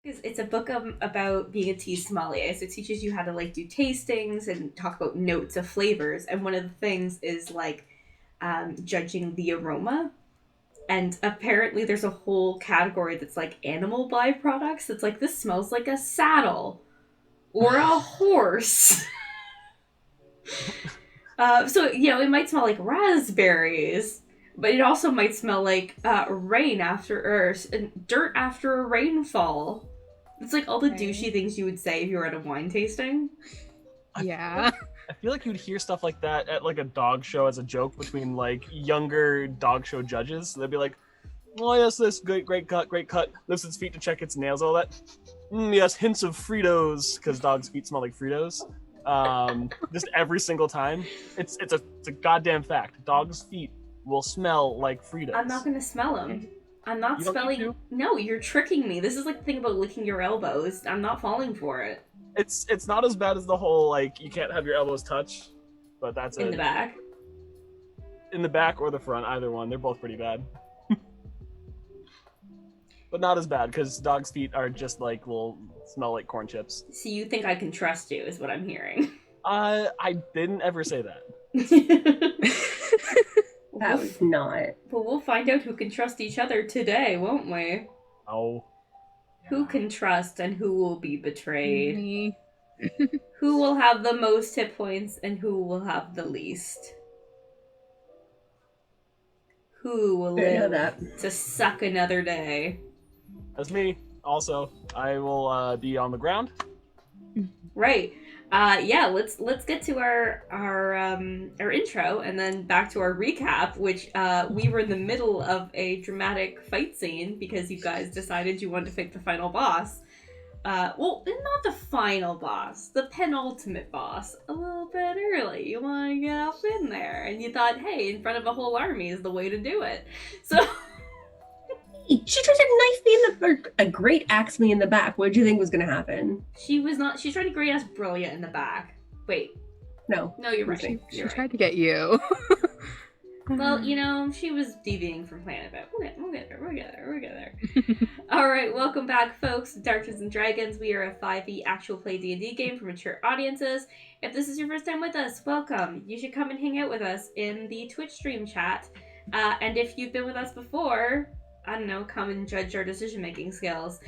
It's a book about being a tea sommelier. So it teaches you how to like do tastings and talk about notes of flavors. And one of the things is like judging the aroma. And apparently, there's a whole category that's like animal byproducts. It's like this smells like a saddle or a horse. So it might smell like raspberries, but it also might smell like rain after or dirt after a rainfall. It's like all the douchey things you would say if you were at a wine tasting. Yeah. I feel like you'd hear stuff like that at like a dog show as a joke between like younger dog show judges. They'd be like, "Oh yes, this great cut, great cut." Lifts its feet to check its nails, all that. Yes, hints of Fritos because dogs' feet smell like Fritos. Just every single time. It's a goddamn fact. Dogs' feet will smell like Fritos. I'm not gonna smell them. I'm not smelling. No, you're tricking me. This is like the thing about licking your elbows. I'm not falling for it. It's not as bad as the whole like you can't have your elbows touch, but that's in the back. In the back or the front, either one. They're both pretty bad. But not as bad because dogs' feet are just like will smell like corn chips. So you think I can trust you? Is what I'm hearing. I didn't ever say that. That was not. But we'll find out who can trust each other today, won't we? Oh. Who can trust and who will be betrayed? Me. Who will have the most hit points and who will have the least? Who will live to suck another day? That's me. Also, I will be on the ground. Right. Let's get to our intro and then back to our recap, which we were in the middle of a dramatic fight scene because you guys decided you wanted to fight the final boss. Well, not the final boss, the penultimate boss, a little bit early. You want to get up in there, and you thought, hey, in front of a whole army is the way to do it. So she tried to knife me a great axe me in the back. What did you think was going to happen? She's trying to great ass Brillia in the back. Wait. No, you're right. She tried to get you. Well, she was deviating from plan a bit. We'll get there. All right, welcome back, folks. Darkness and Dragons. We are a 5e actual play D&D game for mature audiences. If this is your first time with us, welcome. You should come and hang out with us in the Twitch stream chat. And if you've been with us before, I don't know, come and judge our decision-making skills.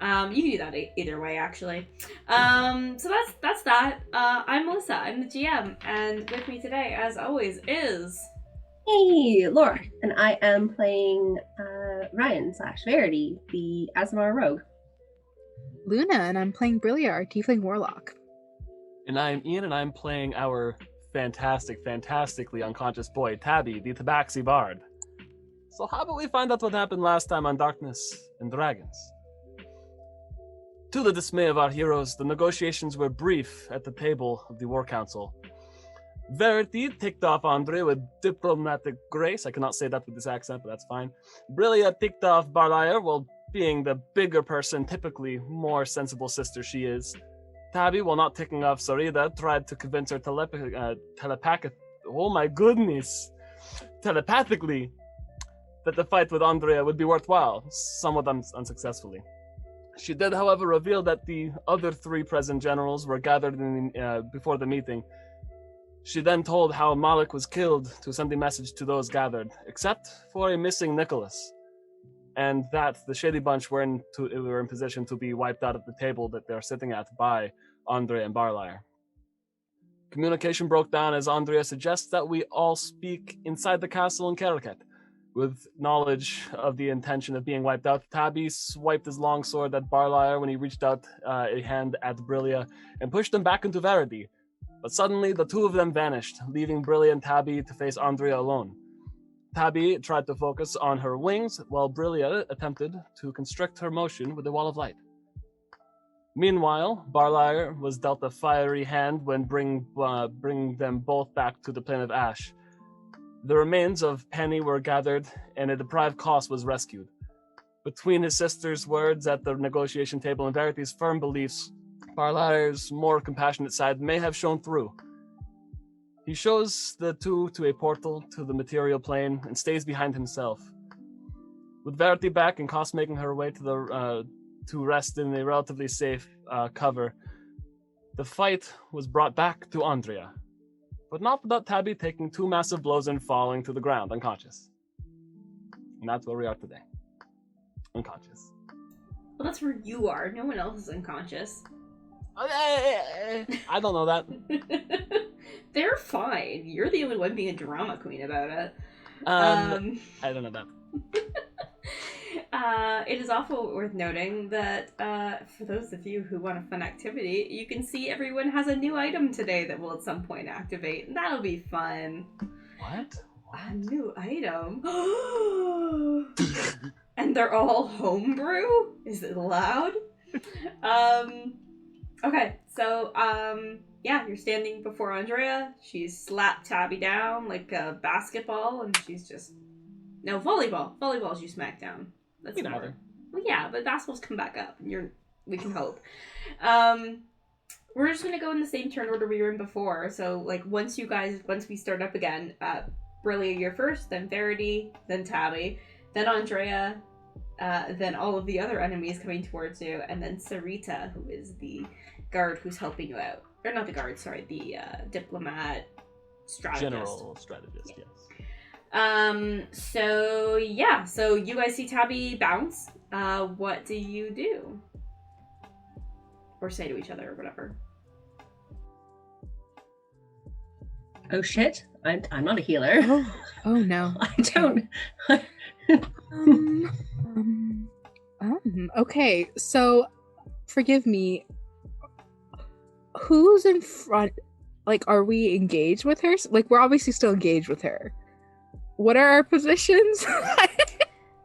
You can do that either way, actually. So that's that. I'm Melissa. I'm the GM, and with me today, as always, is... Hey, Laura, and I am playing Ryan/Verity, the Aasimar rogue. Luna, and I'm playing Brillia, our tiefling warlock. And I'm Ian, and I'm playing our fantastically unconscious boy, Taabi, the Tabaxi Bard. So how about we find out what happened last time on Darkness and Dragons? To the dismay of our heroes, the negotiations were brief at the table of the War Council. Verity ticked off Ondrea with diplomatic grace. I cannot say that with this accent, but that's fine. Brillia ticked off Brillia, while being the bigger person, typically more sensible sister she is. Taabi, while not ticking off Sarita, tried to convince her telepathically that the fight with Ondrea would be worthwhile, somewhat unsuccessfully. She did, however, reveal that the other 3 present generals were gathered before the meeting. She then told how Malik was killed to send a message to those gathered, except for a missing Nicholas, and that the Shady Bunch were in position to be wiped out at the table that they're sitting at by Ondrea and Barlier. Communication broke down as Ondrea suggests that we all speak inside the castle in Karaket. With knowledge of the intention of being wiped out, Taabi swiped his longsword at Barlier when he reached out a hand at Brillia and pushed him back into Verity. But suddenly, the 2 of them vanished, leaving Brillia and Taabi to face Ondrea alone. Taabi tried to focus on her wings, while Brillia attempted to constrict her motion with a wall of light. Meanwhile, Barlier was dealt a fiery hand when bring them both back to the plane of ash. The remains of Penny were gathered, and a deprived Koss was rescued. Between his sister's words at the negotiation table and Verity's firm beliefs, Barlier's more compassionate side may have shown through. He shows the 2 to a portal to the material plane and stays behind himself. With Verity back and Koss making her way to to rest in a relatively safe cover, the fight was brought back to Ondrea, but not without Taabi taking 2 massive blows and falling to the ground, unconscious. And that's where we are today. Unconscious. Well, that's where you are. No one else is unconscious. I don't know that. They're fine. You're the only one being a drama queen about it. I don't know that. It is also worth noting that for those of you who want a fun activity, you can see everyone has a new item today that will at some point activate, and that'll be fun. What? A new item? And they're all homebrew? Is it allowed? Okay, so, yeah, you're standing before Ondrea. She's slapped Taabi down like a basketball, and she's just... No, volleyball. Volleyball's you smack down. That's more. Neither. Well, yeah, but basketballs come back up, and we can hope. We're just gonna go in the same turn order we were in before, so, like, once we start up again, Brillia, you're first, then Verity, then Taabi, then Ondrea, then all of the other enemies coming towards you, and then Sarita, who is the guard who's helping you out. Or not the guard, sorry, the diplomat strategist. General strategist, yes. So yeah, so you guys see Taabi bounce. What do you do? Or say to each other or whatever. Oh shit, I'm not a healer. Oh no. I don't. Okay, so forgive me. Who's in front? Like, are we engaged with her? Like, we're obviously still engaged with her. What are our positions?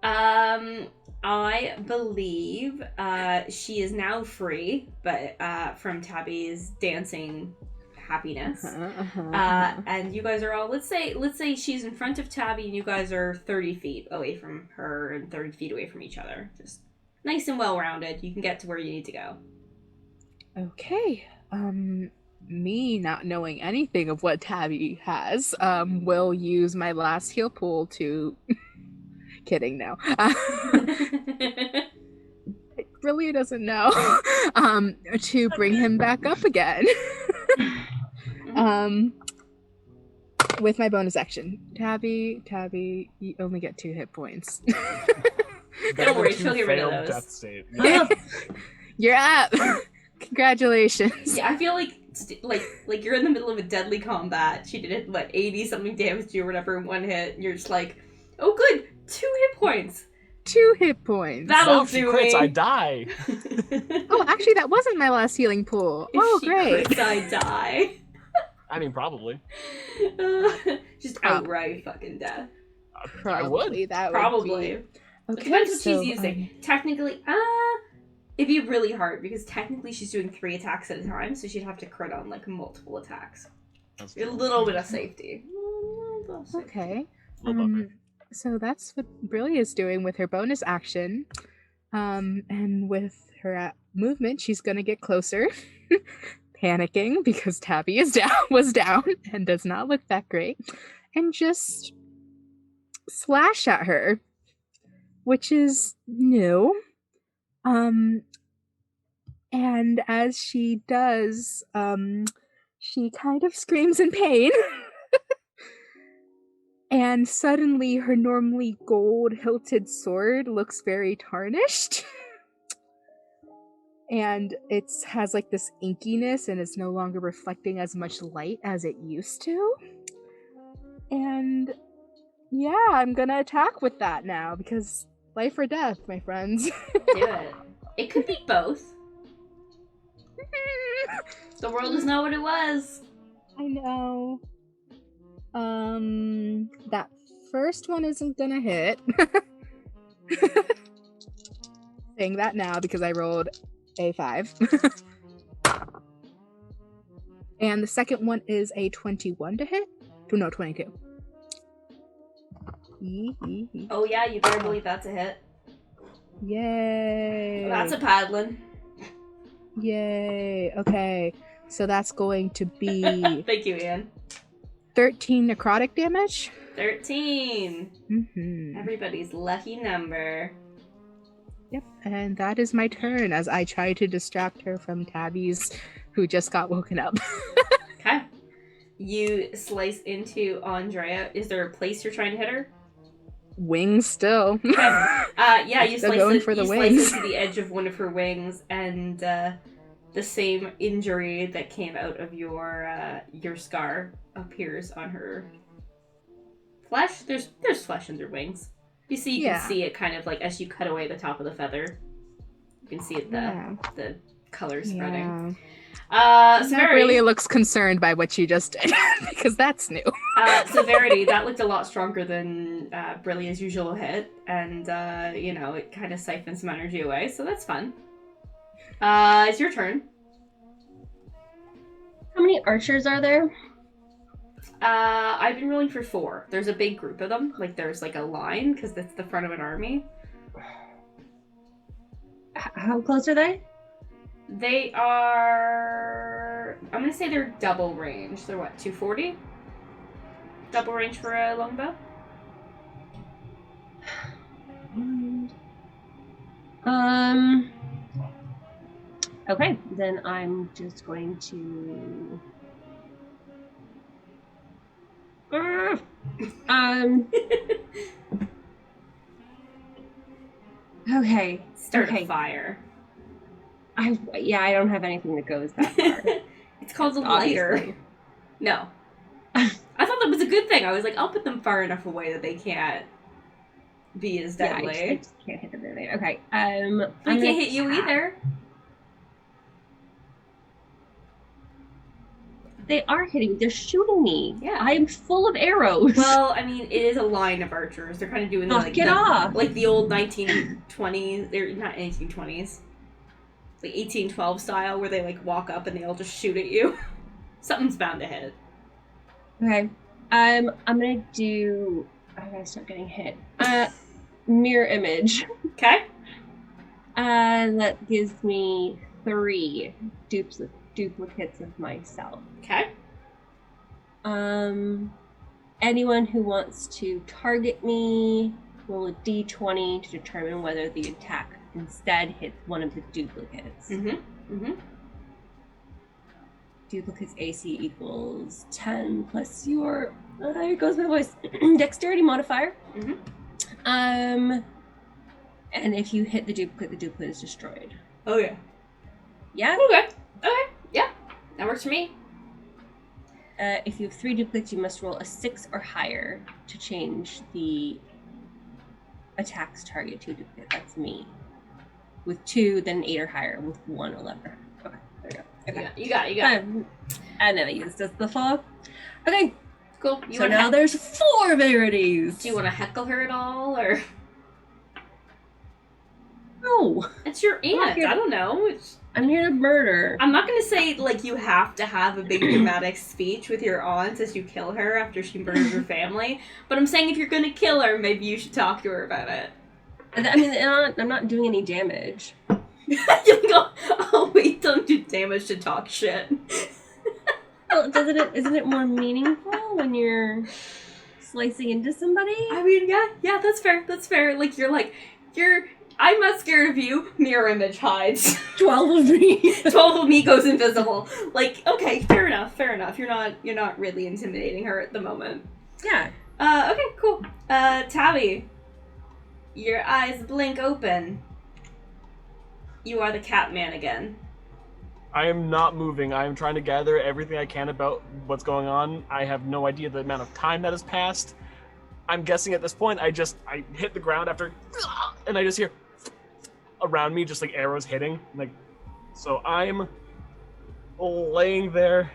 I believe she is now free, but from Taabi's dancing happiness. And you guys are all, let's say she's in front of Taabi and you guys are 30 feet away from her and 30 feet away from each other. Just nice and well-rounded. You can get to where you need to go. Okay. Me not knowing anything of what Taabi has, will use my last heal pool to... Kidding, no. Really doesn't know. To bring him back up again. With my bonus action. Taabi, you only get 2 hit points. Don't worry, she'll get rid of those. Death save. Yeah. You're up. Congratulations. Yeah, I feel like you're in the middle of a deadly combat. She did 80 something damage to you or whatever in 1 hit, and you're just like, oh good, 2 hit points. 2 hit points. That'll If she do crits, me. I die. Oh, actually, that wasn't my last healing pool. If she Great. crits, I die. I mean, probably. Just outright fucking death. I would. Probably that Probably. would be... Okay, Depends what so, she's using. Technically, it'd be really hard because technically she's doing 3 attacks at a time, so she'd have to crit on like multiple attacks. A little bit of safety. Okay. Little buffer. So that's what Brillia is doing with her bonus action. And with her movement, she's gonna get closer. Panicking because Taabi was down and does not look that great. And just slash at her. Which is new. And as she does, she kind of screams in pain. And suddenly her normally gold-hilted sword looks very tarnished. And it has like this inkiness and it's no longer reflecting as much light as it used to. And yeah, I'm gonna attack with that now because life or death, my friends. Do it. It could be both. The world is not what it was. I know. That first one isn't gonna hit. Saying that now because I rolled a 5. And the second one is a 21 to hit? No, 22. Oh yeah, you better believe that's a hit. Yay! That's a paddling. Yay! Okay, so that's going to be Thank you, Ian. 13 necrotic damage. 13. Mm-hmm. Everybody's lucky number. Yep, and that is my turn as I try to distract her from Taabi's, who just got woken up. Okay. You slice into Ondrea. Is there a place you're trying to hit her? Wings still. Yeah, you Still slice going it. for the You wings. slice into the edge of one of her wings, and the same injury that came out of your scar appears on her flesh. There's flesh under wings. You can see it kind of like as you cut away the top of the feather. You can see it the color spreading. Severity looks concerned by what you just did because that's new. Severity, that looked a lot stronger than Brillia's usual hit, and it kind of siphons some energy away, so that's fun. It's your turn. How many archers are there? I've been rolling for 4. There's a big group of them. Like, there's like a line, because that's the front of an army. How close are they? They are... I'm going to say they're double range. They're what, 240? Double range for a longbow? Okay, then I'm just going to... Okay. Start a fire. I don't have anything that goes that far. It's called a lighter. Obviously. No. I thought that was a good thing. I was like, I'll put them far enough away that they can't be as deadly. I just can't hit them there. Okay. I can't hit you either. They are hitting. They're shooting me. Yeah. I'm full of arrows. Well, I mean, it is a line of archers. They're kind of doing like the old 1920s. They're not 1920s. Like 1812 style, where they like walk up and they all just shoot at you. Something's bound to hit. Okay. I'm gonna do. I gotta start getting hit. Mirror image. Okay. That gives me 3 duplicates of myself. Okay. Anyone who wants to target me, roll a d20 to determine whether the attack instead hits one of the duplicates. Duplicates AC equals 10 plus your... here goes my voice. Dexterity modifier. And if you hit the duplicate is destroyed. Oh, yeah. Yeah? Okay. Yeah. That works for me. If you have 3 duplicates, you must roll a 6 or higher to change the attack's target to a duplicate. That's me. With 2, then an 8 or higher. With 1, 11. Okay, there we go. Okay. You got it. I never used this before. Okay. Cool. So now there's 4 Verities. Do you want to heckle her at all, or? No. It's your aunt. I don't know. I'm here to murder. I'm not going to say, like, you have to have a big dramatic speech with your aunt as you kill her after she murdered her family, but I'm saying if you're going to kill her, maybe you should talk to her about it. I mean, I'm not doing any damage. You'll go, oh, wait, don't do damage to talk shit. Well, isn't it more meaningful when you're slicing into somebody? I mean, yeah, that's fair. Like, I'm not scared of you. Mirror image hides. 12 of me. 12 of me goes invisible. Like, okay, fair enough. You're not really intimidating her at the moment. Yeah. Okay, cool. Taabi, your eyes blink open. You are the Catman again. I am not moving. I am trying to gather everything I can about what's going on. I have no idea the amount of time that has passed. I'm guessing at this point I hit the ground after, and I just hear around me just like arrows hitting. Like, so I'm laying there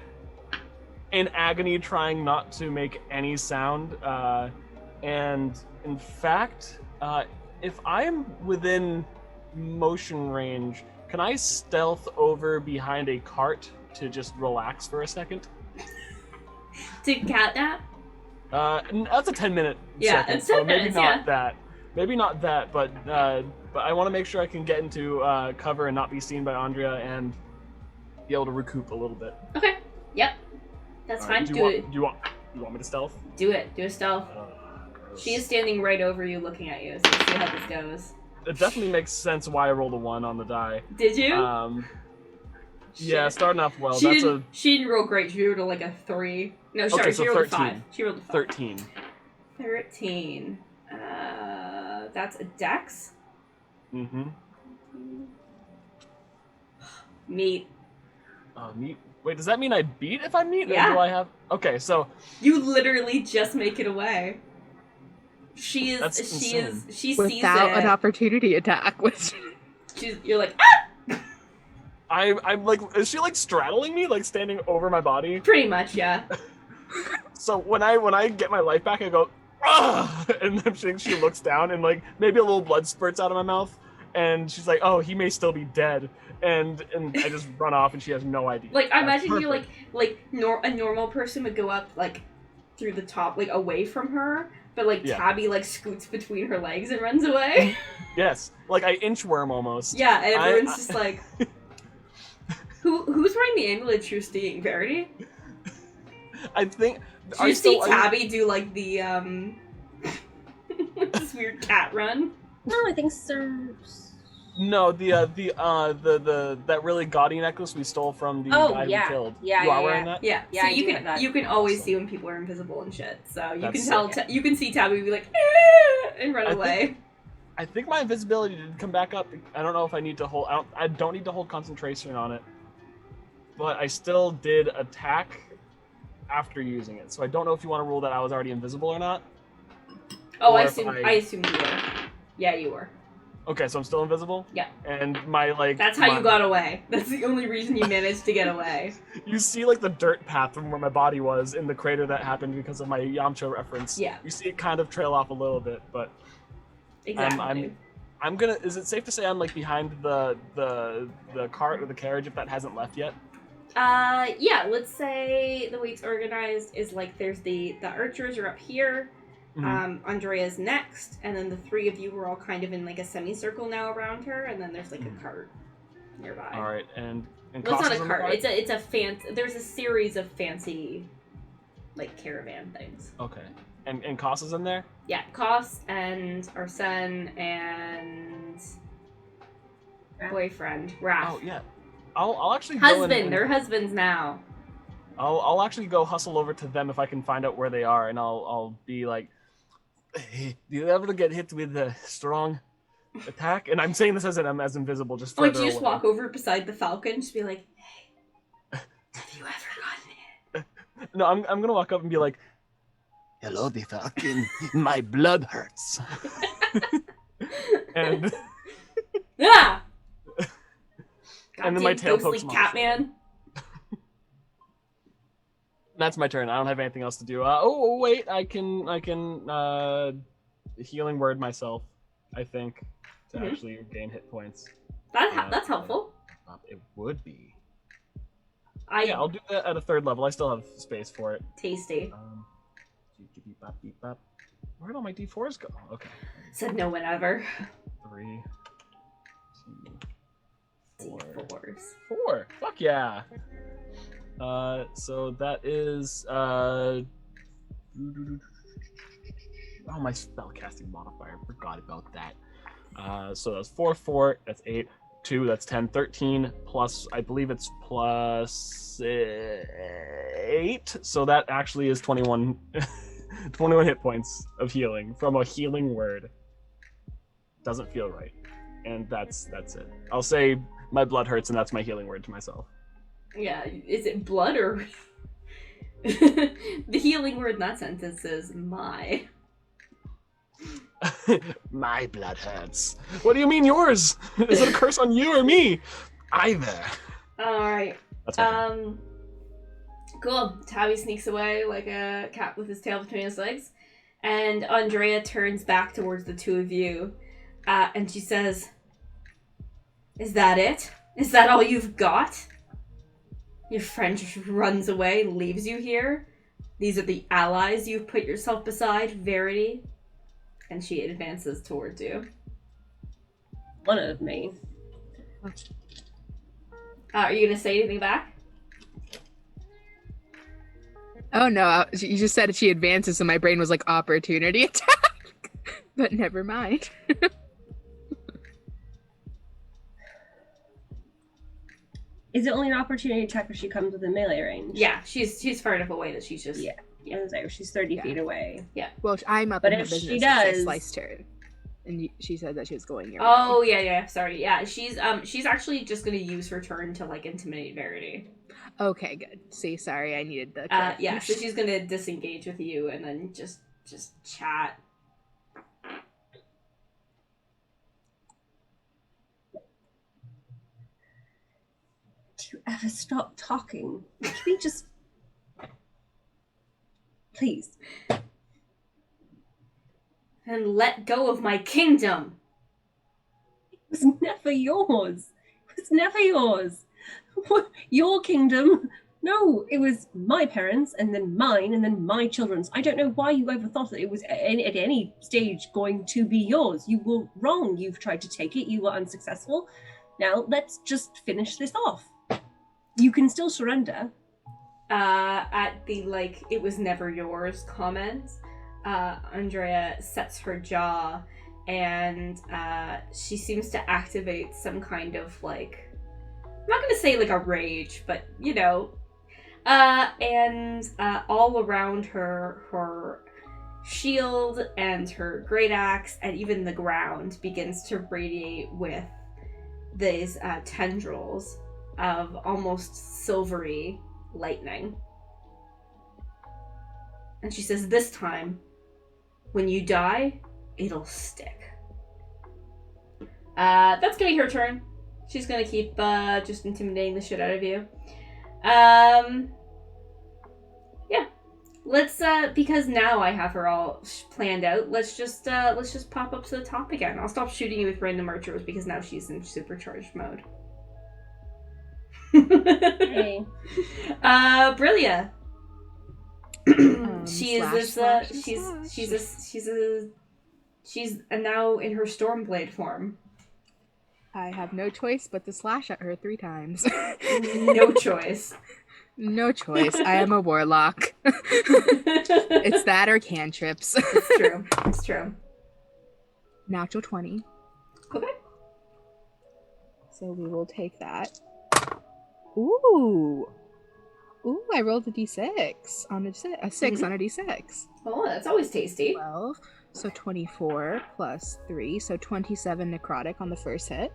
in agony, trying not to make any sound. And in fact, if I am within motion range, can I stealth over behind a cart to just relax for a second? Did catnap? That's a 10-minute yeah, second, it's 10 so maybe minutes, not that. Maybe not that, but I want to make sure I can get into cover and not be seen by Ondrea and be able to recoup a little bit. Okay. Yep. That's fine. Do you want me to stealth? Do it. Do a stealth. She is standing right over you, looking at you. So let's see how this goes. it definitely makes sense why I rolled a 1 on the die. Did you? Yeah, starting off well. She didn't roll great. She rolled like a 3. No, sorry, so she rolled 13. a 5. She rolled a 5. 13. 13. That's a dex? Mm-hmm. Meat. Meat. Wait, does that mean I beat if I meet? Yeah. Or do I have... Okay, so... You literally just make it away. She insane. sees without it. an opportunity attack, which... You're like, ah! I'm like, is she like straddling me, like standing over my body? Pretty much, yeah. So when I get my life back, I go, ah! And then she looks down and like maybe a little blood spurts out of my mouth, and she's like, oh, he may still be dead. And I just run off, and she has no idea. Like, I imagine you a normal person would go up like through the top, like away from her, but like Taabi like scoots between her legs and runs away. Yes, like I inchworm almost. Yeah, and everyone's just like, who's wearing the amulet you're seeing, Verity? I think. Did you see Taabi do like the this weird cat run? No, I think so. No, that really gaudy necklace we stole from the guy we killed. Yeah, you are wearing that? Yeah. Yeah, so you can always see when people are invisible and shit. So you can tell you can see Taabi be like and run away. I think my invisibility did come back up. I don't know if I need to hold. I don't need to hold concentration on it, but I still did attack after using it. So I don't know if you want to rule that I was already invisible or not. Oh, I assumed you were. Yeah, you were. Okay, so I'm still invisible? Yeah. And my, like... That's how you got away. That's the only reason you managed to get away. You see, like, the dirt path from where my body was in the crater that happened because of my Yamcha reference. Yeah. You see it kind of trail off a little bit, but... Exactly. I'm gonna... Is it safe to say I'm, like, behind the cart or the carriage if that hasn't left yet? Yeah, let's say the way it's organized is, like, there's the archers are up here. Mm-hmm. Ondrea's next, and then the three of you were all kind of in like a semicircle now around her, and then there's like a cart nearby. All right, and well, it's not a cart. It's a fancy. There's a series of fancy, like caravan things. Okay, and Kossa's in there. Yeah, Koss and Arsene and boyfriend Raph. Oh yeah, I'll actually husband. They're husbands now. I'll actually go hustle over to them if I can find out where they are, and I'll be like, hey, do you ever get hit with a strong attack? And I'm saying this as I'm as invisible, just further do you just away. walk over beside the falcon, just be like, hey, have you ever gotten hit? No, I'm gonna walk up and be like, hello, the falcon. My blood hurts. And ah! And then my tail pokes Catman. That's my turn. I don't have anything else to do. Oh wait, I can healing word myself, I think, to actually gain hit points. That's helpful. It would be. Yeah, I'll do that at a 3rd level. I still have space for it. Tasty. Where'd all my D4s go? Okay. Said no one ever. 3, 2, 4. D4s. 4. Fuck yeah. So that is oh, my spellcasting modifier. Forgot about that. So that's 4, that's 8, 2, that's 10, 13 plus, I believe it's plus 8. So that actually is 21 21 hit points of healing from a healing word. Doesn't feel right. And that's it. I'll say my blood hurts, and that's my healing word to myself. Yeah, is it blood or... The healing word in that sentence is my. My blood hurts. What do you mean yours? Is it a curse on you or me? Either. Alright. That's okay. Cool. Taabi sneaks away like a cat with his tail between his legs. And Ondrea turns back towards the two of you. And she says, is that it? Is that all you've got? Your friend just runs away, leaves you here. These are the allies you've put yourself beside, Verity. And she advances towards you. One of me. Are you gonna say anything back? Oh no, you just said she advances, so my brain was like opportunity attack. But never mind. Is it only an opportunity attack if she comes within melee range? Yeah, she's far enough away that she's just... Yeah. I was like, she's 30 feet away. Yeah. Well, I'm up But in her if business she 'cause I does- sliced her. And she said that she was going your Oh, way. yeah, sorry. Yeah, she's actually just gonna use her turn to, like, intimidate Verity. Okay, good. See, sorry, I needed the Yeah, so she's gonna disengage with you and then just chat. Do you ever stop talking? Can we just... Please. And let go of my kingdom! It was never yours. It was never yours. What? Your kingdom? No, it was my parents, and then mine, and then my children's. I don't know why you ever thought that it was at any stage going to be yours. You were wrong. You've tried to take it. You were unsuccessful. Now, let's just finish this off. You can still surrender. At the, like, it was never yours comment, Ondrea sets her jaw, and she seems to activate some kind of, like, I'm not gonna say, like, a rage, but, you know, and all around her shield and her great axe and even the ground begins to radiate with these tendrils of almost silvery lightning. And she says, this time, when you die, it'll stick. That's gonna be her turn. She's gonna keep just intimidating the shit out of you. Yeah. Let's because now I have her all planned out. Let's just pop up to the top again. I'll stop shooting you with random archers because now she's in supercharged mode. Hey. Brillia. She's now in her Stormblade form. I have no choice but to slash at her 3 times. No choice. No choice. I am a warlock. It's that or cantrips. It's true. It's true. Natural 20. Okay. So we will take that. Ooh. Ooh, I rolled a d6 on a 6 on a d6. Oh, that's always tasty. 12. So 24 plus 3. So 27 necrotic on the first hit.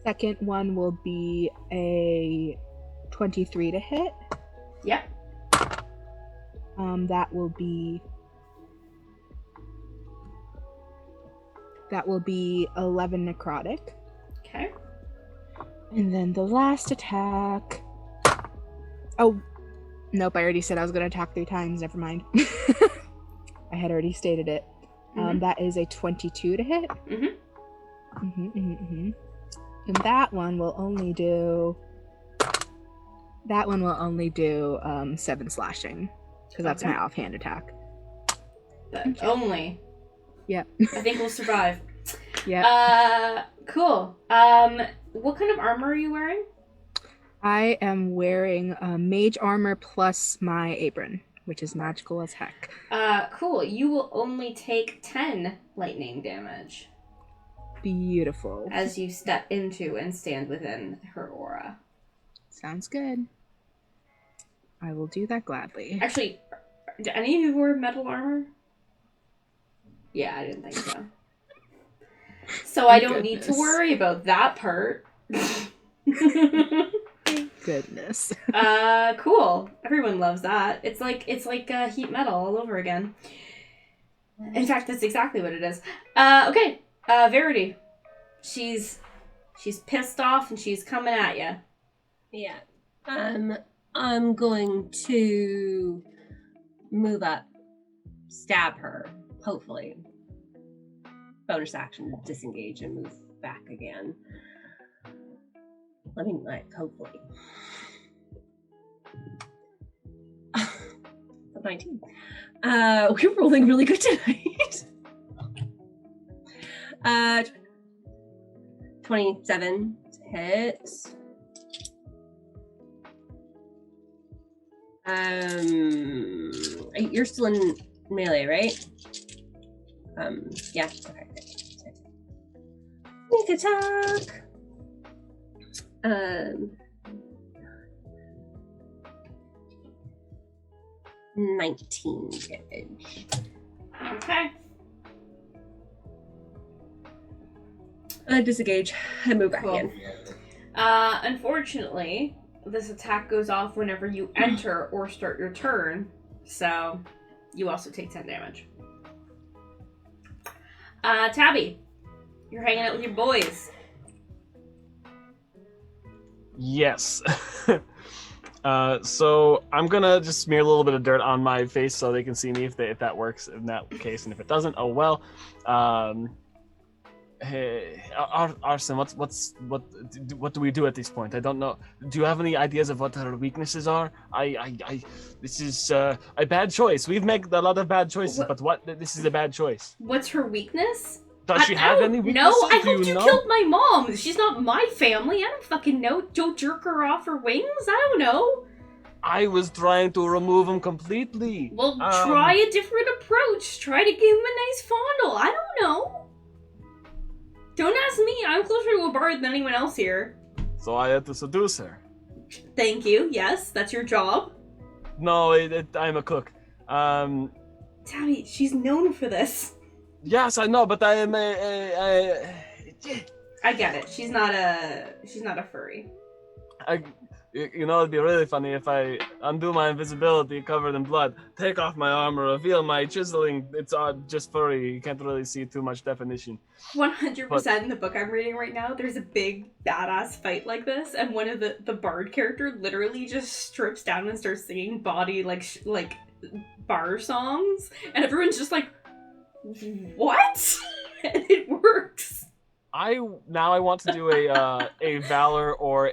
Second one will be a 23 to hit. Yep. That will be 11 necrotic. Okay. And then the last attack. Oh, nope, I already said I was going to attack 3 times. Never mind. I had already stated it. That is a 22 to hit. And that one will only do 7 slashing. Because that's my offhand attack. But only. Yep. I think we'll survive. Yep. Cool. What kind of armor are you wearing? I am wearing mage armor plus my apron, which is magical as heck. Cool. You will only take 10 lightning damage. Beautiful. As you step into and stand within her aura. Sounds good. I will do that gladly. Actually, do any of you wear metal armor? Yeah, I didn't think so. So I don't need to worry about that part. Goodness. Cool. Everyone loves that. It's like heat metal all over again. In fact, that's exactly what it is. Okay. Verity. She's pissed off and she's coming at you. Yeah. I'm going to move up, stab her, hopefully. Bonus action, disengage and move back again. I mean, like, hopefully. 19. We're rolling really good tonight. 27 hits. You're still in melee, right? Yeah. Okay. Sneak attack. Um, 19 damage. Okay. I disengage. I move back Cool. in. Unfortunately, this attack goes off whenever you enter or start your turn, so you also take 10 damage. Taabi, you're hanging out with your boys. Yes. So I'm gonna just smear a little bit of dirt on my face so they can see me if that works in that case, and if it doesn't, oh well. Hey, Arson, what do we do at this point? I don't know. Do you have any ideas of what her weaknesses are? This is a bad choice. We've made a lot of bad choices, but this is a bad choice. What's her weakness? Does she have any weaknesses? No, I Do hope you know? killed my mom. She's not my family. I don't fucking know. Don't jerk her off her wings? I don't know. I was trying to remove them completely. Well, try a different approach. Try to give him a nice fondle. I don't know. Don't ask me. I'm closer to a bard than anyone else here. So I had to seduce her. Thank you. Yes, that's your job. No, I'm a cook. Taabi, she's known for this. Yes, I know, but I am I get it. She's not a furry. You know, it'd be really funny if I undo my invisibility covered in blood, take off my armor, reveal my chiseling. It's just furry. You can't really see too much definition. 100% in the book I'm reading right now, there's a big badass fight like this, and one of the bard character literally just strips down and starts singing bawdy like bar songs, and everyone's just like, what? And it works. I want to do a valor or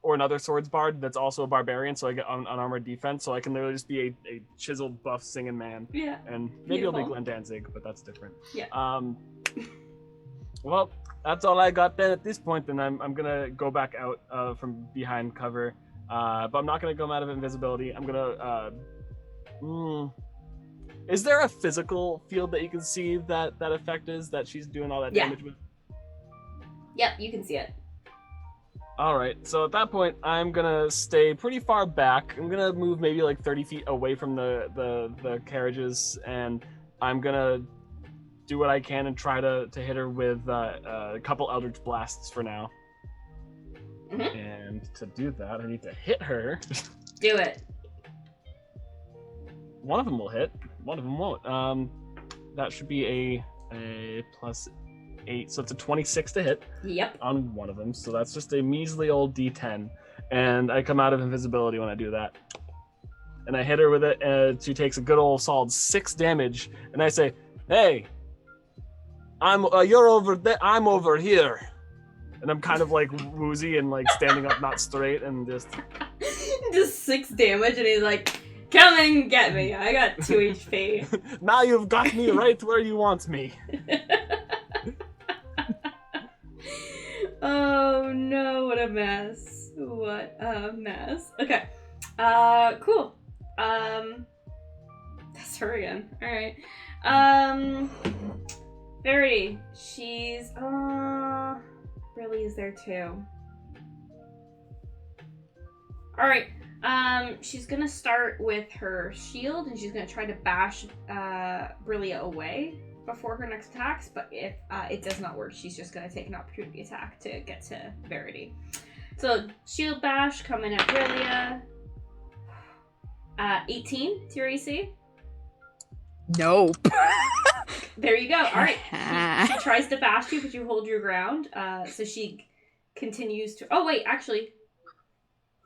another swords bard that's also a barbarian, so I get unarmored defense, so I can literally just be a chiseled buff singing man. Yeah. And maybe Beautiful. it'll be Glenn Danzig, but that's different. Yeah. Well, that's all I got then at this point, and I'm gonna go back out from behind cover, but I'm not gonna go out of invisibility. I'm gonna Is there a physical field that you can see that effect is that she's doing all that damage with? Yep, you can see it. All right, so at that point, I'm gonna stay pretty far back. I'm gonna move maybe like 30 feet away from the carriages, and I'm gonna do what I can and try to hit her with a couple Eldritch Blasts for now. Mm-hmm. And to do that, I need to hit her. Do it. One of them will hit. One of them won't. That should be a plus 8, so it's a 26 to hit. Yep. On one of them, so that's just a measly old D10, and I come out of invisibility when I do that, and I hit her with it, and she takes a good old solid 6 damage, and I say, "Hey, you're over there. I'm over here," and I'm kind of like woozy and like standing up not straight, and just 6 damage, and he's like, come and get me. I got 2 HP. Now you've got me right where you want me. Oh no, what a mess. What a mess. Okay. Cool. That's her again. Alright. Verity. She's really is there too. Alright. She's gonna start with her shield, and she's gonna try to bash Brillia away before her next attacks, but if it does not work, she's just gonna take an opportunity attack to get to Verity. So, shield bash coming at Brillia. 18 to your AC. Nope. There you go. Alright. She tries to bash you, but you hold your ground. So she continues to... Oh, wait, actually...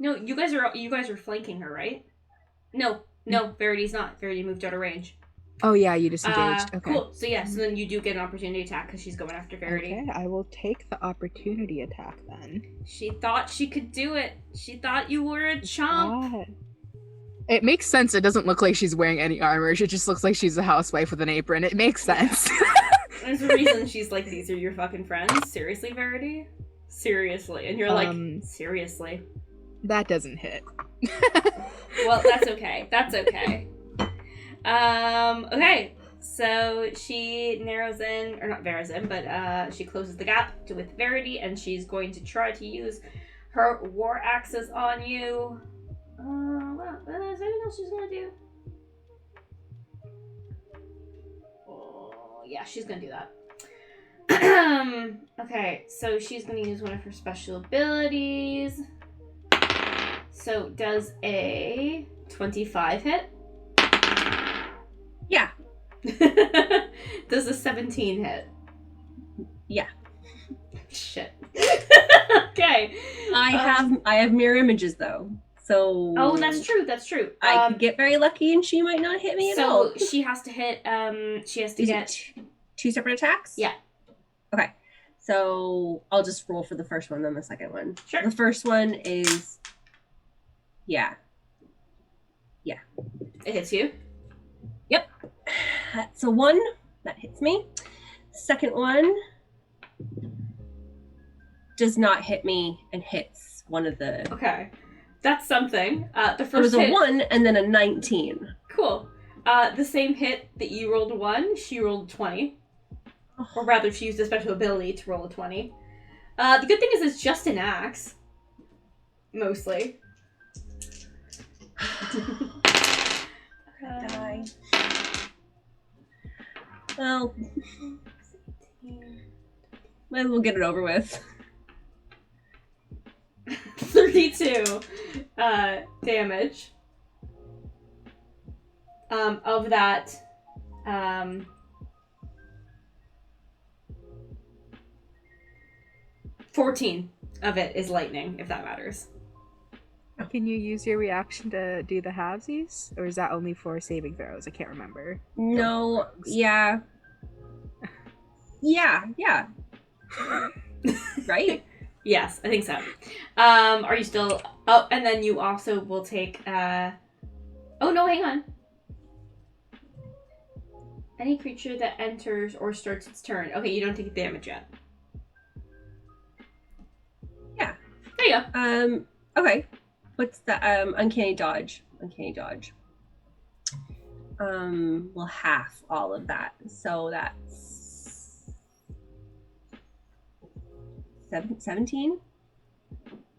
No, you guys are flanking her, right? No, Verity's not. Verity moved out of range. Oh yeah, you disengaged. Okay. Cool. So yeah, so then you do get an opportunity attack because she's going after Verity. Okay, I will take the opportunity attack then. She thought she could do it. She thought you were a chump. God. It makes sense. It doesn't look like she's wearing any armor. It just looks like she's a housewife with an apron. It makes sense. There's a reason she's like, these are your fucking friends? Seriously, Verity? Seriously. And you're like, seriously? That doesn't hit. Well, that's okay. That's okay. Okay. So she narrows in, or not narrows in, but she closes the gap with Verity, and she's going to try to use her war axes on you. What is there anything else she's gonna do? Oh, yeah, she's gonna do that. Okay, so she's gonna use one of her special abilities. So does a 25 hit? Yeah. Does a 17 hit? Yeah. Shit. Okay. I have mirror images though. So Oh, that's true. That's true. I could get very lucky and she might not hit me at all. So she has to hit. She has to get two separate attacks. Yeah. Okay. So I'll just roll for the first one, then the second one. Sure. The first one is. Yeah. It hits you. Yep. That's a 1. That hits me. Second one does not hit me and hits one of the. Okay. That's something. The first It was a hit... 1 and then a 19. Cool. The same hit that you rolled 1, she rolled 20. Or rather, she used a special ability to roll a 20. The good thing is it's just an axe. Mostly. Die. Well, might as well get it over with. 32 damage. Of that, 14 of it is lightning, if that matters. Can you use your reaction to do the halvesies? Or is that only for saving throws? I can't remember. No, yeah. Yeah. Right? Yes, I think so. Are you still... Oh, and then you also will take... Oh, no, hang on. Any creature that enters or starts its turn. Okay, you don't take damage yet. Yeah. There you go. Okay. What's the uncanny dodge? Well, half all of that. So that's 17?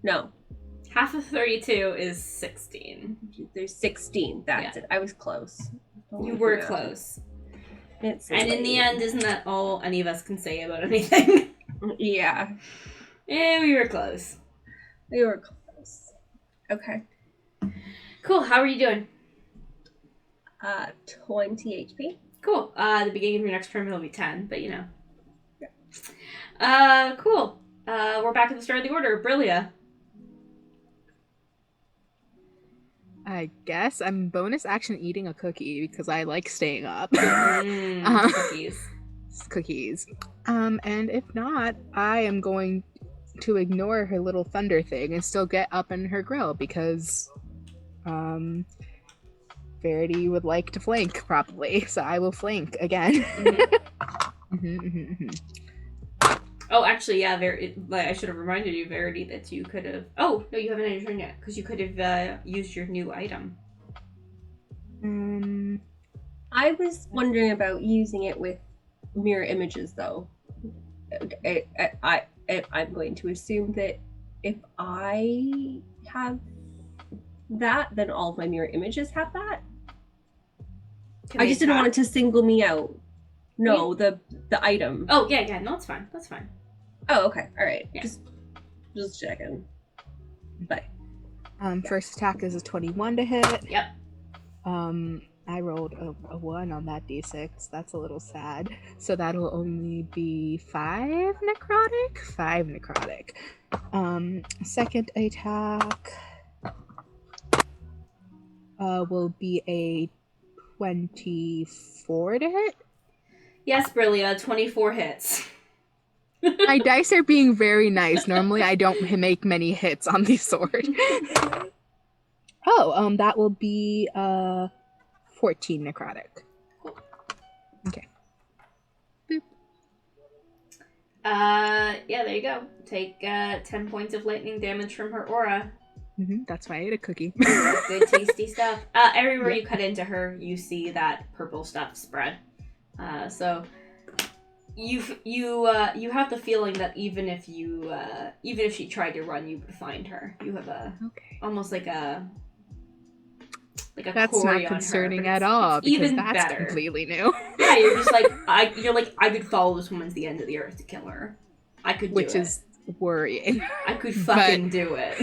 No. Half of 32 is 16. There's 16. That's Yeah. it. I was close. You were close. It's And in the end, isn't that all any of us can say about anything? Yeah. We were close. We were close. Okay. Cool. How are you doing? 20 HP. Cool. The beginning of your next turn will be 10, but you know. Yeah. Cool. We're back at the start of the order. Brillia. I guess I'm bonus action eating a cookie because I like staying up. Cookies. Cookies. And if not, I am going to ignore her little thunder thing and still get up in her grill because Verity would like to flank probably, so I will flank again. Oh, actually, yeah. I should have reminded you, Verity, that you could have. Oh no, you haven't ended your turn yet because you could have used your new item. I was wondering about using it with mirror images, though. I'm going to assume that if I have that, then all of my mirror images have that. I just didn't want it to single me out. No, the item. Oh yeah. No, it's fine. That's fine. Oh, okay. All right. Yeah. Just checking. Bye. First attack is a 21 to hit. Yep. I rolled a 1 on that d6. That's a little sad. So that'll only be 5 necrotic. 5 necrotic. Second attack will be a 24 to hit. Yes, Brillia. 24 hits. My dice are being very nice. Normally I don't make many hits on the sword. Oh, that will be 14 necrotic. Cool. Okay. Boop. Yeah, there you go. Take 10 points of lightning damage from her aura. That's why I ate a cookie. Good tasty stuff. Everywhere you cut into her, you see that purple stuff spread. So you have the feeling that even if she tried to run, you would find her. You have almost like a That's quarry not on concerning her, at all, it's because even that's better. completely new. Yeah, you're just like I could follow this woman to the end of the earth to kill her. I could do Which it. is worrying. I could fucking do it.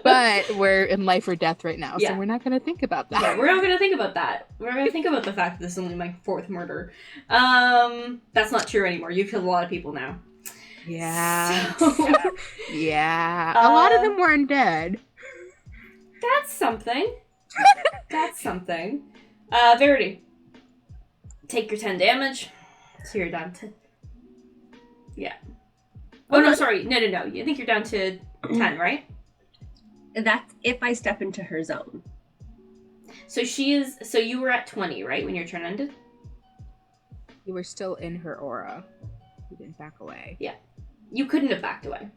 But we're in life or death right now, Yeah. so we're not going to think about that. Yeah, we're not gonna think about that. We're gonna think about the fact that this is only my 4th murder. That's not true anymore. You've killed a lot of people now. Yeah. So, yeah. A lot of them weren't dead. That's something. That's something. Verity. Take your 10 damage. So you're down to... Yeah. Oh, no, sorry. No. I think you're down to 10, right? That's if I step into her zone. So you were at 20, right, when your turn ended? You were still in her aura. You didn't back away. Yeah. You couldn't have backed away.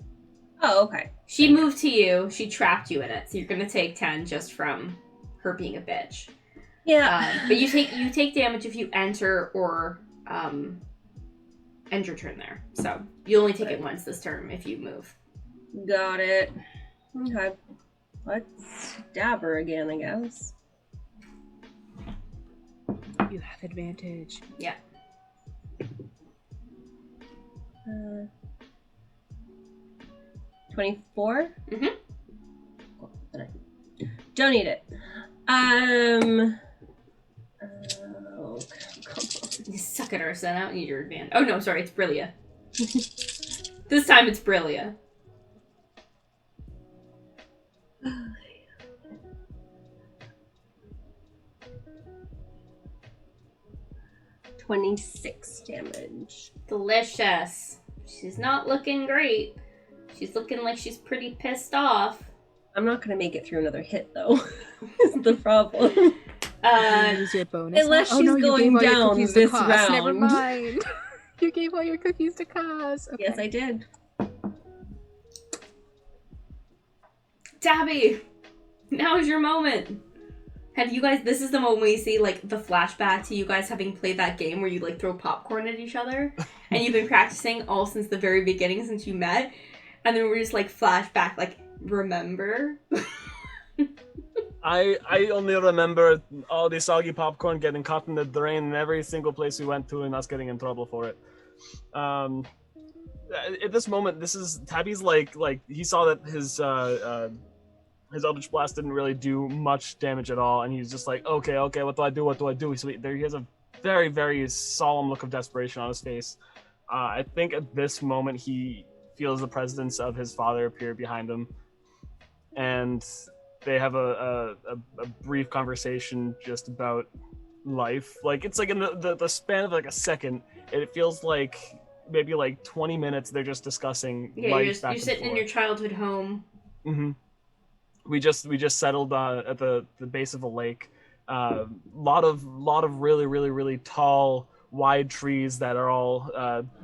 Oh, okay. She moved to you. She trapped you in it. So you're going to take 10 just from her being a bitch. Yeah. But you take damage if you enter or end your turn there. So you only take it once this turn if you move. Got it. Okay. Let's stab her again, I guess. You have advantage. Yeah. 24? Mm-hmm. Cool. Don't need it. Okay. You suck at Ursa. I don't need your advantage. Oh no, sorry, it's Brillia. This time it's Brillia. $26 damage. Delicious. She's not looking great. She's looking like she's pretty pissed off. I'm not going to make it through another hit, though. Is the problem. Use your bonus. Unless she's going down this round. Never mind. You gave all your cookies to Kaz. Okay. Yes, I did. Taabi, now is your moment. Have you guys, this is the moment we see, like, the flashback to you guys having played that game where you, like, throw popcorn at each other. And you've been practicing all since the very beginning, since you met. And then we're just, like, flashback, like, remember? I only remember all the soggy popcorn getting caught in the drain in every single place we went to and us getting in trouble for it. At this moment, this is Tabby's like he saw that his Eldritch Blast didn't really do much damage at all, and he's just like, okay, what do I do? So he has a very, very solemn look of desperation on his face. I think at this moment he feels the presence of his father appear behind him, and they have a brief conversation just about life. Like, it's like in the span of like a second, it feels like maybe like 20 minutes they're just discussing life. You're sitting in your childhood home. Mm-hmm. We just settled at the base of a lake. Lot of really, really, really tall, wide trees that are all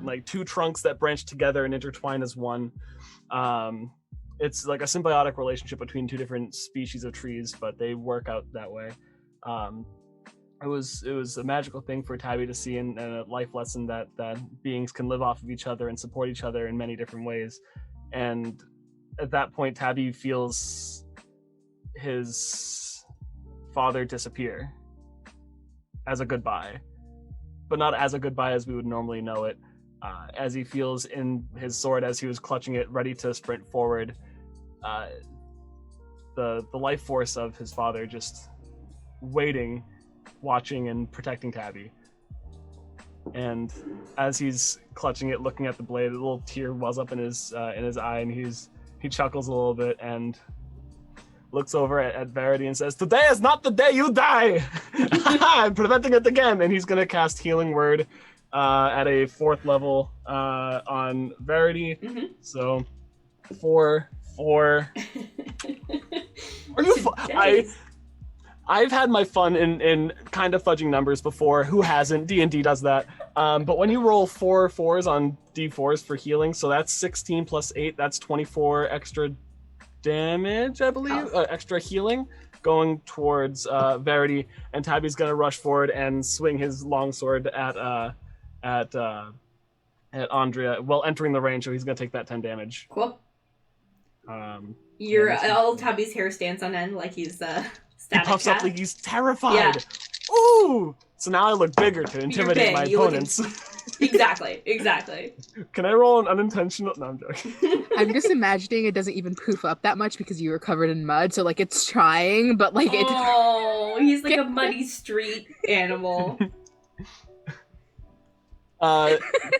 like two trunks that branch together and intertwine as one. It's like a symbiotic relationship between two different species of trees, but they work out that way. It was a magical thing for Taabi to see, and a life lesson that beings can live off of each other and support each other in many different ways. And at that point, Taabi feels his father disappear as a goodbye, but not as a goodbye as we would normally know it. As he feels in his sword, as he was clutching it, ready to sprint forward, the life force of his father just waiting, watching, and protecting Taabi. And as he's clutching it, looking at the blade, a little tear wells up in his eye, and he chuckles a little bit and looks over at Verity and says, "Today is not the day you die! I'm preventing it again!" And he's going to cast Healing Word at a 4th level on Verity. Mm-hmm. So, 4. Are you I've had my fun in kind of fudging numbers before. Who hasn't? D&D does that. But when you roll 4 4s on D4s for healing, so that's 16 plus 8, that's 24 extra damage, I believe, extra healing. going towards Verity, and Taabi's gonna rush forward and swing his longsword at Ondrea while entering the range, so he's gonna take that 10 damage. Cool. Yeah, All Taabi's hair stands on end like he's he static puffs cat. up like he's terrified. Yeah. Ooh! So now I look bigger to intimidate my opponents. Exactly. Can I roll an unintentional? No, I'm joking. I'm just imagining it doesn't even poof up that much because you were covered in mud, so like it's trying, but like it. Oh, he's like a muddy street animal.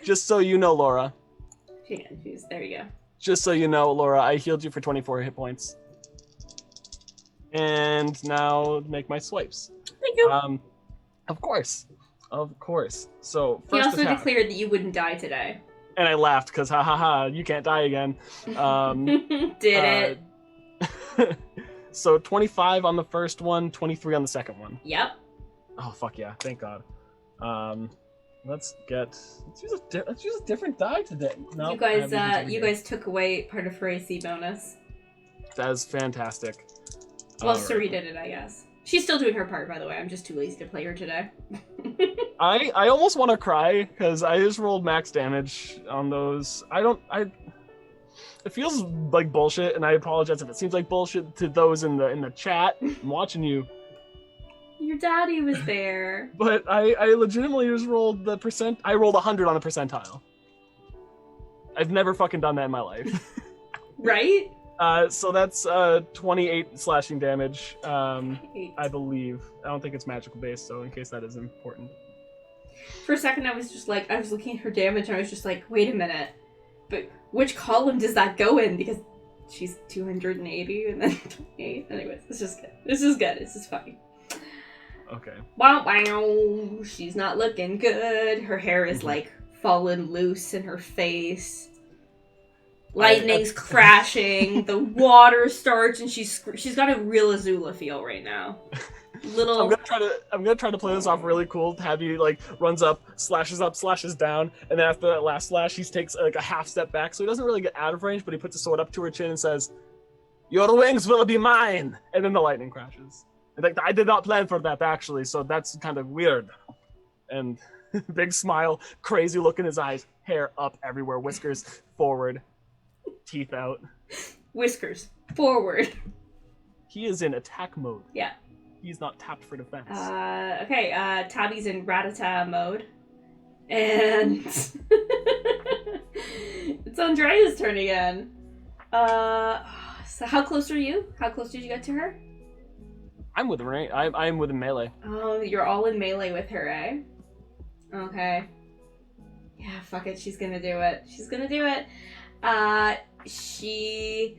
Just so you know, Laura. There you go. Just so you know, Laura, I healed you for 24 hit points. And now make my swipes. Thank you. Of course. So He first also attack. declared that you wouldn't die today. And I laughed because ha ha ha, you can't die again. Did it? So 25 on the first one, 23 on the second one. Yep. Oh fuck yeah! Thank God. Let's use a different die today. No, You guys took away part of her AC bonus. That is fantastic. Well, All right. Suri did it, I guess. She's still doing her part, by the way. I'm just too lazy to play her today. I almost want to cry because I just rolled max damage on those. It feels like bullshit, and I apologize if it seems like bullshit to those in the chat. I'm watching you. Your daddy was there. But I legitimately just rolled the percent. I rolled 100 on the percentile. I've never fucking done that in my life. Right? So that's 28 slashing damage, I believe. I don't think it's magical based, so in case that is important. For a second, I was looking at her damage, and I was just like, wait a minute. But which column does that go in? Because she's 280 and then 28. Anyways, this is good. This is funny. Okay. Wow. She's not looking good. Her hair is like fallen loose in her face. Lightning's crashing. The water starts, and she's got a real Azula feel right now. I'm gonna try to play this off really cool. Taabi like runs up, slashes down, and then after that last slash, he takes like a half step back, so he doesn't really get out of range, but he puts his sword up to her chin and says, "Your wings will be mine." And then the lightning crashes. And, like, I did not plan for that actually, so that's kind of weird. And big smile, crazy look in his eyes, hair up everywhere, whiskers forward, teeth out. Whiskers forward. He is in attack mode. Yeah. He's not tapped for defense. Okay, Taabi's in Ratata mode. And it's Ondrea's turn again. So how close are you? How close did you get to her? I'm with range. I'm within melee. Oh, you're all in melee with her, eh? Okay. Yeah, fuck it. She's gonna do it. She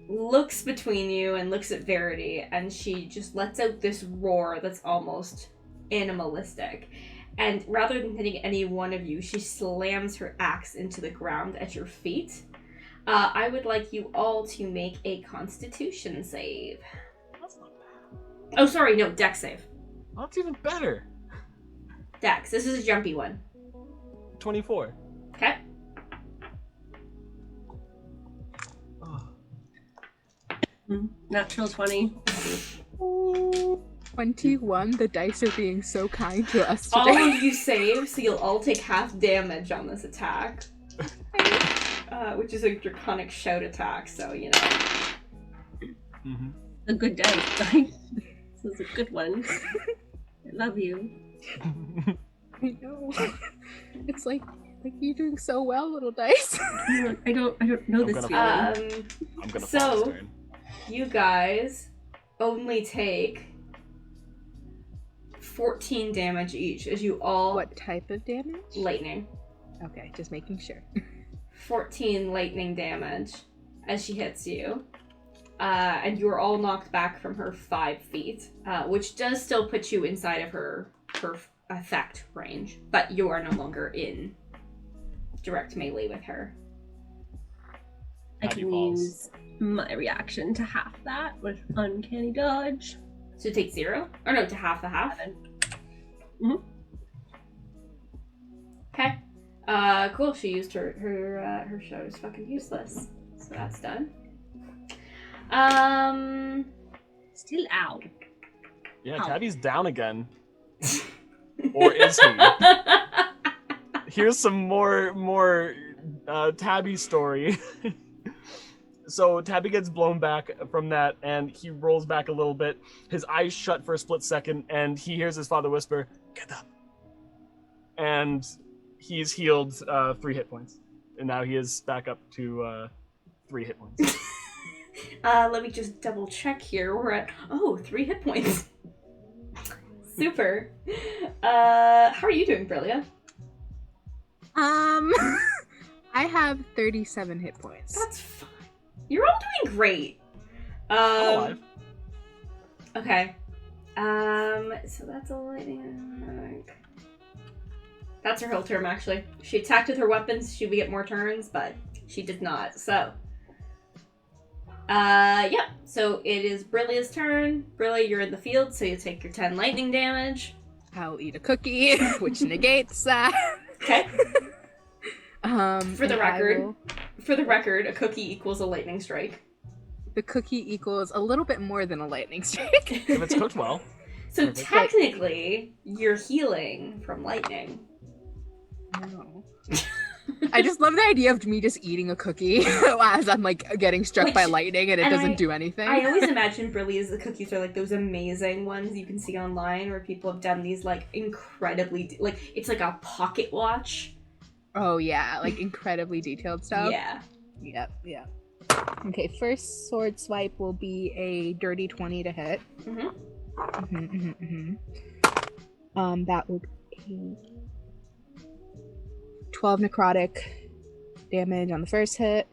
looks between you and looks at Verity, and she just lets out this roar that's almost animalistic. And rather than hitting any one of you, she slams her axe into the ground at your feet. I would like you all to make a Constitution save. That's not bad. Oh, sorry, no, Dex save. That's even better. Dex. This is a jumpy one. 24. Okay. Natural 20. 21. The dice are being so kind to us All today. of you save, so you'll all take half damage on this attack. Which is a draconic shout attack, so, you know. Mm-hmm. A good dice, guys. This is a good one. I love you. I know. It's like you're doing so well, little dice. I don't know this feeling. I'm gonna so, fall this turn. You guys only take 14 damage each as you all... What type of damage? Lightning. Okay, just making sure. 14 lightning damage as she hits you. And you are all knocked back from her 5 feet, which does still put you inside of her effect range, but you are no longer in direct melee with her. I can use my reaction to half that with uncanny dodge. So take 0? Or no, to half the half? Mm-hmm. Okay. Cool. She used her shout is fucking useless. So that's done. Still ow. Yeah, Ow. Taabi's down again. Or is he? Here's some more Taabi story. So Taabi gets blown back from that, and he rolls back a little bit. His eyes shut for a split second, and he hears his father whisper, "Get up." And he's healed 3 hit points. And now he is back up to 3 hit points. Let me just double check here. We're at 3 hit points. Super. How are you doing, Brillia? I have 37 hit points. That's fine. You're all doing great. I'm alive. Okay. So that's a lightning. That's her whole turn, actually. She attacked with her weapons. She would get more turns, but she did not. So, yeah. So it is Brillia's turn. Brillia, you're in the field, so you take your 10 lightning damage. I'll eat a cookie, which negates that. Okay. For the will... record, a cookie equals a lightning strike. The cookie equals a little bit more than a lightning strike. If it's cooked well. So Perfect. technically, you're healing from lightning. No. I just love the idea of me just eating a cookie as I'm like getting struck by lightning and it doesn't do anything. I always imagine Brillia's cookies are like those amazing ones you can see online where people have done these like incredibly like it's like a pocket watch. Oh yeah, like incredibly detailed stuff. Yeah. Yep. Okay, first sword swipe will be a dirty 20 to hit. That would be 12 necrotic damage on the first hit.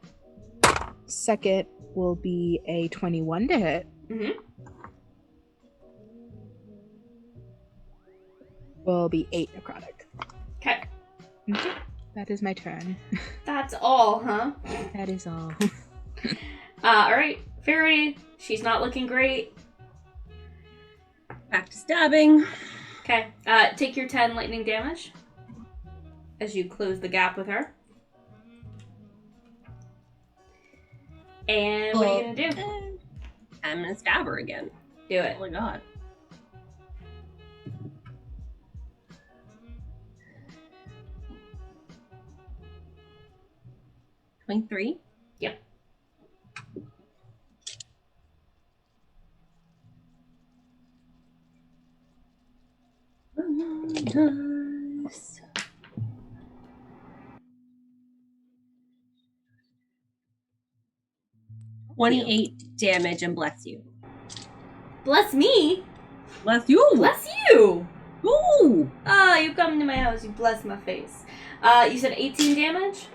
Second will be a 21 to hit. Will be 8 necrotic. Okay. That is my turn. That's all, huh? That is all. Alright. Verity, she's not looking great. Back to stabbing. Okay. Take your 10 lightning damage as you close the gap with her. And what are you gonna do? I'm gonna stab her again. Do it. Oh my god. $23? Yep. Nice. 28 damage and bless you. Bless me? Bless you! Bless you! Ooh! Ah, you come to my house, you bless my face. You said 18 damage?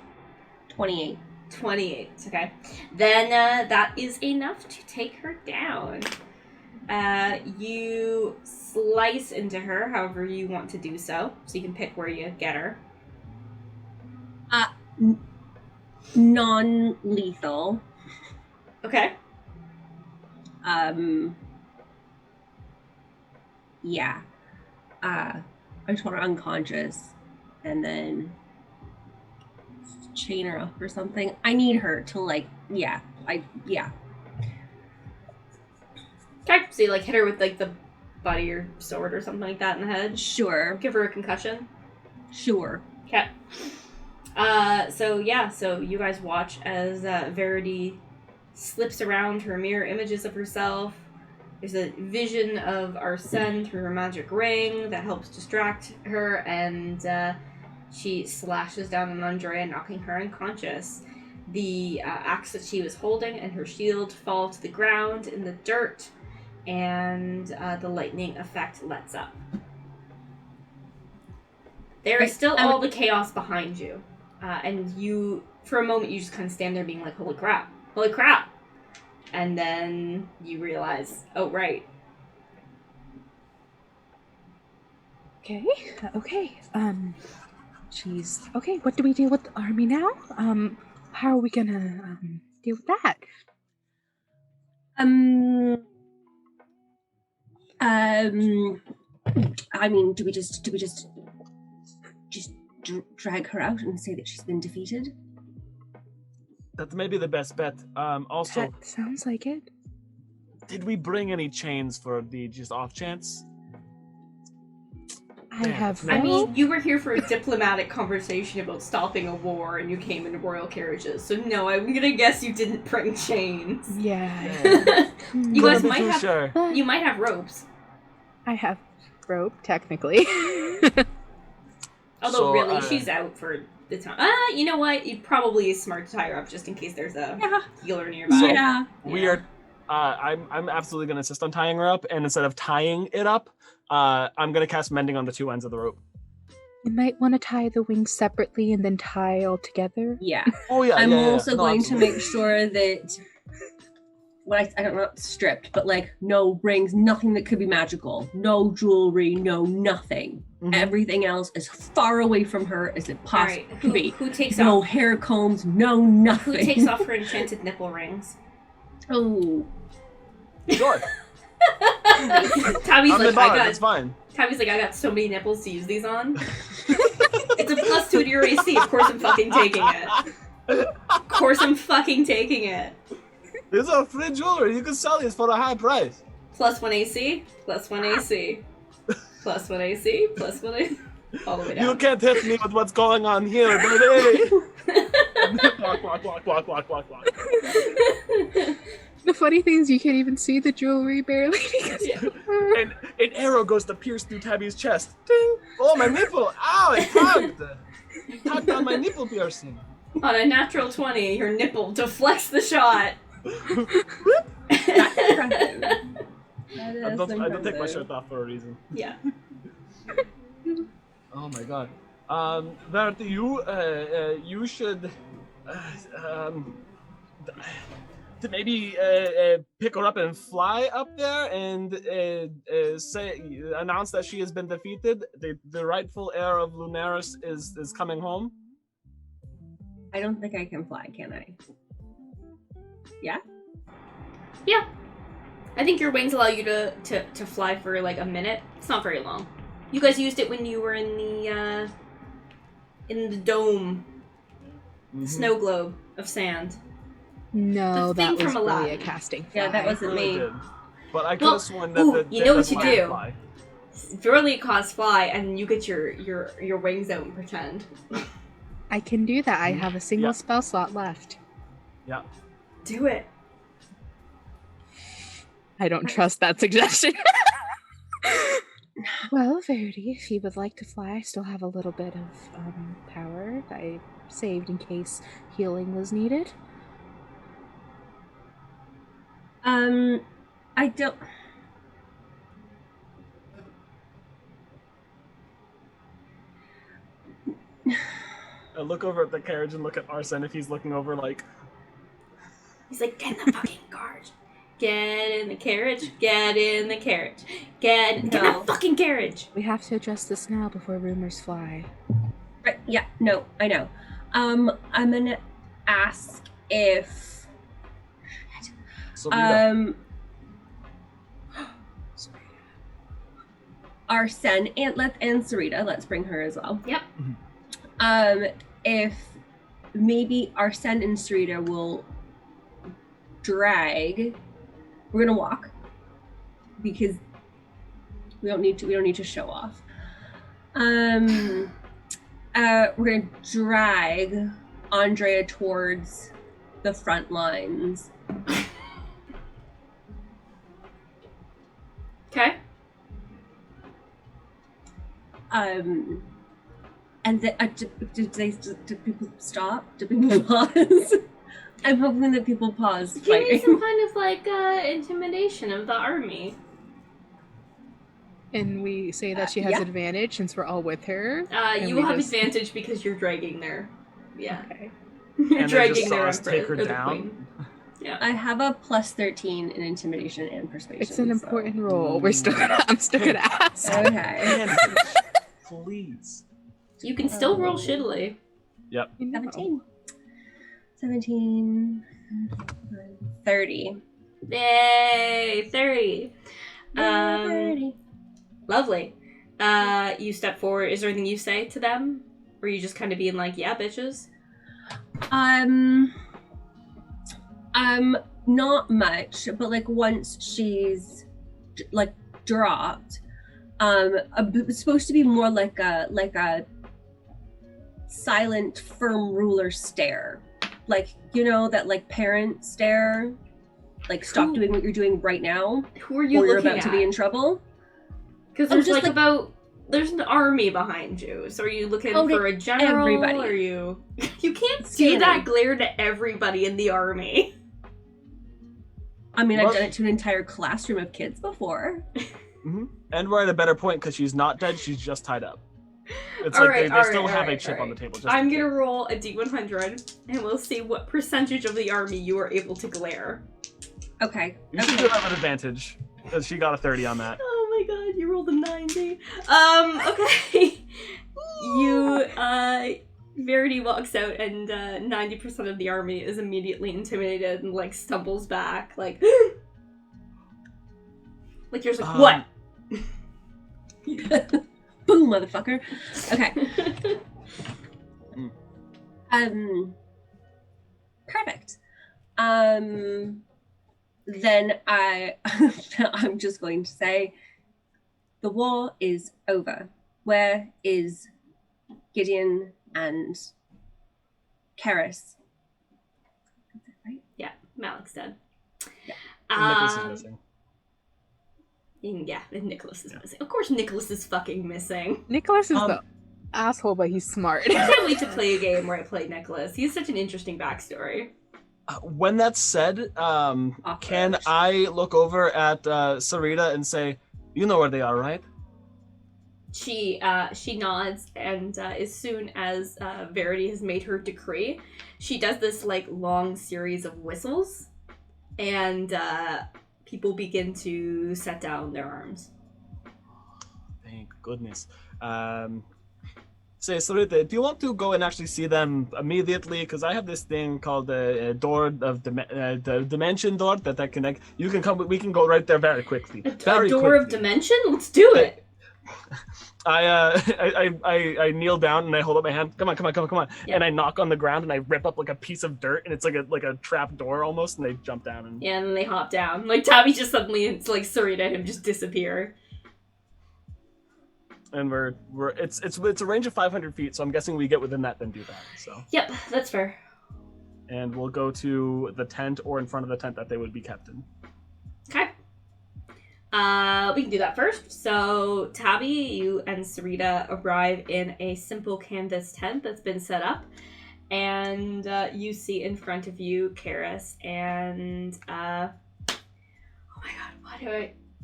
28. 28, okay. Then that is enough to take her down. You slice into her however you want to do so. So you can pick where you get her. Non-lethal. Okay. Yeah. I just want her unconscious and then chain her up or something. I need her to like, yeah. Okay, so you like hit her with like the butt of your sword or something like that in the head? Sure. Give her a concussion? Sure. Okay. So you guys watch as Verity slips around her mirror images of herself. There's a vision of Arsene through her magic ring that helps distract her, and she slashes down on Ondrea, knocking her unconscious. The axe that she was holding and her shield fall to the ground in the dirt, and the lightning effect lets up. There is still all the chaos behind you, and you, for a moment, you just kind of stand there being like, holy crap. And then you realize, oh, right. Okay. Okay, what do we do with the army now? How are we gonna, deal with that? I mean, do we just drag her out and say that she's been defeated? That may be the best bet. Also, That sounds like it. did we bring any chains for the just off chance? I have. I mean, you were here for a diplomatic conversation about stopping a war, and you came in royal carriages. So no, I'm gonna guess you didn't bring chains. Yeah. You guys might have. Sure. You might have ropes. I have rope, technically. Although So, really, she's out for the time. You know what? It probably is smart to tie her up just in case there's a healer nearby. So, Yeah. We are. I'm absolutely gonna insist on tying her up, and instead of tying it up, I'm gonna cast mending on the two ends of the rope. You might want to tie the wings separately and then tie all together. Yeah. Oh yeah. I'm yeah, also No, going absolutely. to make sure that I don't know, stripped, but like no rings, nothing that could be magical, no jewelry, no nothing. Mhm. Everything else as far away from her as it possibly Alright, can be. who takes No off? hair combs, no nothing. Who takes off her enchanted nipple rings? Oh, Sure. Taabi's I'm the like, bard. It's fine. Taabi's like, I got so many nipples to use these on. It's a +2 to your AC. Of course I'm fucking taking it. Of course I'm fucking taking it. These are free jewelry. You can sell these for a high price. +1 AC, +1 AC, +1 AC, +1 AC. All the way You down. can't hit me with what's going on here, baby. Walk, walk, walk, walk, walk, walk, walk. The funny thing is, you can't even see the jewelry barely because And an arrow goes to pierce through Tabby's chest. Ding! Oh, my nipple! Ow, it tugged! It tugged on my nipple piercing. On a natural 20, your nipple deflects the shot. that's impressive. I don't take my shirt off for a reason. Yeah. Oh my god. Verity, you should to maybe pick her up and fly up there and announce that she has been defeated. The rightful heir of Lunaris is coming home. I don't think I can fly, can I? Yeah? Yeah. I think your wings allow you to fly for like a minute. It's not very long. You guys used it when you were in the dome, Mhm. snow globe of sand. no, The that thing was from really a Aladdin. casting. Yeah, that fly. wasn't Really me. did. But I could Well, have sworn that ooh, you know what you that do? fly. Verily cause fly, and you get your wings out and pretend. I can do that. I have a single Yeah. spell slot left. Yeah. Do it. I don't trust that suggestion. Well, Verity, if you would like to fly, I still have a little bit of power that I saved in case healing was needed. I don't. I look over at the carriage and look at Arsene if he's looking over like, He's like, get in the fucking carriage. Get in the carriage. Get in the carriage. Get in No. the fucking carriage. We have to address this now before rumors fly. Right, yeah, no, I know. I'm gonna ask if so Rita, Arsene and Sarita, let's bring her as well. Yep. If maybe Arsene and Sarita will drag. We're gonna walk because we don't need to show off. We're gonna drag Ondrea towards the front lines. Okay. And do people stop? Do people pause? I'm hoping that people pause Give me fighting. some kind of like intimidation of the army. And we say that she has yeah. advantage since we're all with her. And You we will have just- advantage because you're dragging there. Yeah. Okay. You're and they just dragging saw their us take her empress, or the down. queen. Yeah. I have a +13 in intimidation and persuasion. It's an so- important role. I'm still gonna ask. Okay. Man, please. You can still roll shittily. Yep. 17, 30. Yay! 30. 30. Lovely. You step forward. Is there anything you say to them? Or are you just kind of being like, yeah, bitches? not much, but like once she's like dropped, it's supposed to be more like a silent, firm ruler stare, like that like parent stare, like stop doing what you're doing right now. Who are you or you're looking about at? to be in trouble. Because there's there's an army behind you. So are you looking for a general? Everybody. Or you can't do that glare to everybody in the army. I mean, I've done it to an entire classroom of kids before. Mm-hmm. And we're at a better point because she's not dead, she's just tied up. It's all like right, they still have a chip on the table. I'm going to roll a D100, and we'll see what percentage of the army you are able to glare. Okay. You should do have an advantage, because she got a 30 on that. Oh my god, you rolled a 90. Okay. Verity walks out, and 90% of the army is immediately intimidated and, like, stumbles back, like... like, you're just like, what? Boom, motherfucker. Okay. Perfect. Then I'm just going to say the war is over. Where is Gideon and Karis? Right? Yeah, Malik's dead. Yeah. Nicholas is missing. Yeah, Nicholas is missing. Of course Nicholas is fucking missing. Nicholas is the asshole, but he's smart. I can't wait to play a game where I play Nicholas. He has such an interesting backstory. When that's said, can I look over at Sarita and say, you know where they are, right? She nods, and as soon as Verity has made her decree, she does this like long series of whistles, and people begin to set down their arms. Thank goodness. Say, Sarita, do you want to go and actually see them immediately? Because I have this thing called the door of the dimension door that I connect. You can come. We can go right there very quickly. A door of dimension? Let's do it. I kneel down and I hold up my hand. Come on. Yeah. And I knock on the ground and I rip up like a piece of dirt and it's like a trap door almost. And they jump down and yeah, and then they hop down. Like Taabi just suddenly, it's like Sarita and him just disappear. And it's a range of 500 feet, so I'm guessing we get within that, then do that. So. Yep, that's fair. And we'll go to the tent or in front of the tent that they would be kept in. Okay. We can do that first. So, Taabi, you and Sarita arrive in a simple canvas tent that's been set up. And you see in front of you Karis and... oh my god,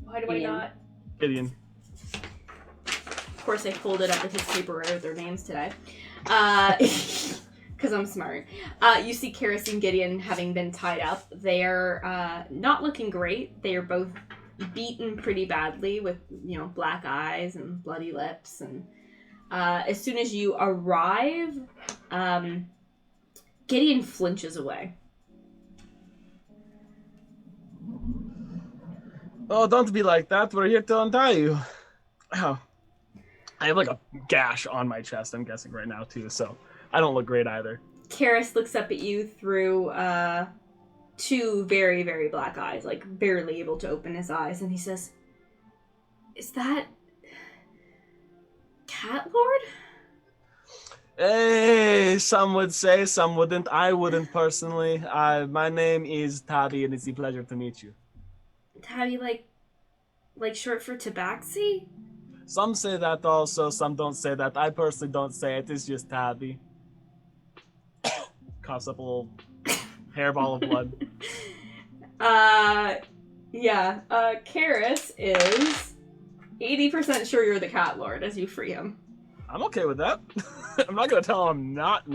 why do I not... Gideon. Of course, I pulled it up with his paper with their names today. Because I'm smart. You see Karis and Gideon having been tied up. They're not looking great. They are both beaten pretty badly with, black eyes and bloody lips. And as soon as you arrive, Gideon flinches away. Oh, don't be like that. We're here to untie you. Ow. I have like a gash on my chest, I'm guessing right now too, so I don't look great either. Karis looks up at you through two very, very black eyes, like barely able to open his eyes, and he says, "Is that Cat Lord?" Hey, some would say, some wouldn't. I wouldn't personally. My name is Taabi, and it's a pleasure to meet you. Taabi, like short for tabaxi? Some say that also, some don't say that. I personally don't say it. It's just Taabi. Coughs up a little hairball of blood. Yeah. Karis is 80% sure you're the Cat Lord as you free him. I'm okay with that. I'm not gonna tell him I'm not.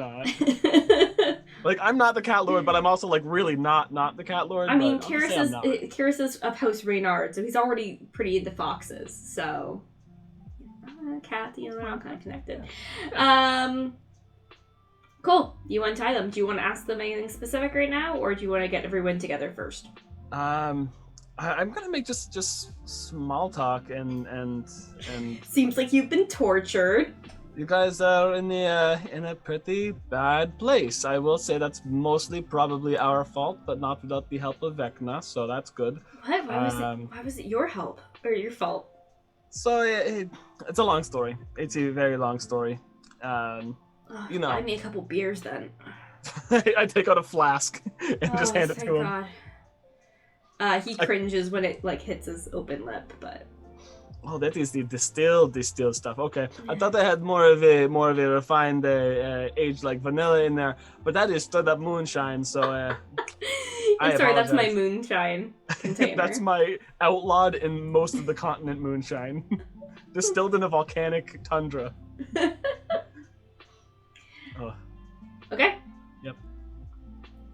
Like, I'm not the Cat Lord, but I'm also, like, really not the Cat Lord. I mean, Karis is of House Reynard, so he's already pretty into foxes, so... cat, they're all kind of connected. Cool. You untie them. Do you want to ask them anything specific right now, or do you want to get everyone together first? I'm gonna make just small talk and Seems like you've been tortured. you guys are in a pretty bad place. I will say that's mostly probably our fault, but not without the help of Vecna, so that's good. What? Why was it your help or your fault? So it's a long story. It's a very long story. You know. Buy me a couple beers then. I take out a flask and just hand it to him. God. He cringes when it hits his open lip, but. Oh, that is the distilled stuff. Okay, I thought I had more of a refined aged like vanilla in there, but that is stood up moonshine. So sorry, that's my moonshine container. That's my outlawed in most of the continent moonshine, distilled in a volcanic tundra. Oh. Okay. Yep.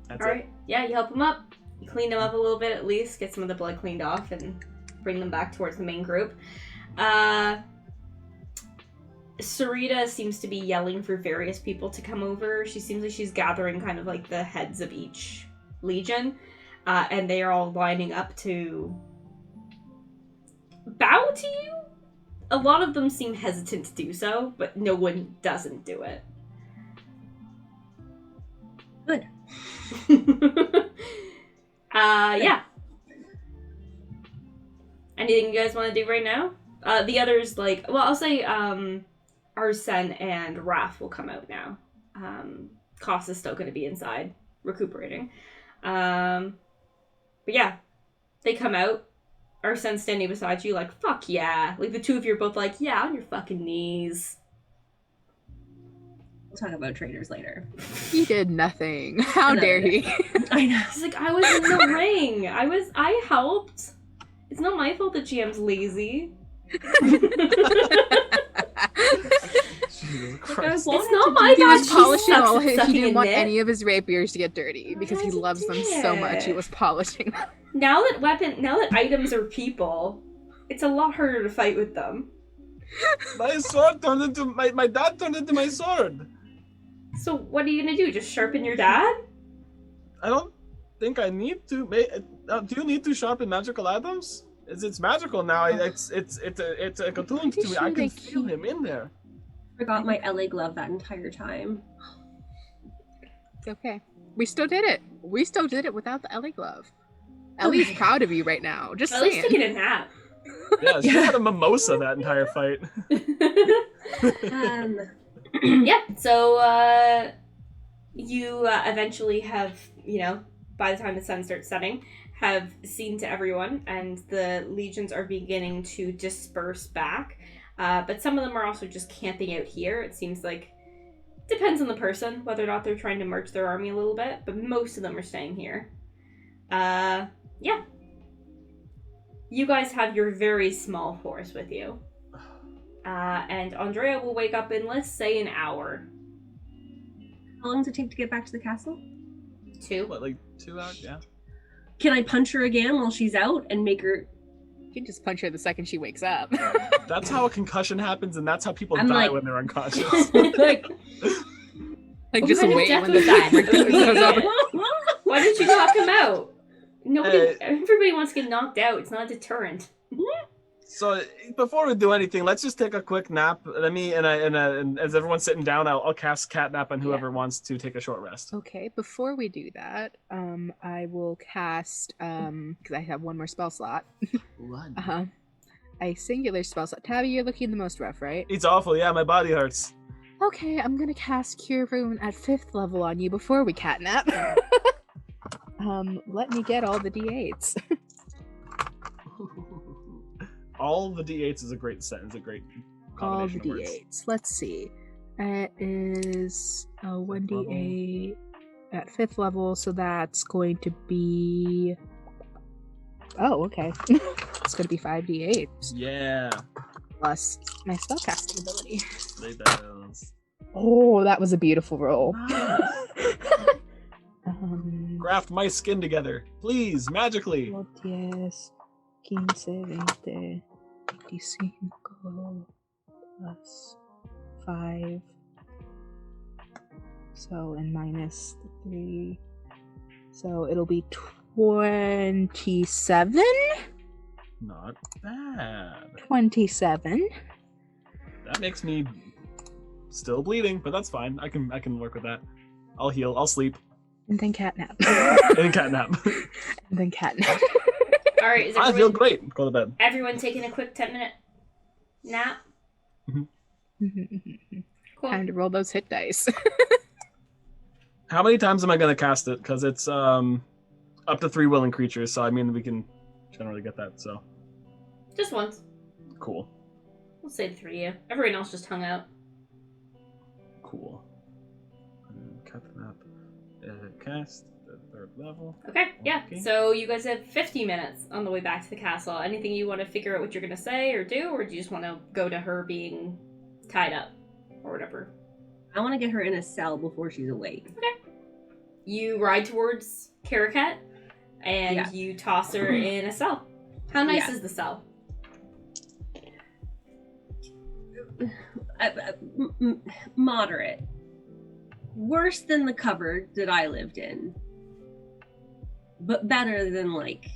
That's all right. Yeah, you help him up. You clean him up a little bit at least, get some of the blood cleaned off, and bring them back towards the main group. Sarita seems to be yelling for various people to come over. She seems like she's gathering kind of like the heads of each legion, and they are all lining up to bow to you. A lot of them seem hesitant to do so, but no one doesn't do it. Good. Yeah. Anything you guys want to do right now? The others, I'll say Arsene and Raph will come out now. Koss is still going to be inside, recuperating. But yeah, they come out. Arsene's standing beside you like, fuck yeah. Like, the two of you are both like, yeah, on your fucking knees. We'll talk about traitors later. He did nothing. How dare he? I know. He's like, I was in the ring. I helped. It's not my fault that GM's lazy. Jesus Christ. It's not my He was bad. polishing all his. He Sucking didn't a want nit. any of his rapiers to get dirty because he Why'd you loves do them so much. He it? was polishing them. Now that items are people, it's a lot harder to fight with them. My sword turned into my dad turned into my sword. So what are you gonna do? Just sharpen your dad? I don't think I need to. Do you need to sharpen magical items? It's magical now. It's a attuned to me. I can feel him in there. Forgot my LA glove that entire time. It's okay. We still did it. We still did it without the LA glove. Ellie's proud of you right now. Just At least saying. taking a nap. Yeah, she had a mimosa that entire fight. Yeah, so you eventually have, by the time the sun starts setting, have seen to everyone, and the legions are beginning to disperse back. But some of them are also just camping out here. It seems like, depends on the person, whether or not they're trying to merge their army a little bit, but most of them are staying here. Yeah. You guys have your very small force with you. And Ondrea will wake up in, let's say, an hour. How long does it take to get back to the castle? 2. What, like 2 hours? Yeah. Can I punch her again while she's out and make her... You can just punch her the second she wakes up. That's how a concussion happens, and that's how people I'm die like- when they're unconscious. like, Like, just kind of wait death when was the that? timer goes over. Why did you knock him out? Everybody wants to get knocked out. It's not a deterrent. So before we do anything, let's just take a quick nap. Let me and as everyone's sitting down, I'll cast catnap on whoever wants to take a short rest. Okay, before we do that, I will cast, because I have one more spell slot. One. A singular spell slot. Taabi, you're looking the most rough, right? It's awful. Yeah, my body hurts. Okay, I'm gonna cast Cure Wound at 5th level on you before we catnap. Let me get all the d8s. All the d8s is a great sentence. A great All the combination of words. d8s. Let's see. It is a 1d8 at 5th level, so that's going to be... Oh, okay. It's going to be 5d8s. Yeah. Plus my spellcasting ability. Sleigh bells. Oh, that was a beautiful roll. Graft my skin together, please, magically. 10, 15, 20, 25 plus 5. So, and minus 3. So it'll be 27? Not bad. 27. That makes me Still bleeding, but that's fine. I can work with that. I'll heal. I'll sleep. And then catnap. And catnap. And then catnap. All right, is I everyone, feel great. Go to bed. everyone taking a quick 10-minute nap? Cool. Time to roll those hit dice. How many times am I gonna cast it? Because it's up to 3 willing creatures, so I mean we can generally get that. So Just once. cool. We'll say the 3 of you. Everyone else just hung out. Cool. Catnap. Cast the 3rd level. Okay, yeah. Okay. So you guys have 50 minutes on the way back to the castle. Anything you want to figure out what you're going to say or do, or do you just want to go to her being tied up or whatever? I want to get her in a cell before she's awake. Okay. You ride towards Karakat, and you toss her in a cell. How nice is the cell? Moderate. Worse than the cupboard that I lived in. But better than, like...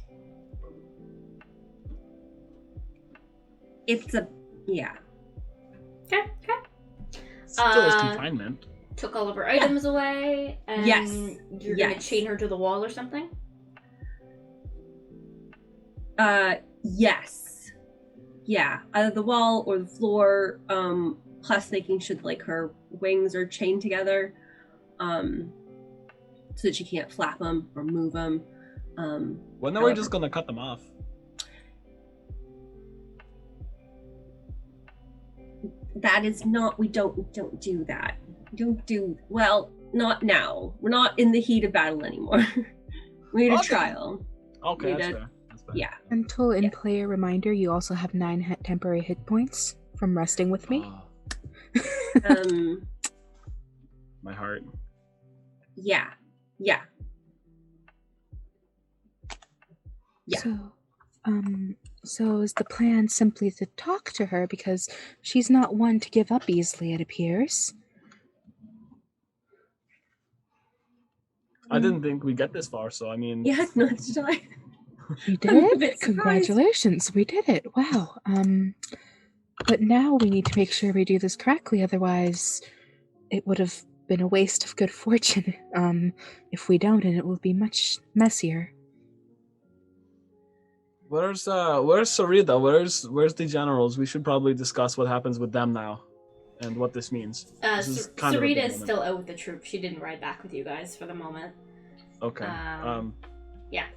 It's a... Yeah. Okay. Still is confinement. Took all of her items away, and you're going to chain her to the wall or something? Yes. Yeah, either the wall or the floor, plus making sure that, like, her wings are chained together, so that she can't flap them or move them. When are we just gonna cut them off? That is not, we don't do that. Well, not now. We're not in the heat of battle anymore. We need a trial. Okay, that's fair. Yeah. Until in player reminder, you also have 9 temporary hit points from resting with me. My heart. Yeah. So is the plan simply to talk to her, because she's not one to give up easily, it appears? I didn't think we'd get this far, so I mean... Yeah, no, did I? You did? Congratulations, we did it. Wow. But now we need to make sure we do this correctly, otherwise it would have been a waste of good fortune if we don't, and it will be much messier. Where's Sarita? Where's the generals? We should probably discuss what happens with them now, and what this means. Sarita is still out with the troop. She didn't ride back with you guys for the moment. Okay. Yeah.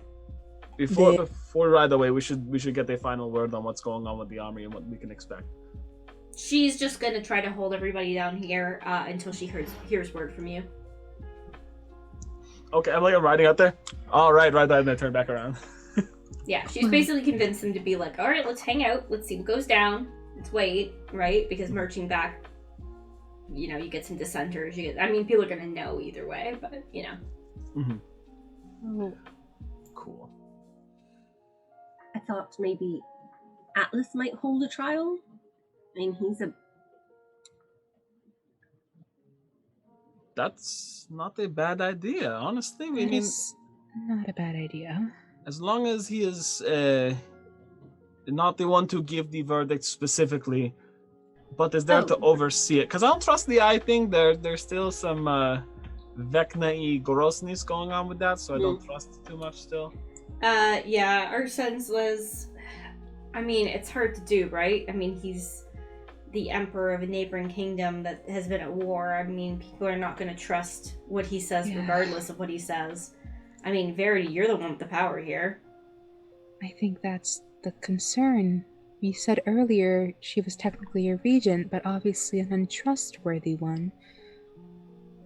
Before we ride away, we should get a final word on what's going on with the army and what we can expect. She's just gonna try to hold everybody down here until she hears word from you. Okay, I'm riding out there. All right, and then turn back around. Yeah, she's basically convinced them to be like, all right, let's hang out. Let's see what goes down. Let's wait, right? Because marching back, you get some dissenters. People are gonna know either way, but Mm-hmm. Oh. Cool. I thought maybe Atlas might hold a trial. He's a... That's not a bad idea, honestly. It's not a bad idea. As long as he is not the one to give the verdict specifically, but is there to oversee it. Because I don't trust the eye thing. There's still some Vecna-y Gorosnis going on with that, so I don't trust it too much still. Yeah, our sense was... it's hard to do, right? He's the emperor of a neighboring kingdom that has been at war. People are not going to trust what he says regardless of what he says. Verity, you're the one with the power here. I think that's the concern. You said earlier she was technically your regent, but obviously an untrustworthy one.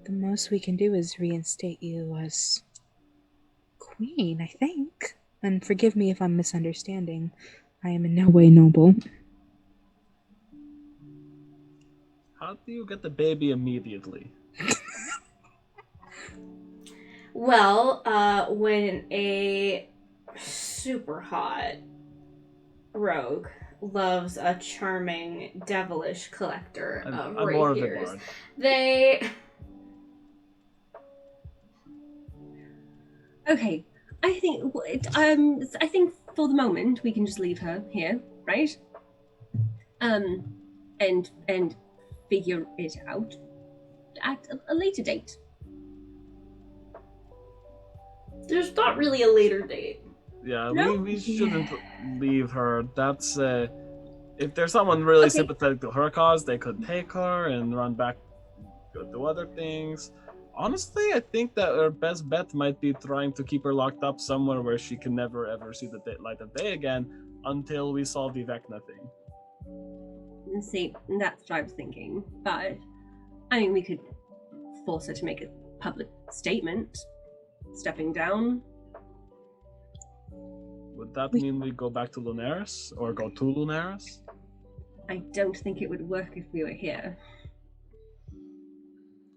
The most we can do is reinstate you as queen, I think. And forgive me if I'm misunderstanding. I am in no way noble. How do you get the baby immediately? Well, when a super hot rogue loves a charming, devilish collector of rapiers, they... Okay, I think for the moment we can just leave her here, right? And figure it out at a later date. There's not really a later date. Yeah, No? we shouldn't leave her. That's if there's someone really sympathetic to her cause, they could take her and run back, go do other things. Honestly, I think that our best bet might be trying to keep her locked up somewhere where she can never ever see the light of day again until we solve the Vecna thing. See, that's what I was thinking. But I mean, we could force her to make a public statement, stepping down. Would that mean we go back to Lunaris or go to Lunaris? I don't think it would work if we were here.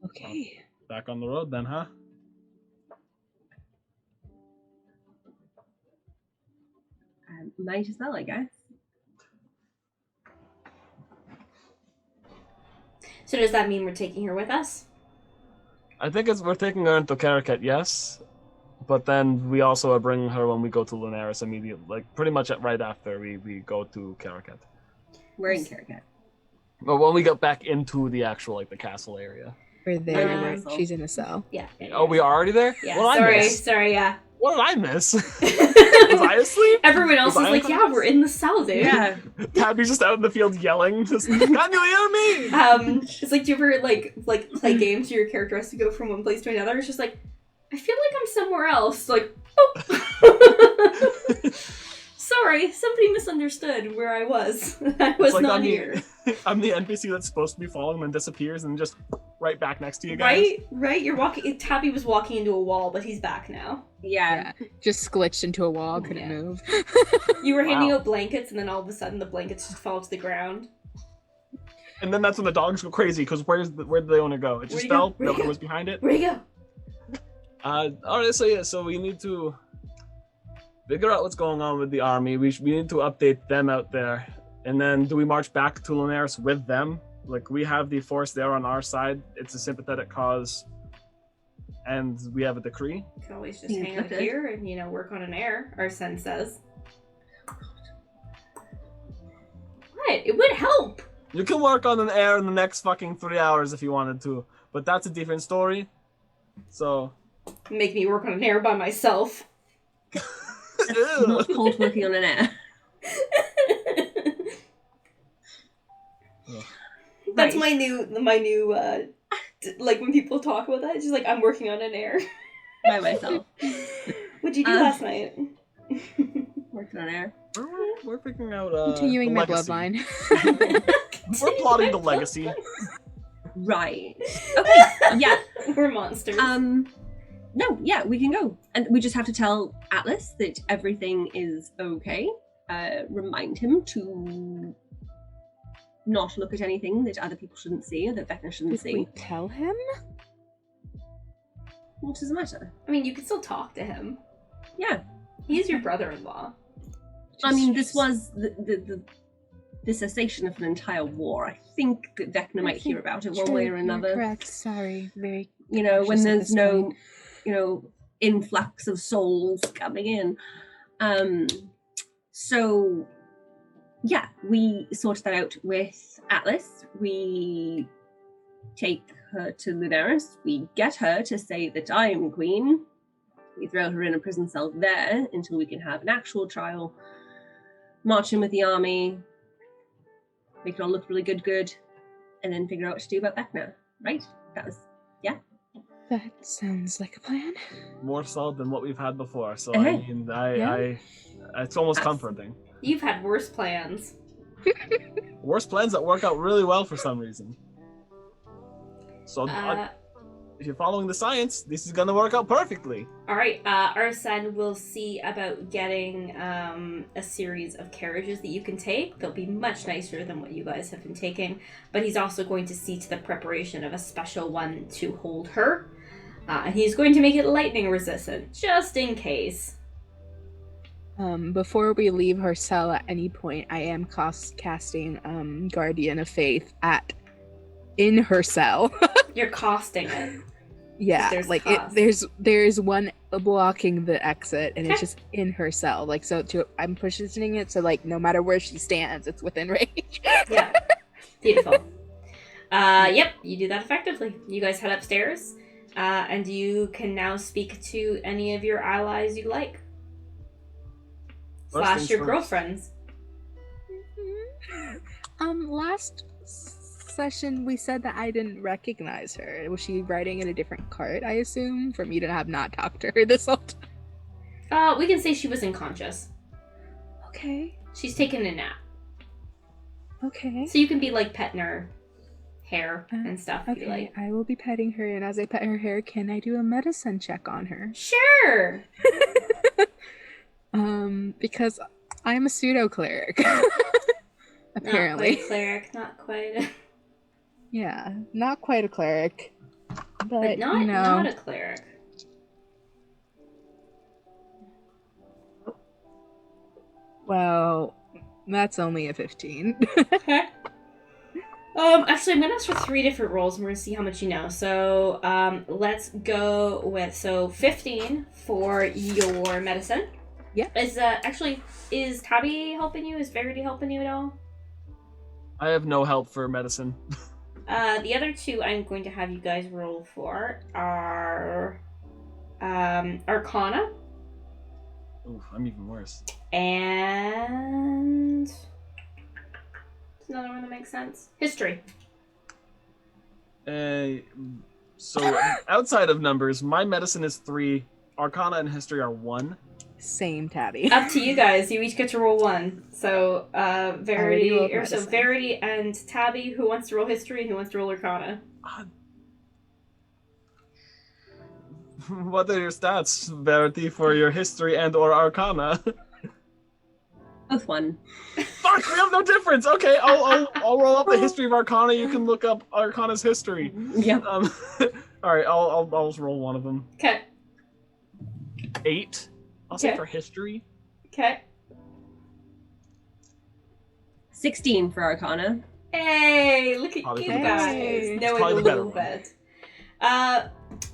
Okay. Back on the road then, huh? Might as well, I guess. So does that mean we're taking her with us? I think we're taking her into Caracat, yes. But then we also are bringing her when we go to Lunaris immediately, like pretty much right after we go to Caracat. We're in Caracat. But when we get back into the actual, like, the castle area. We're there. Uh, She's in a cell. Yeah. Oh, we are already there? Yeah. What did I miss? Sorry. Yeah. What did I miss? Was I asleep? Everyone else Was is I like, yeah, unconscious? we're in the cell, dude. Yeah. Tabby's just out in the field yelling, just, can you hear me? It's like, do you ever like play games where your character has to go from one place to another? It's just like, I feel like I'm somewhere else. Like, oh. Sorry, somebody misunderstood where I was. I was like not here. I'm the NPC that's supposed to be following and then disappears and just right back next to you guys. Right. You're walking. Tabby was walking into a wall, but he's back now. Yeah. Just glitched into a wall, couldn't move. You were handing Wow. out blankets, and then all of a sudden the blankets just fall to the ground. And then that's when the dogs go crazy, because where do they want to go? It just fell, Where'd it nobody go? was behind it. Where'd he go? Alright, so we need to figure out what's going on with the army. We need to update them out there. And then do we march back to Lunaris with them? Like, we have the force there on our side. It's a sympathetic cause. And we have a decree. You can always just You hang out could. here and, work on an air, our son says. What? It would help! You can work on an air in the next fucking 3 hours if you wanted to. But that's a different story. So... Make me work on an air by myself. That's not called working on an air. That's Right. my new like when people talk about that, it's just like, I'm working on an air. By myself. What'd you do last night? Working on air. We're figuring out Continuing the my legacy. bloodline. We're plotting the legacy. Right. Okay. Yeah. We're monsters. No, yeah, we can go. And we just have to tell Atlas that everything is okay. Remind him to not look at anything that other people shouldn't see or that Vecna shouldn't Did we see. tell him? What does it matter? I mean, you can still talk to him. Yeah. He's your brother-in-law. I mean, this was the cessation of an entire war. I think that Vecna might hear about it one way or You're another. correct. Sorry. Very. When cautious at there's this no, point. influx of souls coming in. So, yeah, we sorted that out with Atlas. We take her to Lunaris. We get her to say that I am queen. We throw her in a prison cell there until we can have an actual trial. March in with the army. Make it all look really good. And then figure out what to do about Vecna. Right? That was, yeah. That sounds like a plan. More solid than what we've had before. So Uh-huh. I mean, it's almost comforting. You've had worse plans. Worst plans that work out really well for some reason. So if you're following the science, this is gonna work out perfectly. Alright, our son will see about getting a series of carriages that you can take. They'll be much nicer than what you guys have been taking. But he's also going to see to the preparation of a special one to hold her. And he's going to make it lightning resistant, just in case. Before we leave her cell at any point, I am casting Guardian of Faith in her cell. You're costing it. Yeah, There's like cost. there's one blocking the exit, and Okay. it's just in her cell. Like, so I'm positioning it so, like, no matter where she stands, it's within range. Yeah. Beautiful. Yep, you do that effectively. You guys head upstairs, and you can now speak to any of your allies you like. First / your things first. girlfriends. Last session we said that I didn't recognize her. Was she riding in a different cart, I assume, for me to have not talked to her this whole time? We can say she was unconscious. Okay. She's taken a nap. Okay. So you can be like petting her hair and stuff if you Okay, like. I will be petting her, and as I pet her hair, can I do a medicine check on her? Sure! Because I'm a pseudo cleric. Apparently. Not quite a cleric, not quite. Yeah, not quite a cleric. But not, you know. not a cleric. Well, that's only a 15. Okay. Actually, I'm gonna ask for 3 different rolls, and we're gonna see how much you know. So, let's go with 15 for your medicine. Yeah. Is Taabi helping you? Is Verity helping you at all? I have no help for medicine. The other 2 I'm going to have you guys roll for are Arcana Oof, I'm even worse. and another one that makes sense. History. So outside of numbers, my medicine is 3. Arcana and history are 1. Same, Taabi. Up to you guys. You each get to roll 1. So Verity and Taabi, who wants to roll history and who wants to roll Arcana? What are your stats, Verity, for your history and or Arcana? Both 1. Fuck, we have no difference. Okay, I'll roll up the history of Arcana. You can look up Arcana's history. Yep. All right, I'll just roll one of them. Okay. 8. I'll say Okay. for history. Okay. 16 for Arcana. Hey, look at Probably you for the guys best. knowing Probably a the better little one. bit.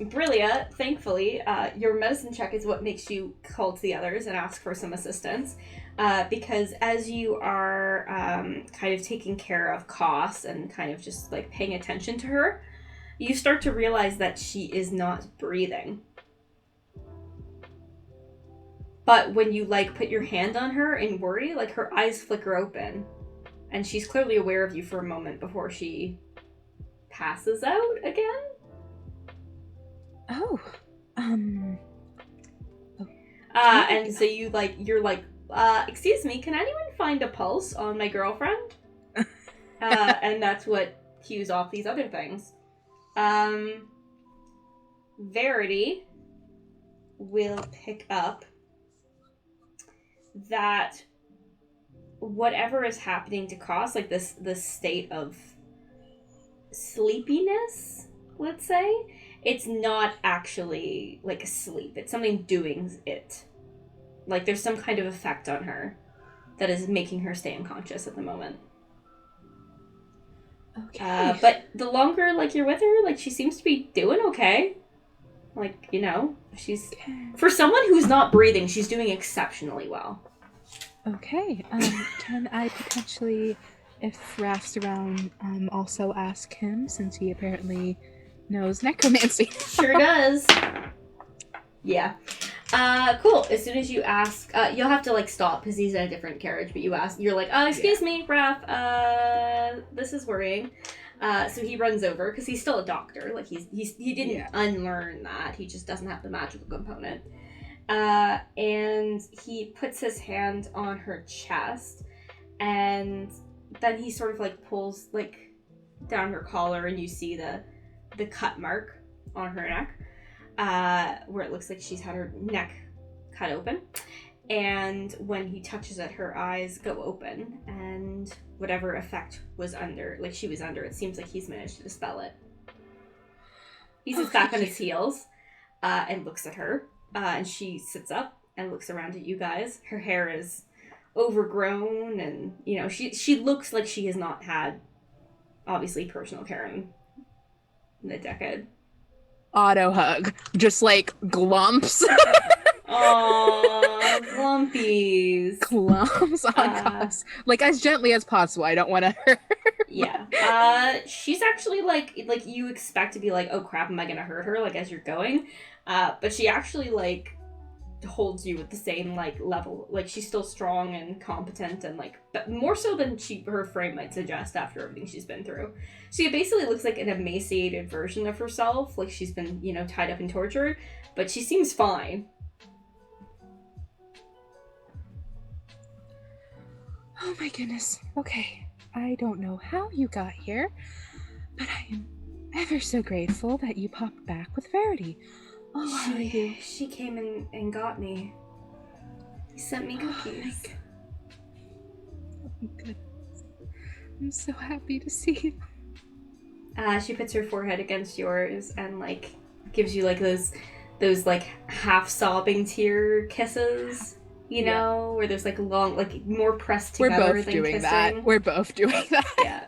Brillia, thankfully, your medicine check is what makes you call to the others and ask for some assistance. Because as you are kind of taking care of costs and kind of just like paying attention to her, you start to realize that she is not breathing. But when you like put your hand on her in worry, like her eyes flicker open. And she's clearly aware of you for a moment before she passes out again. Oh. And so you're like, excuse me, can anyone find a pulse on my girlfriend? And that's what cues off these other things. Verity will pick up that whatever is happening to Koss, like this state of sleepiness, let's say, it's not actually like a sleep. It's something doing it. Like there's some kind of effect on her that is making her stay unconscious at the moment. Okay. But the longer like you're with her, like she seems to be doing okay. Like, you know, she's for someone who's not breathing, she's doing exceptionally well. Okay. Can I potentially, if Raph's around, also ask him, since he apparently knows necromancy? Sure does. Yeah. Cool. As soon as you ask, you'll have to like stop because he's in a different carriage. But you ask, you're like, excuse me, Raph. This is worrying. So he runs over because he's still a doctor. Like he didn't unlearn that. He just doesn't have the magical component. And he puts his hand on her chest, and then he sort of like pulls like down her collar, and you see the cut mark on her neck. Where it looks like she's had her neck cut open. And when he touches it, her eyes go open, and whatever effect was under, like she was under, it seems like he's managed to dispel it. He sits back on his heels, and looks at her, and she sits up and looks around at you guys. Her hair is overgrown, and, you know, she looks like she has not had, obviously, personal care in a decade. Auto hug. Just like glumps. Aww, Clumpies. Clumps on Cos. Like, as gently as possible. I don't want to hurt her. Yeah. She's actually like you expect to be like, oh crap, am I gonna hurt her? Like as you're going, but she actually like holds you with the same like level. Like she's still strong and competent and like, but more so than her frame might suggest after everything she's been through. She basically looks like an emaciated version of herself. Like she's been tied up and tortured, but she seems fine. Oh my goodness. Okay. I don't know how you got here, but I am ever so grateful that you popped back with Verity. Oh, how are you? She came and got me. He sent me cookies. Oh my goodness. I'm so happy to see you. She puts her forehead against yours and like gives you like those like half sobbing tear kisses. Where there's like long, like more pressed together. We're both than doing kissing. that. We're both doing that. Yeah.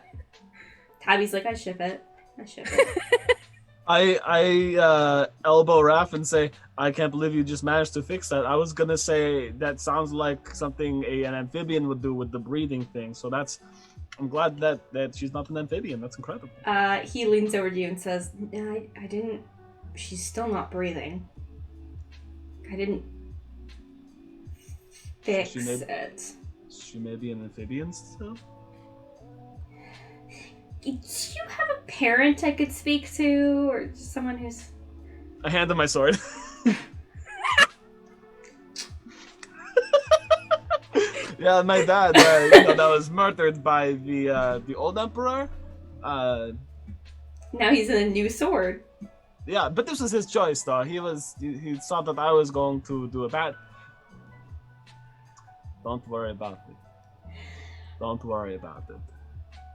Taabi's like, I ship it. I elbow Raph and say, I can't believe you just managed to fix that. I was gonna say that sounds like something an amphibian would do with the breathing thing. So I'm glad that she's not an amphibian. That's incredible. He leans over to you and says, I didn't. She's still not breathing. I didn't fix it. She may be an amphibian still? Do you have a parent I could speak to? Or just someone who's... I hand him my sword. Yeah, my dad, that was murdered by the old emperor. Now he's in a new sword. Yeah, but this was his choice, though. He saw that I was going to do a bad... Don't worry about it. Don't worry about it.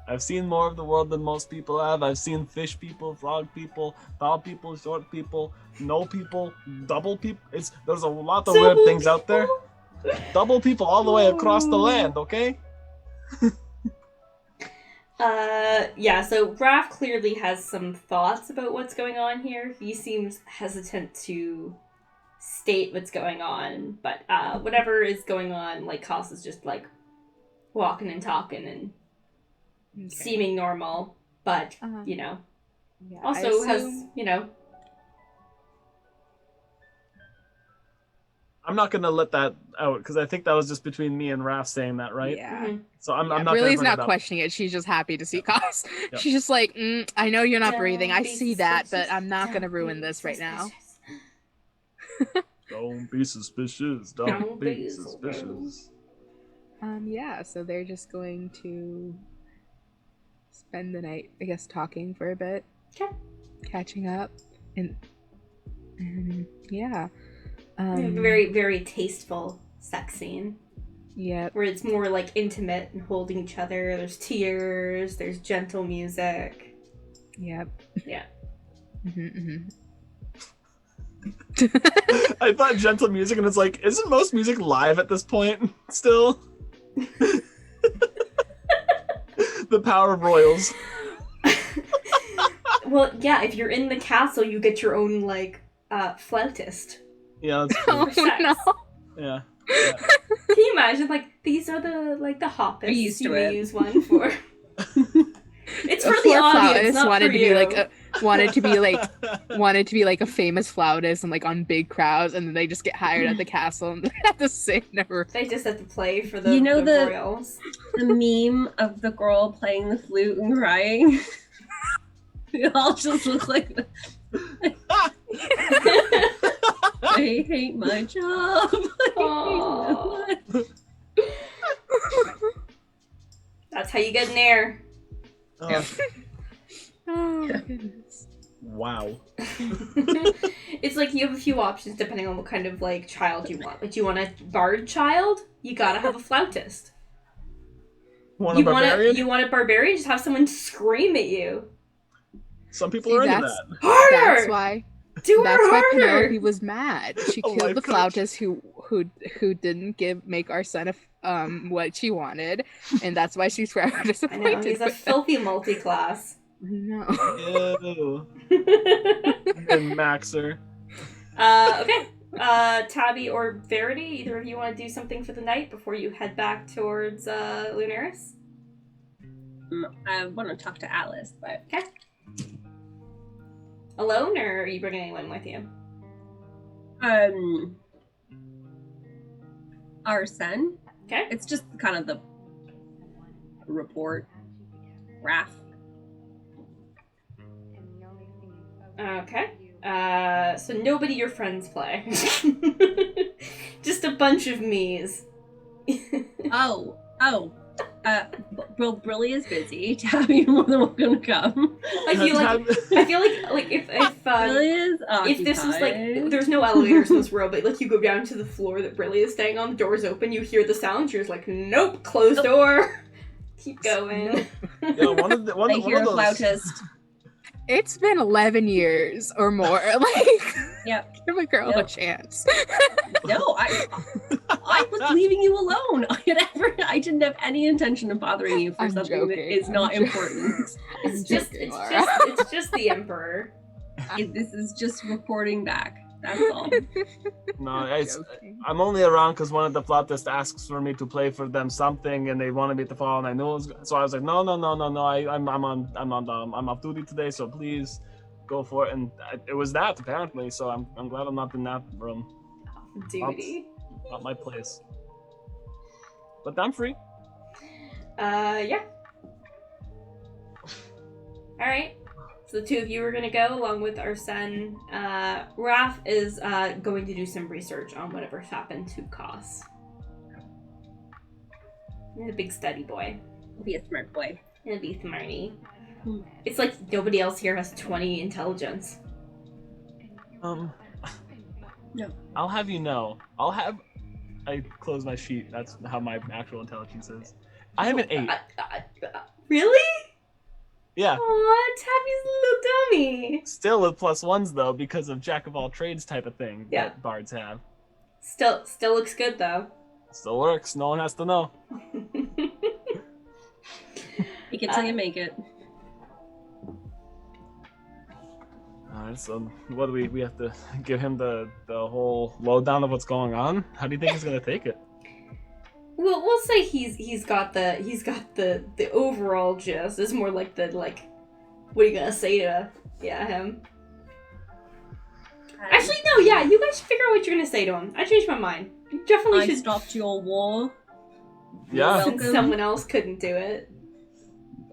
I've seen more of the world than most people have. I've seen fish people, frog people, tall people, short people, no people, double people. There's a lot of weird things out there. Double people all the way across the land, okay? Yeah, so Raph clearly has some thoughts about what's going on here. He seems hesitant to state what's going on, but whatever is going on, like, Koss is just, like, walking and talking and seeming normal, but, yeah, also has, I'm not gonna let that out, because I think that was just between me and Raph saying that, right? Yeah. Mm-hmm. So I'm not Brillia's gonna not questioning it. She's just happy to see Koss. Yep. She's just like, I know you're not breathing. I Don't be see that, but suspicious. I'm not Don't going to ruin be this right now. suspicious. Don't be suspicious. Don't be suspicious. Yeah, so they're just going to spend the night, I guess, talking for a bit. Okay. Catching up. And yeah. Very, very tasteful sex scene. Yeah. Where it's more like intimate and holding each other. There's tears. There's gentle music. Yep. Yeah. I thought gentle music, and it's like, isn't most music live at this point still? The power of royals. Well, yeah, if you're in the castle, you get your own, like, flautist. Yeah, that's true. Oh, no. Yeah. Can you imagine, like, these are the hobbits. used to you may it. use one for... It's for A the poor audience, flautist not wanted for to you. be like wanted to be like a famous flautist and like on big crowds, and then they just get hired at the castle and they have to sing never. They just have to play for the, the royals. The meme of the girl playing the flute and crying. We all just look like I hate my job. That's how you get an heir. Oh, Oh my goodness. wow. It's like you have a few options depending on what kind of like child you want. Like, do you want a bard child? You gotta have a flautist. You want a barbarian? Just have someone scream at you. Some people are into that's- that. Harder! That's why Do That's it why harder! Penelope was mad. She A killed life the coach. flautist who didn't make our son what she wanted, and that's why she's forever I disappointed. know, he's a filthy multi-class. No. Ew. And Maxer. Okay. Taabi or Verity, either of you want to do something for the night before you head back towards Lunaris? I want to talk to Alice, but... Okay. Alone, or are you bringing anyone with you? Our son. Okay. It's just kind of the report. Raph. Okay. So nobody your friends play. Just a bunch of me's. Brillia's busy. Taabi, you're more than welcome to come. I feel like Brillia's if this was like, there's no elevators in this world, but like you go down to the floor that Brillia is staying on, the door's open, you hear the sound, you're just like, nope, closed door. Keep going. Yeah, one I of hear a those. flautist. It's been 11 years or more. Like, Yep. give a girl Yep. a chance. No, I was leaving you alone. I didn't have any intention of bothering you for I'm something joking. that is not important. It's joking, Laura. just the Emperor. This is just reporting back. That's all. No, Joking. I'm only around because one of the flautists asks for me to play for them something, and they wanted me to fall, and I knew it was, so I was like, no. I'm off duty today, so please go for it. And it was that apparently, so I'm glad I'm not in that room. Duty. Not my place. But I'm free. Yeah. Alright. So the two of you are gonna go along with our son. Raph is going to do some research on whatever's happened to Koss. He's a big study boy. Be a smart boy. He'll be smarty. It's like nobody else here has 20 intelligence. No. No. I'll have you know. I close my sheet. That's how my actual intelligence is. I have an 8. Really? Yeah. Aw, Tabby's a little dummy. Still with +1s though, because of jack of all trades type of thing Yeah. that bards have. Still looks good though. Still works. No one has to know. Make it till you make it. Alright, so what do we have to give him the whole lowdown of what's going on? How do you think he's gonna take it? Well, we'll say he's got the overall gist. It's more like what are you gonna say to him? Actually, no, yeah, you guys figure out what you're gonna say to him. I changed my mind. You definitely I should. stopped your war. Yeah. Since Welcome. someone else couldn't do it.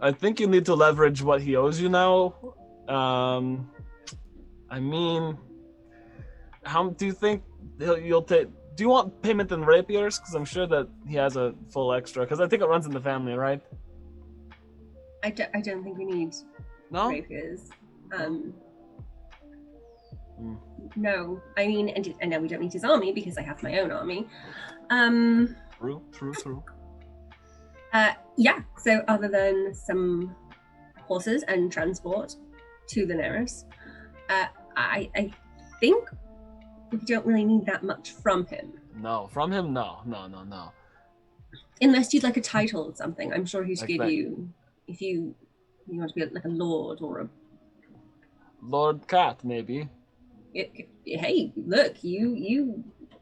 I think you need to leverage what he owes you now. I mean, how do you think you'll take? Do you want payment in rapiers? Because I'm sure that he has a full extra. Because I think it runs in the family, right? I don't think we need No. rapiers. Hmm. No. I mean, and now we don't need his army because I have my own army. True. Yeah. So other than some horses and transport to Lunaris, I think we don't really need that much from him. No, from him, no. Unless you'd like a title or something. I'm sure he'd Like give that. you, if you want to be like a lord or a... Lord Cat, maybe. Hey, look, you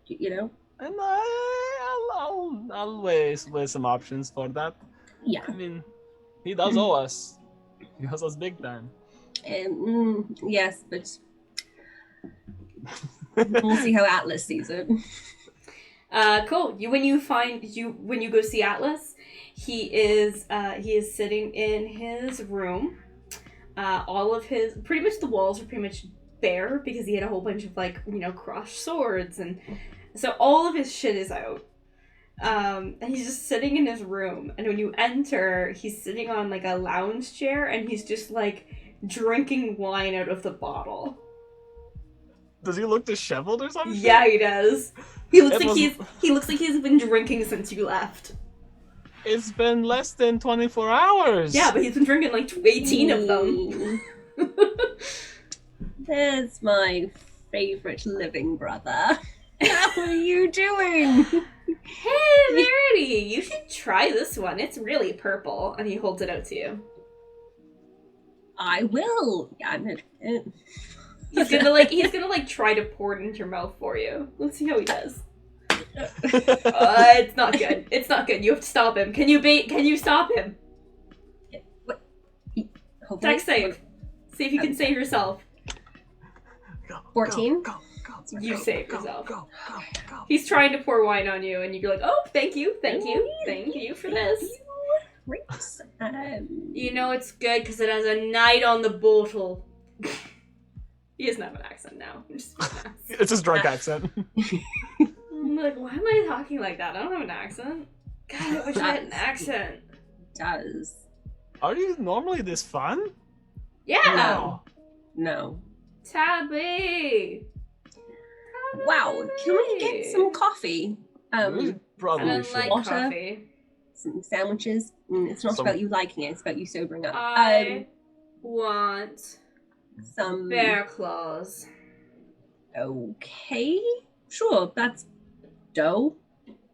know. And I'll weigh some options for that. Yeah. I mean, he does owe us. He owes us big time. Yes, but we'll see how Atlas sees it. Cool. When you go see Atlas, he is sitting in his room. All of his pretty much the walls are pretty much bare because he had a whole bunch of crushed swords, and so all of his shit is out. And he's just sitting in his room, and when you enter, he's sitting on like a lounge chair, and he's just like drinking wine out of the bottle. Does he look disheveled or something? Yeah, he does. He looks It like he looks like he's been drinking since you left. It's been less than 24 hours. Yeah, but he's been drinking like 18 of them. There's my favorite living brother. How are you doing? Hey, Verity, you should try this one. It's really purple. And he holds it out to you. I will. Yeah, He's gonna try to pour it into your mouth for you. Let's see how he does. It's not good. It's not good. You have to stop him. Can you stop him? What? Deck save. See if you can save yourself. 14. Go. You save yourself. Go. He's trying to pour wine on you, and you're like, oh, thank you for this. Great. You know it's good because it has a knight on the bottle. He doesn't have an accent now. It's his drunk accent. I'm like, why am I talking like that? I don't have an accent. God, I wish I had an accent. Does. Are you normally this fun? Yeah. No. Taabi. Wow. Can we get some coffee? We probably I don't should. like Water. coffee. Some sandwiches. It's not about you liking it. It's about you sobering up. I want Some bear claws. Okay. Sure. That's dough.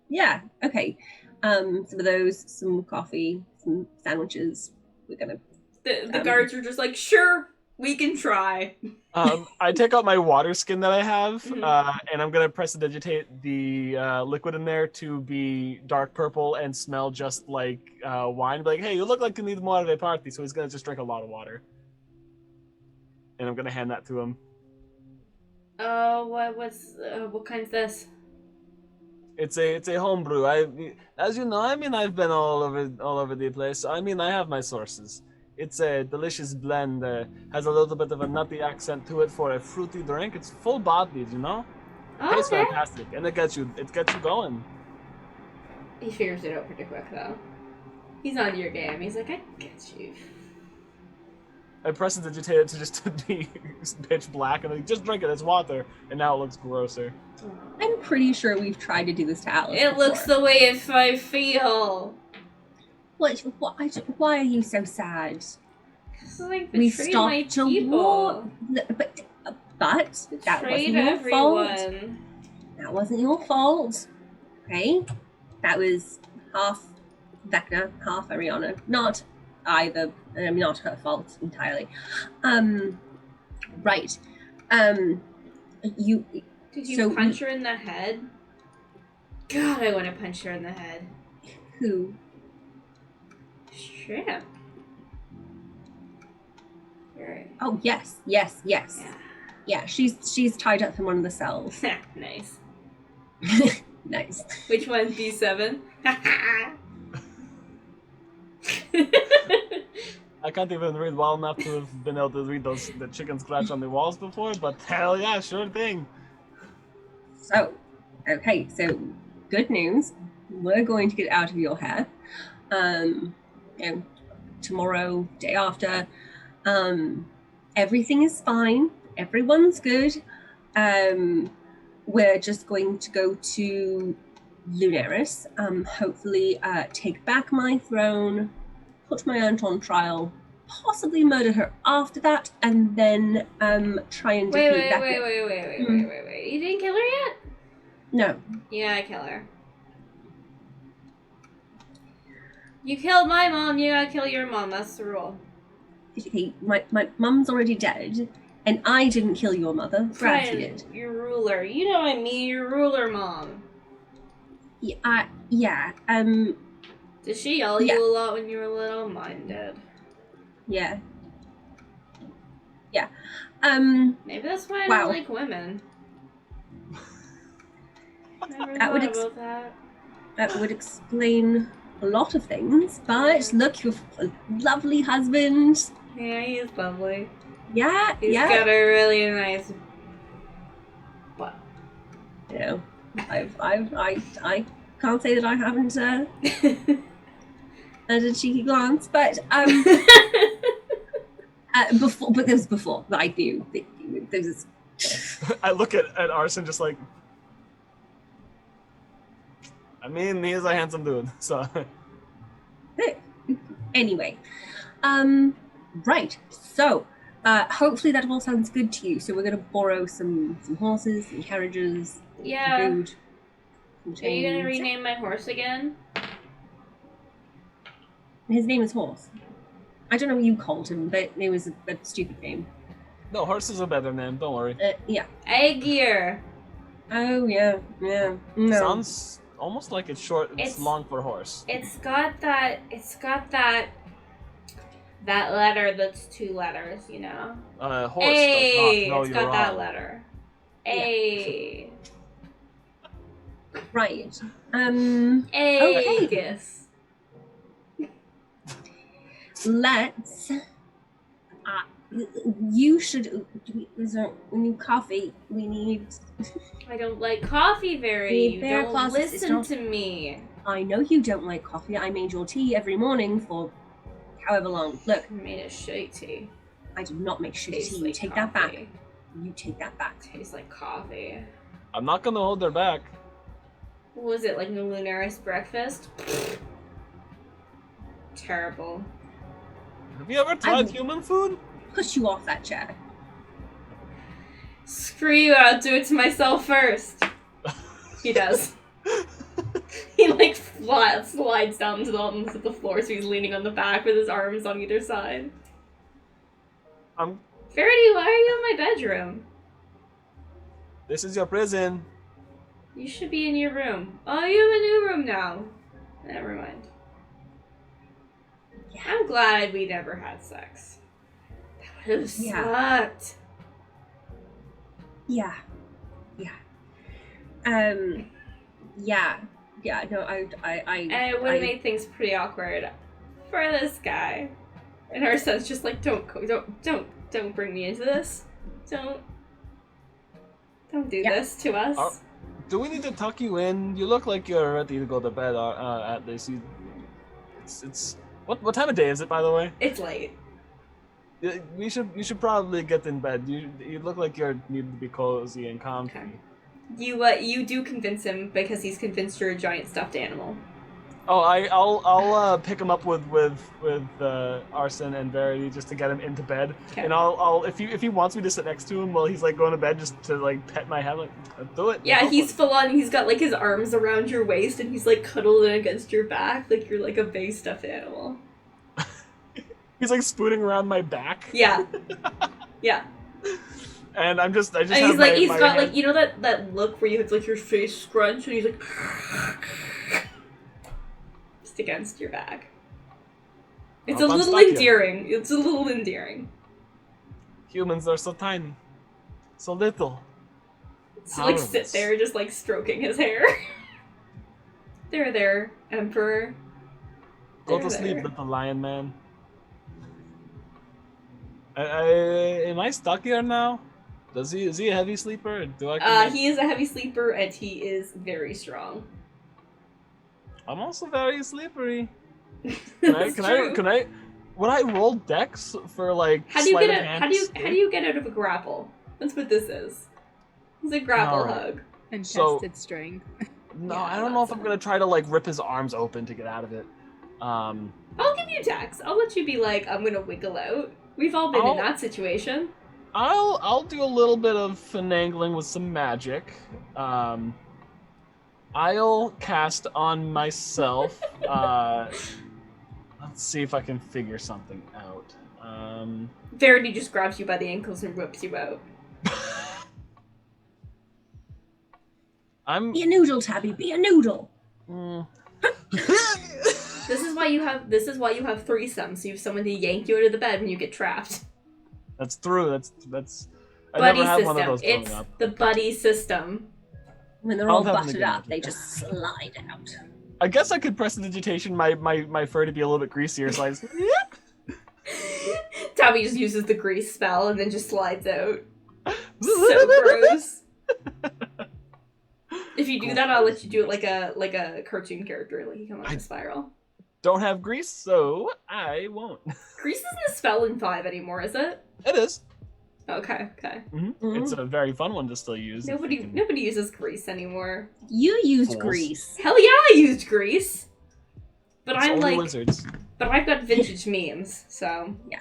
Yeah. Okay. Some of those. Some coffee. Some sandwiches. We're gonna. The guards are just like, sure, we can try. I take out my water skin that I have, Mhm. and I'm gonna prestidigitate the liquid in there to be dark purple and smell just like wine. Be like, hey, you look like you need more of a party, so he's gonna just drink a lot of water. And I'm gonna hand that to him. What kind's this? It's a homebrew. As you know, I've been all over the place. I have my sources. It's a delicious blend. Has a little bit of a nutty accent to it for a fruity drink. It's full bodied, you know. Oh, Tastes okay. fantastic, and it gets you going. He figures it out pretty quick though. He's on your game. He's like, I get you. I prestidigitate it to just be pitch black, and like, just drink it. It's water, and now it looks grosser. I'm pretty sure we've tried to do this to Alice. It looks the way I feel. Why are you so sad? Like We betrayed my stopped a people. war, but that wasn't Betrayed your fault. everyone. That wasn't your fault. Okay, that was half Vecna, half Ariana. Not either. Not her fault entirely. Right. You. Did you So punch her in the head? God, I want to punch her in the head. Who? Shrimp. Right. Oh yes. Yeah. Yeah, she's tied up in one of the cells. Nice. Nice. Which one? B7? I can't even read well enough to have been able to read the chicken scratch on the walls before, but hell yeah, sure thing. So, okay, so good news. We're going to get out of your hair. Tomorrow, day after. Everything is fine. Everyone's good. We're just going to go to Lunaris. Hopefully, take back my throne, put my aunt on trial, possibly murder her after that, and then try and defeat Wait. Vecna. You didn't kill her yet? No. Yeah, I kill her. You killed my mom, you gotta kill your mom. That's the rule. Okay, my mum's already dead, and I didn't kill your mother. Brad Fine, did. your ruler. You know what I mean, your ruler mom. Yeah. Did she yell at Yeah. you a lot when you were little? Mine did. Yeah. Maybe that's why I Wow. don't like women. Never That thought would about that would explain a lot of things. But look, you're a lovely husband. Yeah, he's lovely. Yeah, He's yeah. got a really nice butt. You know, I can't say that I haven't had a cheeky glance, but before, but there was before that I knew that there was. I look at Arson just like, he is a handsome dude, so. Anyway, right. So, hopefully that all sounds good to you. So we're gonna borrow some horses, some carriages, Yeah. some food. some Are you gonna chains. rename my horse again? His name is Horse. I don't know what you called him, but it was a stupid name. No, horse is a better name. Don't worry. Yeah. Aegir. Oh yeah. No. Sounds almost like it's short. It's long for horse. It's got that letter that's 2 letters, you know. Horse A. does not know It's you're got that wrong. letter. A. Right. Aegis. Let's. You should. We need coffee. We need. I don't like coffee, Verity. You Bear don't classes, listen to me. I know you don't like coffee. I made your tea every morning for however long. Look, I made a shake tea. I did not make shitty Tastes tea. like You take that back. coffee. You take that back. Tastes like coffee. I'm not gonna hold her back. What was it, like the Lunaris breakfast? Terrible. Have you ever tried human food? Push you off that chair. Screw you, I'll do it to myself first. He does. He like slides down to the floor, so he's leaning on the back with his arms on either side. Verity, why are you in my bedroom? This is your prison. You should be in your room. Oh, you have a new room now. Never mind. Yeah. I'm glad we never had sex. That would have sucked. Yeah. Yeah. Yeah. Yeah. No, I. And it would have made things pretty awkward for this guy. And our son's just like, don't bring me into this. Don't do this to us. Do we need to tuck you in? You look like you're ready to go to bed. At least it's what time of day is it, by the way? It's late. You should probably get in bed. You look like you need to be cozy and comfy. Okay. You do convince him because he's convinced you're a giant stuffed animal. Oh, I'll pick him up with Arson and Verity just to get him into bed. Okay. And I'll if he wants me to sit next to him while he's like going to bed just to like pet my head, like do it. Yeah, he's full on. He's got like his arms around your waist and he's like cuddled in against your back like you're like a big stuffed animal. He's like spooning around my back. Yeah. Yeah. And I just And have he's like, he's my got hand. like, you know that look where you have like your face scrunched and he's like just against your back. It's a little endearing. It's a little endearing. Humans are so tiny, so little. So like sit there just like stroking his hair. There, Emperor. Go to sleep, little lion man. Am I stuck here now? Is he a heavy sleeper? He is a heavy sleeper and he is very strong. I'm also very slippery. Can I? Would I roll dex for like? How do you get out of a grapple? That's what this is. It's a grapple hug. And So- tested strength. No, Yeah, I don't know if I'm that's gonna try to like rip his arms open to get out of it. I'll give you dex. I'll let you be like, I'm gonna wiggle out. We've all been in that situation. I'll do a little bit of finagling with some magic. I'll cast on myself. Let's see if I can figure something out. Verity just grabs you by the ankles and whips you out. Be a noodle, Taabi. Be a noodle. This is why you have threesomes, so you have someone to yank you out of the bed when you get trapped. That's true. That's. I Buddy never had system. one of those growing It's up. the buddy system. When they're all I'll have busted an up, agreement. they just slide out. I guess I could pressdigitation my fur to be a little bit greasier, so I just. Taabi just uses the grease spell and then just slides out. So gross. If you do that, I'll let you do it like a cartoon character, like you come on a spiral. Don't have grease, so I won't. Grease isn't a spell in 5 anymore, is it? It is. Okay. It's a very fun one to still use. Nobody uses grease anymore. You used Fools. grease. Hell yeah, I used grease. But It's I'm only like, lizards. but I've got vintage memes, so Yeah.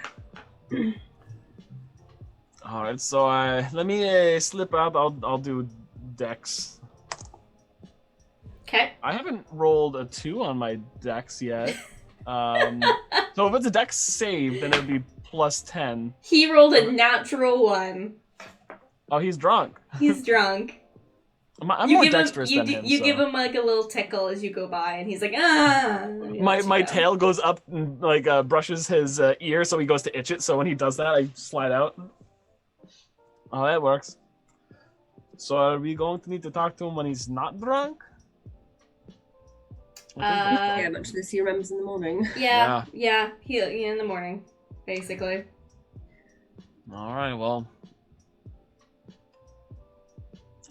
All right, so let me slip out. I'll do dex. okay. I haven't rolled a 2 on my dex yet. So if it's a dex save, then it would be plus 10. He rolled a natural 1. Oh, he's drunk. He's drunk. I'm more dexterous than him. You so. give him like a little tickle as you go by, and he's like, ah. My tail goes up and like brushes his ear, so he goes to itch it. So when he does that, I slide out. Oh, that works. So are we going to need to talk to him when he's not drunk? Yeah, much as he remembers in the morning. Yeah. He in the morning, basically. All right, well,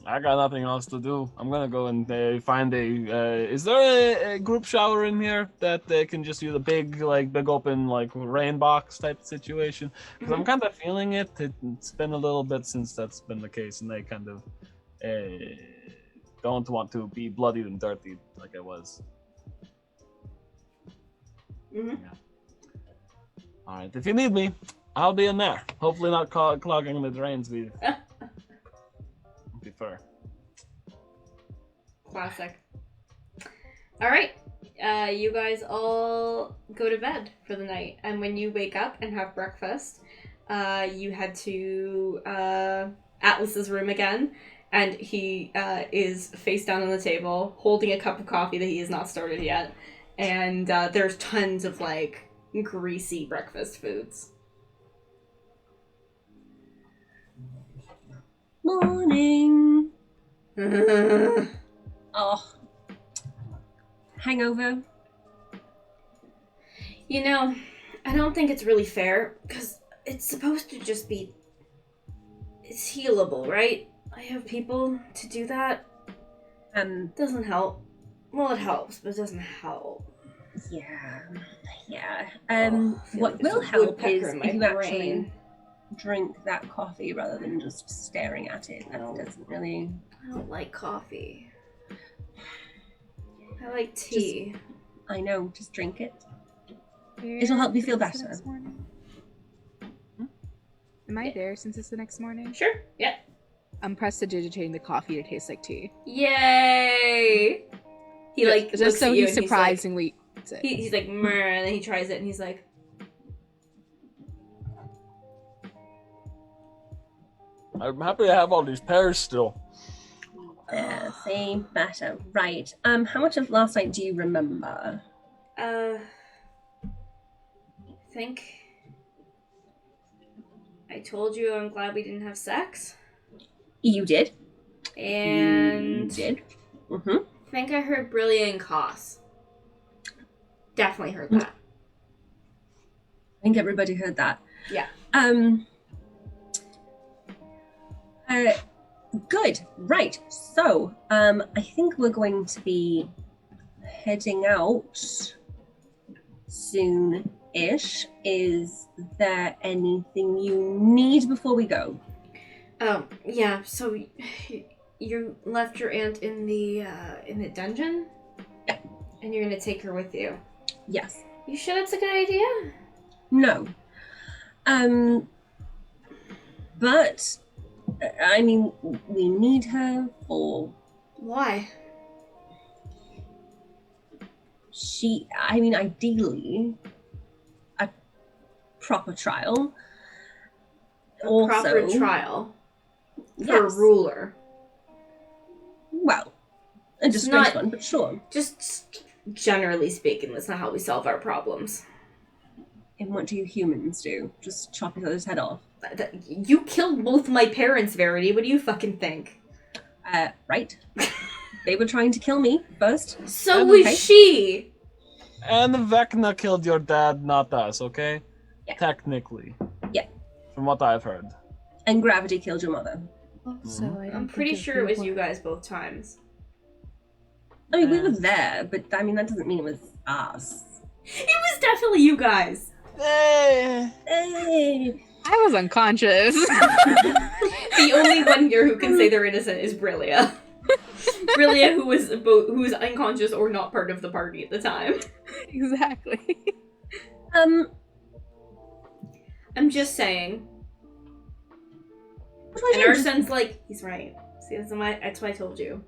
I got nothing else to do. I'm gonna go and find a. Is there a group shower in here that they can just use a big open rain box type situation? Because I'm kind of feeling it. It's been a little bit since that's been the case, and they kind of don't want to be bloodied and dirty like I was. Mm-hmm. Yeah. All right, if you need me, I'll be in there. Hopefully not clogging the drains. We prefer. Classic. All right, you guys all go to bed for the night, and when you wake up and have breakfast, you head to Atlas's room again, and he is face down on the table, holding a cup of coffee that he has not started yet, and there's tons of greasy breakfast foods. Morning. Oh. Hangover. You know, I don't think it's really fair, because it's supposed to just be... It's healable, right? I have people to do that. Doesn't help. Well, it helps, but it doesn't help. Yeah. like What there's will a help woodpecker is in if you my actually brain. drink that coffee rather than just staring at it. That doesn't really... I don't like coffee. I like tea. I know, just drink it. It'll help you feel Since it's the better. next morning? Am I there since it's the next morning? Sure. Yeah. I'm prestidigitating the coffee to taste like tea. Yay! He Just looks so at you he and surprisingly eats it. he's like, "Meh," and then he tries it and he's like, I'm happy to have all these pears still. Same matter. Right. How much of last night do you remember? I think I told you I'm glad we didn't have sex. You did. And You did. Mm-hmm. I think I heard Brillia and Koss. Definitely heard that. I think everybody heard that. Yeah. Good. Right. So, I think we're going to be heading out soon-ish. Is there anything you need before we go? Yeah, so you left your aunt in the dungeon? Yeah. And you're gonna take her with you? Yes. You sure that's a good idea? No. But, I mean, we need her for... Why? Ideally, a proper trial. A proper trial? For a Yes. ruler? Well, a disgraced one, but sure. Just generally speaking, that's not how we solve our problems. And what do you humans do? Just chop each other's head off? You killed both my parents, Verity. What do you fucking think? Right. They were trying to kill me first. So was she! And Vecna killed your dad, not us, okay? Yeah. Technically. Yeah. From what I've heard. And gravity killed your mother. Also, I'm pretty sure it was you guys both times. I mean, we were there, but I mean, that doesn't mean it was us. It was definitely you guys! Hey. I was unconscious. The only one here who can say they're innocent is Brillia. Brillia, who was unconscious or not part of the party at the time. Exactly. I'm just saying. In In our sense, he's right. See, that's why I told you.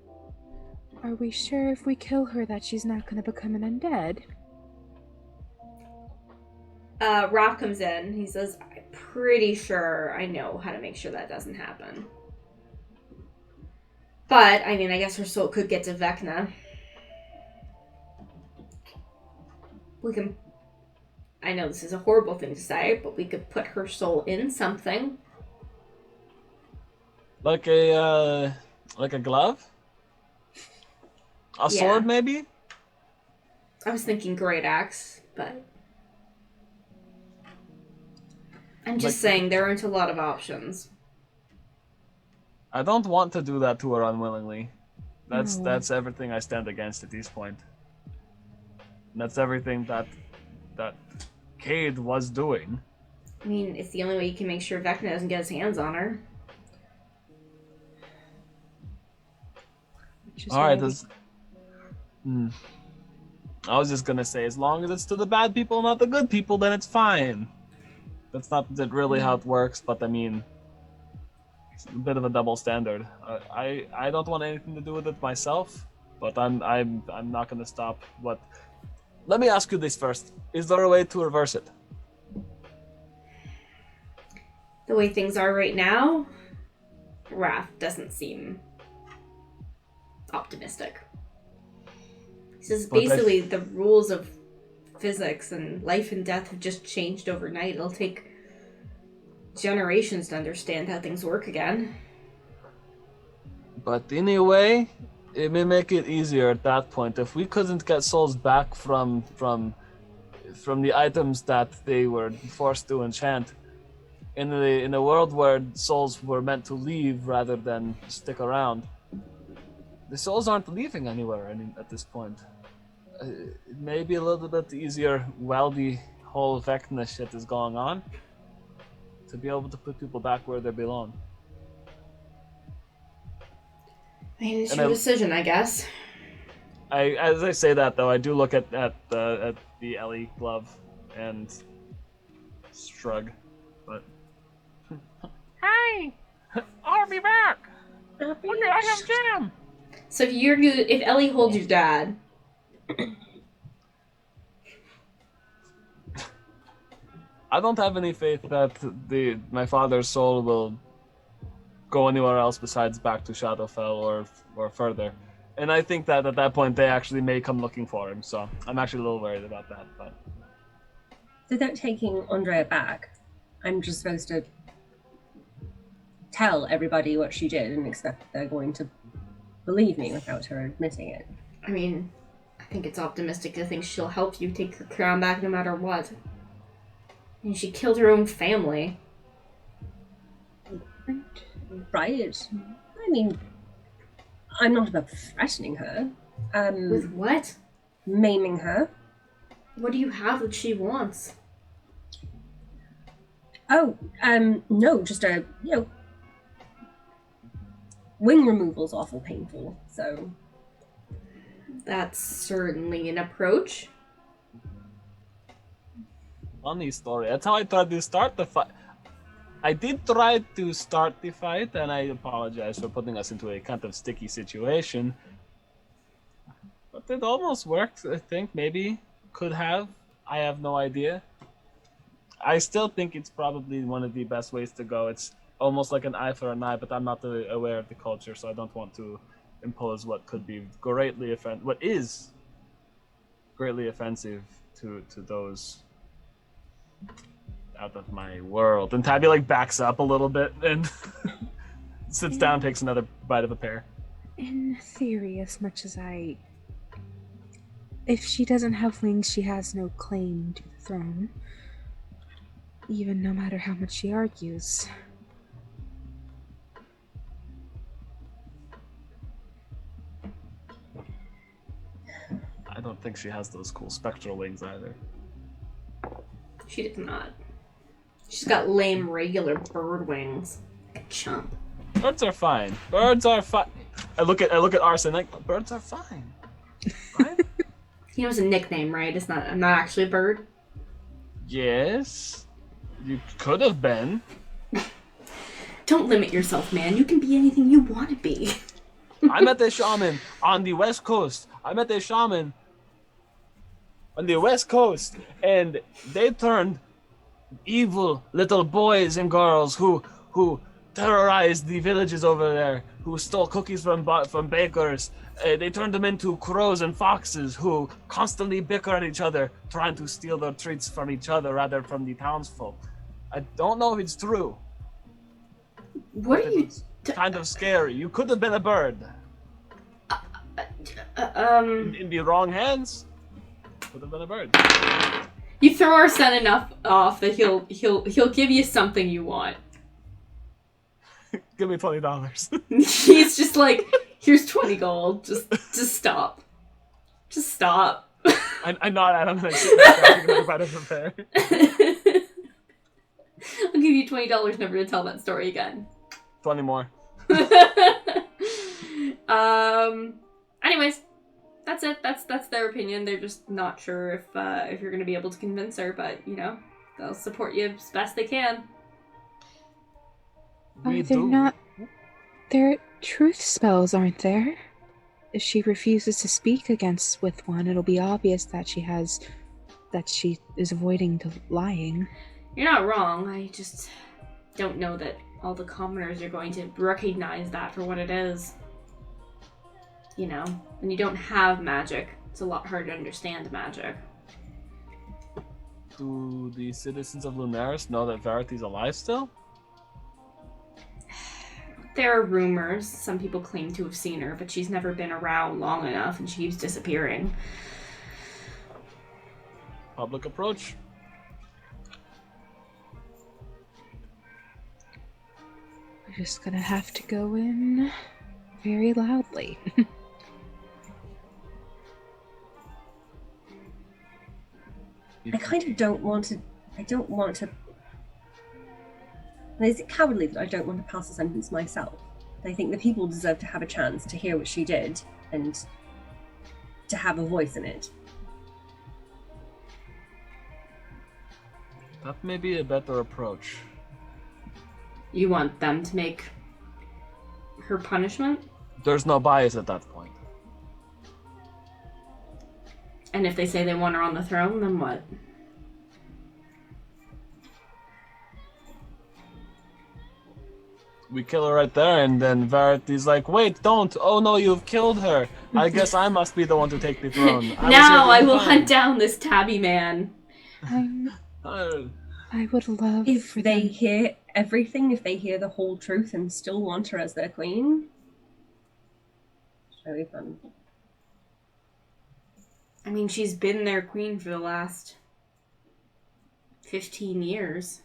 Are we sure if we kill her that she's not going to become an undead? Raph comes in. He says, I'm pretty sure I know how to make sure that doesn't happen. But, I mean, I guess her soul could get to Vecna. We can... I know this is a horrible thing to say, but we could put her soul in something. Like a glove? A sword, maybe? I was thinking great axe, but... I'm just saying, there aren't a lot of options. I don't want to do that to her unwillingly. No. That's everything I stand against at this point. And that's everything that Cade was doing. I mean, it's the only way you can make sure Vecna doesn't get his hands on her. Alright, I was just gonna say, as long as it's to the bad people, not the good people, then it's fine. That's not really how it works, but I mean, it's a bit of a double standard. I don't want anything to do with it myself, but I'm not gonna stop. But let me ask you this first: is there a way to reverse it? The way things are right now, Raph doesn't seem optimistic. He says basically the rules of physics and life and death have just changed overnight. It'll take generations to understand how things work again. But anyway, it may make it easier at that point. If we couldn't get souls back from the items that they were forced to enchant, in a world where souls were meant to leave rather than stick around, the souls aren't leaving anywhere at this point. It may be a little bit easier while the whole Vecna shit is going on to be able to put people back where they belong. I mean, it's your decision, I guess. As I say that, though, I do look at the Ellie glove and shrug, but... Hey! I'll be back! Look at I have jam! So if Ellie holds your dad... I don't have any faith that my father's soul will go anywhere else besides back to Shadowfell or further. And I think that at that point they actually may come looking for him, so I'm actually a little worried about that. But so without taking Ondrea back, I'm just supposed to tell everybody what she did and expect that they're going to believe me without her admitting it. I mean, I think it's optimistic to think she'll help you take your crown back no matter what. And she killed her own family. Right. I mean, I'm not about threatening her. With what? Maiming her. What do you have that she wants? Oh, no, just wing removal's awful painful, so... That's certainly an approach. Funny story. That's how I tried to start the fight. I did try to start the fight, and I apologize for putting us into a kind of sticky situation. But it almost worked, I think. Maybe. Could have. I have no idea. I still think it's probably one of the best ways to go. It's almost like an eye for an eye, but I'm not aware of the culture, so I don't want to impose what could be greatly what is greatly offensive to those out of my world. And Taabi backs up a little bit and sits down, takes another bite of a pear. In theory, as much as if she doesn't have wings, she has no claim to the throne. Even no matter how much she argues. I don't think she has those cool spectral wings either. She did not. She's got lame regular bird wings. Like a chump. Birds are fine. Birds are fine. I look at Arson birds are fine. Right? He knows a nickname, right? I'm not actually a bird. Yes. You could have been. Don't limit yourself, man. You can be anything you want to be. I met a shaman on the West Coast. And they turned evil little boys and girls who terrorized the villages over there, who stole cookies from bakers. They turned them into crows and foxes who constantly bicker at each other, trying to steal their treats from each other rather from the townsfolk. I don't know if it's true. What are you? It's kind of scary. You could have been a bird. In the wrong hands, could have been a bird. You throw our son enough off that he'll give you something you want. Give me $20. He's just like, here's 20 gold. Just stop. Just stop. I nod at him and I sit back and I'm about to prepare. I'll give you $20 never to tell that story again. 20 more. Anyways, that's it. That's their opinion. They're just not sure if you're gonna be able to convince her, but you know, they'll support you as best they can. They're truth spells, aren't there? If she refuses to speak against with one, it'll be obvious that she is avoiding lying. You're not wrong. I just don't know that all the commoners are going to recognize that for what it is. You know, when you don't have magic, it's a lot harder to understand magic. Do the citizens of Lunaris know that Verity's alive still? There are rumors. Some people claim to have seen her, but she's never been around long enough and she keeps disappearing. Public approach? We're just gonna have to go in very loudly. I kind of don't want to. Is it cowardly that I don't want to pass a sentence myself? I think the people deserve to have a chance to hear what she did and to have a voice in it. That may be a better approach. You want them to make her punishment? There's no bias at that point. And if they say they want her on the throne, then what? We kill her right there, and then Verity's like, wait, don't! Oh no, you've killed her! I guess I must be the one to take the throne. Now I will hunt down this Taabi man. I would love If for they them. hear everything, if they hear the whole truth and still want her as their queen, it's really fun. I mean, she's been their queen for the last 15 years.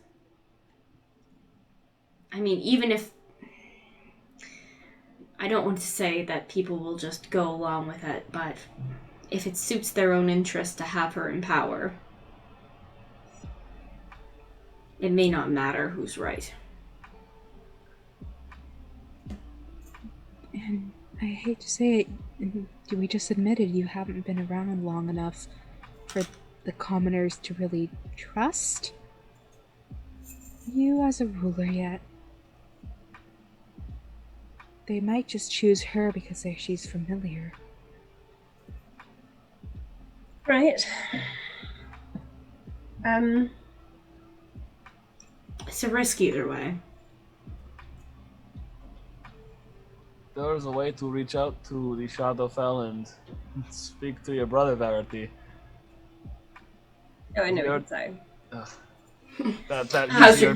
I mean, even if... I don't want to say that people will just go along with it, but if it suits their own interest to have her in power, it may not matter who's right. And I hate to say it, we just admitted you haven't been around long enough for the commoners to really trust you as a ruler yet. They might just choose her because she's familiar. Right. It's a risk either way. There's a way to reach out to the Shadowfell and speak to your brother, Verity. Oh, I know what you'd say.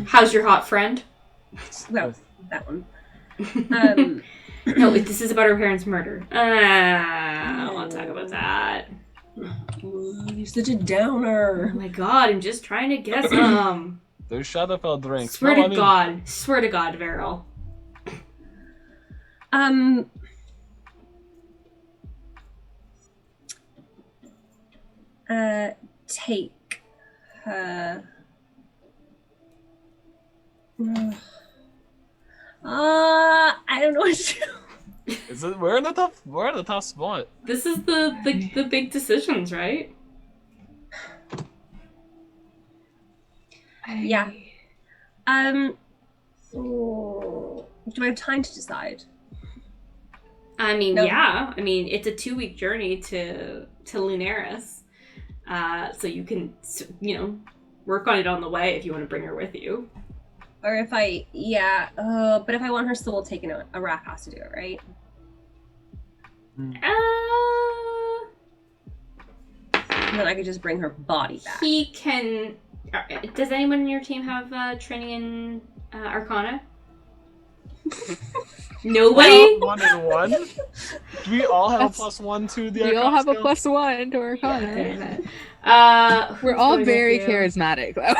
How's your hot friend? Well, that one. No, this is about her parents' murder. I don't want to talk about that. You're such a downer. Oh my god, I'm just trying to get some. There's Shadowfell drinks. Swear to God, Varel. Take her. I don't know what to do. We're in a tough spot. This is the big decisions, right? Yeah. Do I have time to decide? I mean, No. yeah. I mean, it's a 2-week journey to Lunaris. So you can, work on it on the way if you want to bring her with you. Or if but if I want her soul taken out, a rat has to do it, right? And then I could just bring her body back. He can... Does anyone in your team have training in Arcana? Nobody? 1 and 1? Do we all have a +1 to the Arcana? We all have skill? a +1 to Arcana. We're Who's all going very with you? charismatic, though.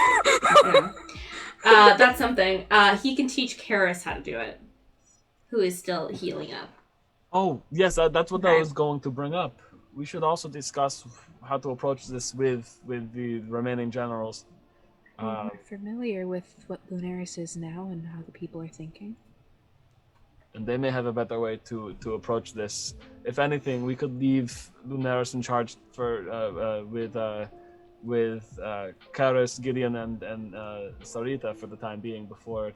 Yeah. That's something. He can teach Karis how to do it, who is still healing up. Oh, yes, that's what I Okay. was going to bring up. We should also discuss how to approach this with the remaining generals. We're familiar with what Lunaris is now and how the people are thinking. And they may have a better way to approach this. If anything, we could leave Lunaris in charge for with Karis, Gideon, and Sarita for the time being before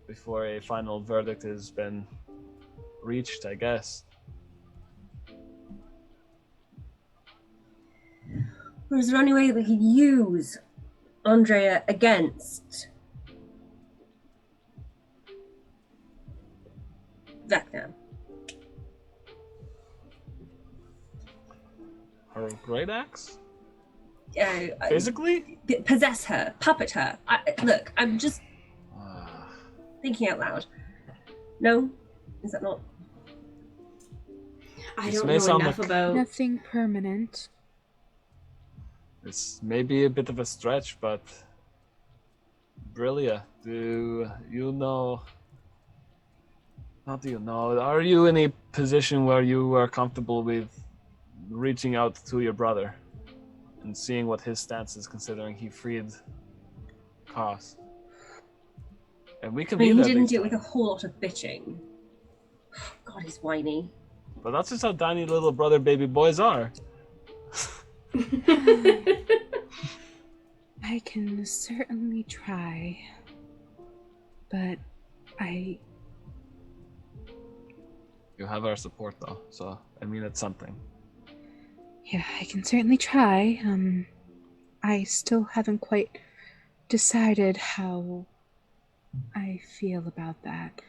a final verdict has been reached, I guess. Or is there any way that we could use Ondrea against Vecna? Her great axe? Yeah, Physically? possess her, puppet her. Look, I'm just thinking out loud. No? Is that not? I This don't may know sound enough like- about... Nothing permanent. It's maybe a bit of a stretch, but Brillia, do you know? Not do you know? Are you in a position where you are comfortable with reaching out to your brother and seeing what his stance is, considering he freed Kos? And we can be He there. didn't big do it with a time. whole lot of bitching. God, he's whiny. But that's just how tiny little brother baby boys are. I can certainly try, but You have our support, though, so I mean it's something. Yeah, I can certainly try. I still haven't quite decided how I feel about that,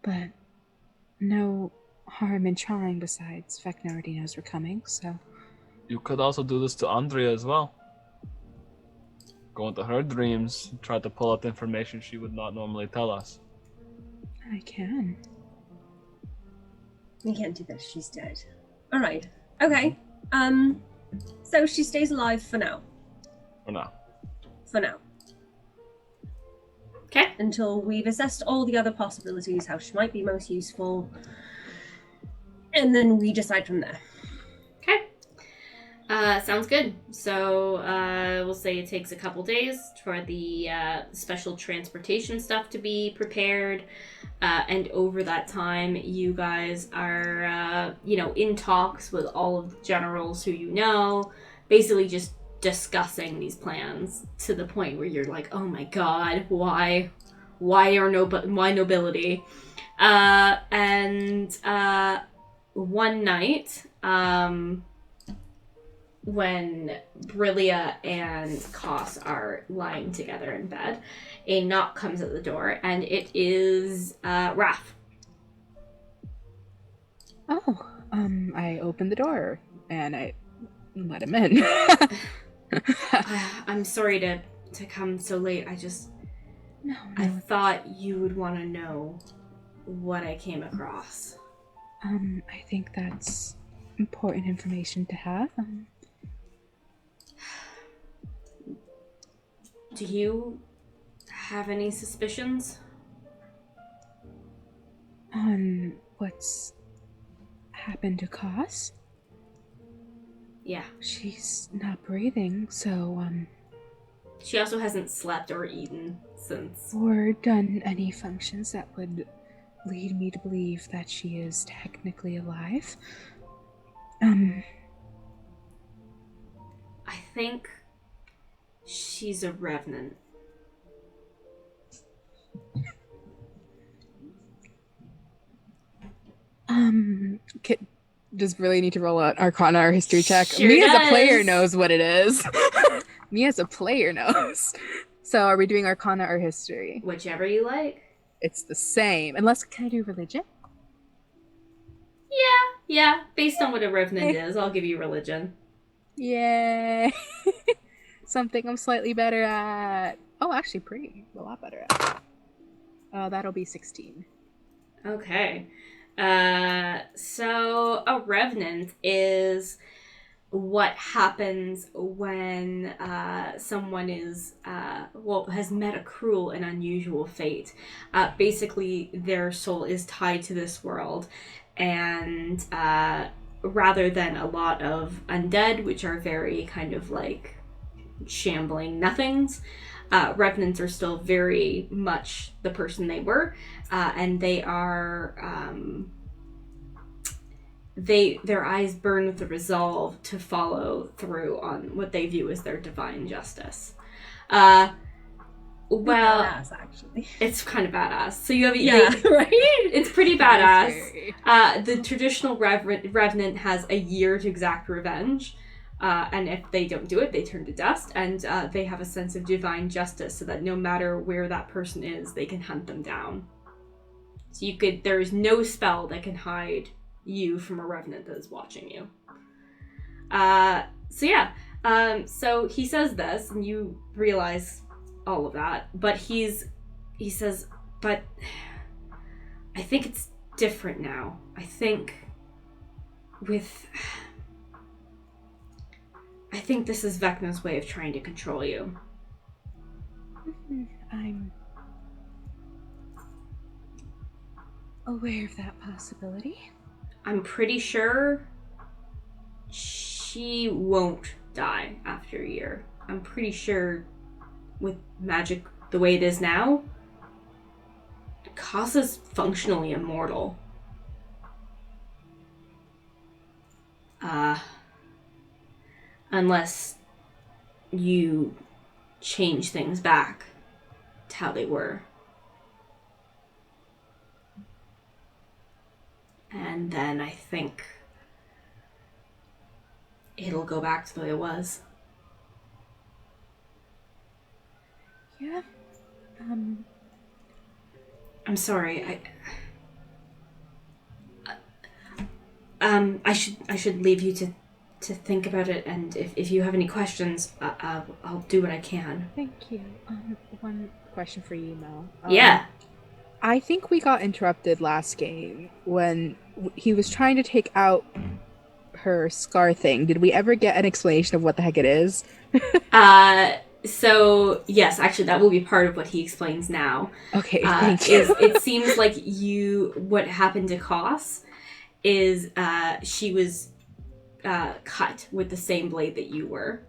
but no harm in trying. Besides, Vecna already knows we're coming, so You could also do this to Ondrea as well. Go into her dreams, try to pull out information she would not normally tell us. I can. We can't do this. She's dead. All right. Okay. So she stays alive for now. For now. For now. Okay. Until we've assessed all the other possibilities, how she might be most useful, and then we decide from there. Okay. Sounds good. So we'll say it takes a couple days for the special transportation stuff to be prepared. And over that time, you guys are, in talks with all of the generals who you know, basically just discussing these plans to the point where you're like, oh my god, why nobility? And one night, when Brillia and Kos are lying together in bed, a knock comes at the door, and it is Raph. Oh, I opened the door and I let him in. I'm sorry to come so late. No. I thought you would want to know what I came across. I think that's important information to have. Do you have any suspicions? On what's happened to Kos? Yeah. She's not breathing, so, She also hasn't slept or eaten since. or done any functions that would lead me to believe that she is technically alive. I think she's a revenant. Does really need to roll out Arcana or History check? Sure Me as a does. player knows what it is. Me as a player knows. So are we doing Arcana or History? Whichever you like. It's the same. Unless, can I do Religion? Yeah. Based on what a Revenant is, I'll give you religion. Yay. Something I'm slightly better at. Oh, actually a lot better at. That'll be 16. Okay. So a Revenant is what happens when someone is has met a cruel and unusual fate. Basically, their soul is tied to this world, and rather than a lot of undead, which are very kind of like shambling nothings, Revenants are still very much the person they were, and they are their eyes burn with the resolve to follow through on what they view as their divine justice. Badass, actually. It's kind of badass. So you have right? It's pretty badass. The traditional revenant has a year to exact revenge, and if they don't do it, they turn to dust. And they have a sense of divine justice, so that no matter where that person is, they can hunt them down. So there is no spell that can hide you from a revenant that is watching you. So he says this, and you realize all of that, but he says, but I think it's different now. I think this is Vecna's way of trying to control you. I'm aware of that possibility. I'm pretty sure she won't die after a year. I'm pretty sure with magic the way it is now, Kasa's functionally immortal. Unless you change things back to how they were. And then I think it'll go back to the way it was. Yeah. I'm sorry. I should leave you to think about it, and if you have any questions, I'll do what I can. Thank you. One question for you, Mel. Yeah. I think we got interrupted last game when he was trying to take out her scar thing. Did we ever get an explanation of what the heck it is? So, yes, actually, that will be part of what he explains now. Okay, thank you. It seems like what happened to Kos is she was cut with the same blade that you were.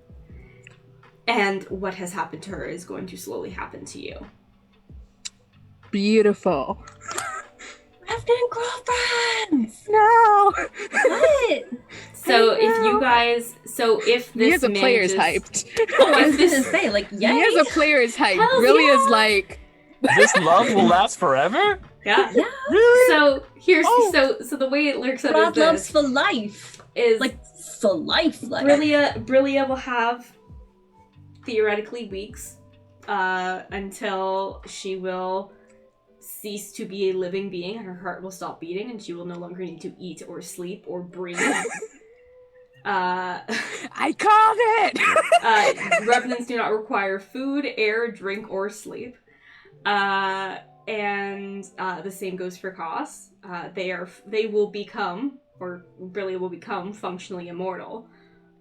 And what has happened to her is going to slowly happen to you. Beautiful. Revenant girlfriends! No! What? So if this me as a player is hyped. Oh, I was gonna say, like, yay! Me as a player is hyped. Hells Brillia's yeah! like... This love will last forever? Yeah. Yeah. Really? So here's Oh. so the way it lurks out God is loves this, for life. is Like, for life. Like. Brillia will have theoretically weeks until she will cease to be a living being and her heart will stop beating and she will no longer need to eat or sleep or breathe. I called it! Revenants do not require food, air, drink, or sleep. And the same goes for Kos. They will become, or Brillia will become, functionally immortal.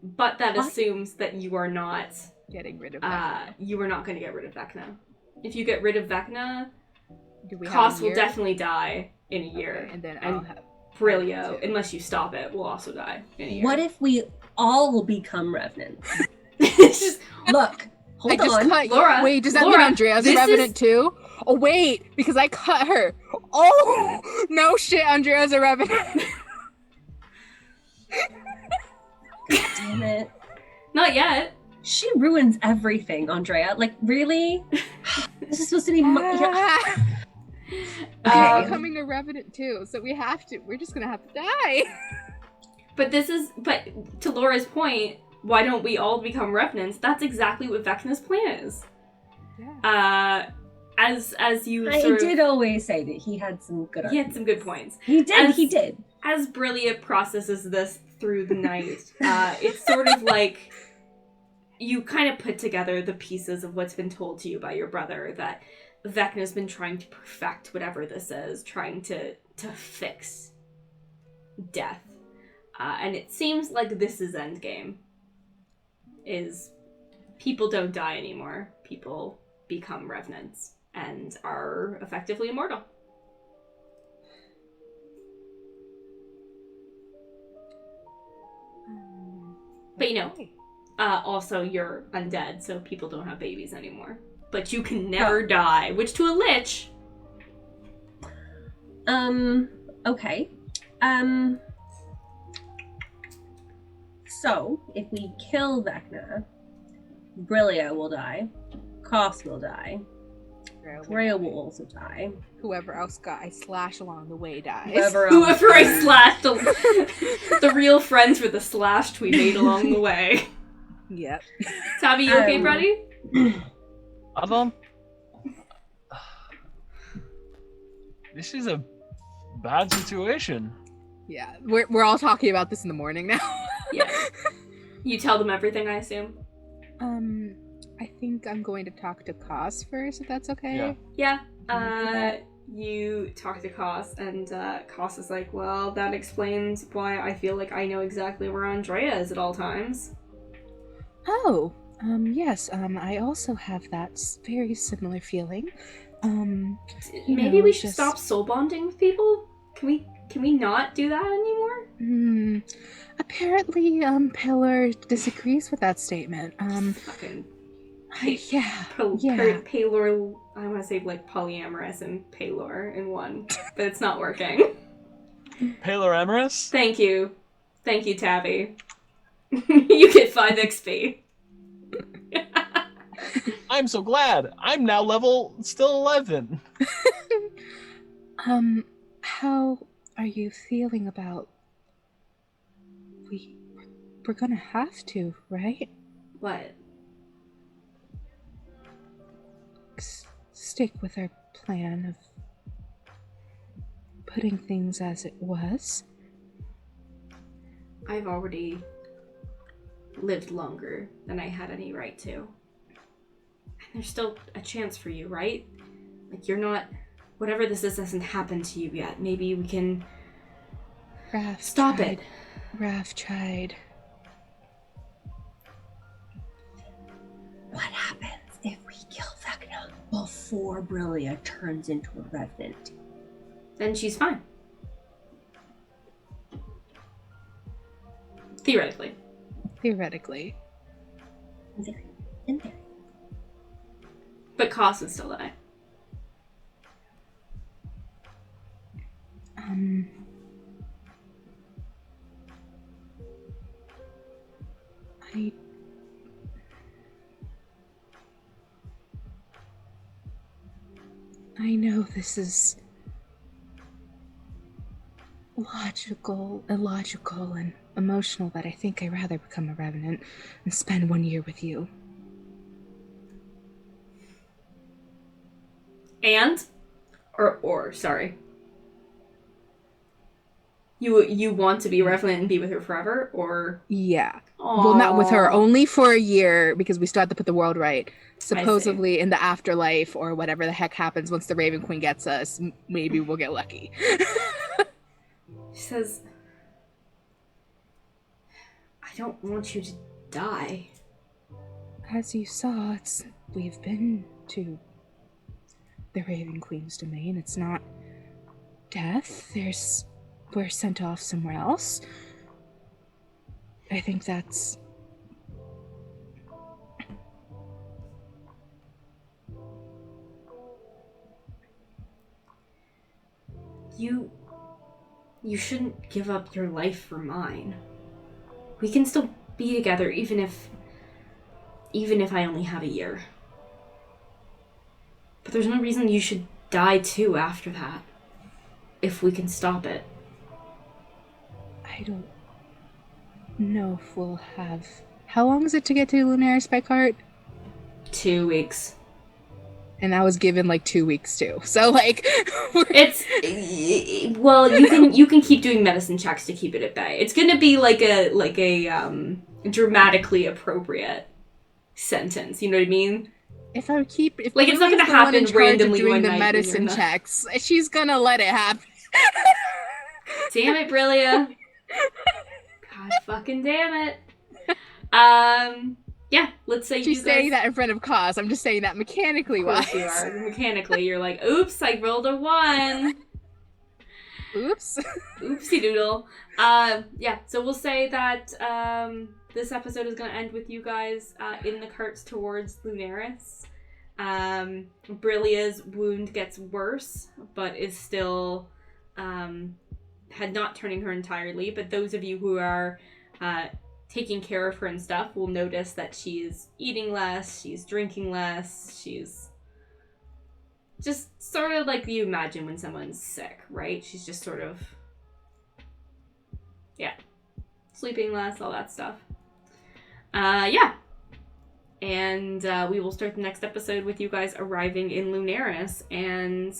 But that assumes that you are not getting rid of Vecna. you are not going to get rid of Vecna. If you get rid of Vecna, Kos Kos will definitely die in a year. Okay, and then and I'll have Brillia, unless you stop it, will also die in a year. What if we all become revenants? Just, Look, hold I just on. cut Laura, Wait, does that Laura, mean Ondrea's a this revenant is- too? Oh wait, because I cut her. Oh no shit, Ondrea's a revenant. Damn it. not yet. She ruins everything, Ondrea. Like, really? This is supposed to be I'm Um, becoming a revenant too, so we're just gonna have to die. But to Laura's point, why don't we all become revenants? That's exactly what Vecna's plan is. Yeah. As you I sort did of... always say that he had some good He had some good points. He did. As Brillia processes this through the night, it's sort of like you kind of put together the pieces of what's been told to you by your brother, that Vecna's been trying to perfect whatever this is, trying to fix death. And it seems like this is endgame. Is people don't die anymore. People become revenants and are effectively immortal. But also you're undead, so people don't have babies anymore. But you can never die, which to a lich... Okay. So, if we kill Vecna, Brillia will die, Koss will die, Freya will also die. Whoever else I slash along the way dies. Whoever I slashed, the real friends were the slashed we made along the way. Yep. Taabi, you okay, buddy? This is a bad situation. Yeah, we're all talking about this in the morning now. Yeah. You tell them everything, I assume? I think I'm going to talk to Koss first, if that's okay. Yeah. You talk to Koss, and Koss is like, well, that explains why I feel like I know exactly where Ondrea is at all times. Oh, yes, I also have that very similar feeling. Maybe we should stop soul bonding with people? Can we not do that anymore? Apparently, Pillar disagrees with that statement. Fucking... Palor, I want to say like polyamorous and Palor in one, but it's not working. Palor-amorous? Thank you, Taabi. You get 5 XP. I'm so glad. I'm now level still 11. How are you feeling about... We're gonna have to, right? What? Stick with our plan of putting things as it was. I've already lived longer than I had any right to. And there's still a chance for you, right? Like, you're not... Whatever this is hasn't happened to you yet. Maybe we can... Stop it. Raph tried. What happens if we kill Vecna before Brillia turns into a revenant? Then she's fine. Theoretically. In there. But Koss would still die. I know this is illogical, and emotional, but I think I'd rather become a revenant and spend 1 year with you. And? Sorry. You want to be a revenant and be with her forever, or? Yeah. Aww. Well, not with her, only for a year, because we still have to put the world right. Supposedly in the afterlife, or whatever the heck happens once the Raven Queen gets us, maybe we'll get lucky. She says, I don't want you to die. As you saw, we've been to the Raven Queen's domain. It's not death. We're sent off somewhere else. I think that's... You shouldn't give up your life for mine. We can still be together even if I only have a year. But there's no reason you should die too after that. If we can stop it. I don't know if we'll have How long is it to get to Lunaris by cart? 2 weeks. And I was given like 2 weeks too. So like It's well, you can keep doing medicine checks to keep it at bay. It's gonna be like a dramatically appropriate sentence. You know what I mean? if Like, it's not gonna Lily's the one happen in charge of randomly doing one the night when you're medicine not- checks, she's gonna let it happen. Damn it, Brillia. God fucking damn it. Yeah, let's say She's you guys... saying that in front of cause. I'm just saying that mechanically Of course wise. you are. Mechanically, you're like, oops, I rolled a 1. Oops. Oopsie doodle. Yeah, so we'll say that this episode is going to end with you guys in the carts towards Lunaris. Brillia's wound gets worse, but is still had not turning her entirely. But those of you who are taking care of her and stuff will notice that she's eating less, she's drinking less, she's just sort of like you imagine when someone's sick, right? She's just sort of, yeah, sleeping less, all that stuff. Yeah. And we will start the next episode with you guys arriving in Lunaris and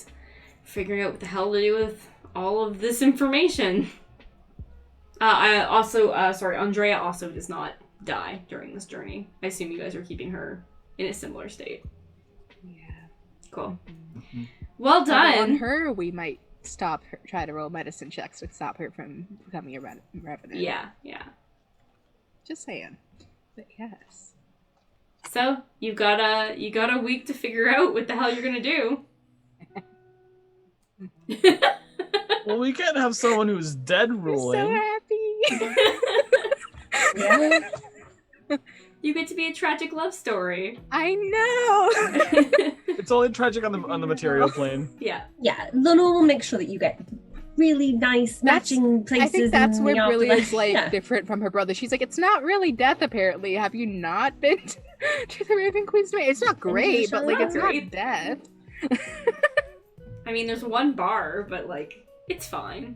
figuring out what the hell to do with all of this information. Ondrea also does not die during this journey. I assume you guys are keeping her in a similar state. Yeah. Cool. Mhm. Well Although on done. her, we might stop her, try to roll medicine checks to stop her from becoming a revenant. Yeah. Just saying. But yes. So you got a week to figure out what the hell you're gonna do. Well, we can't have someone who's dead I'm ruling. so happy. Yeah. You get to be a tragic love story. I know. It's only tragic on the material plane. Yeah. Yeah, Luna will make sure that you get really nice matching places. I think that's in where the Brillia afterlife. is like Yeah. different from her brother. She's like, it's not really death apparently. Have you not been to the Raven Queen's domain? It's not great, but like it's Great. not death. I mean, there's one bar, but like, it's fine.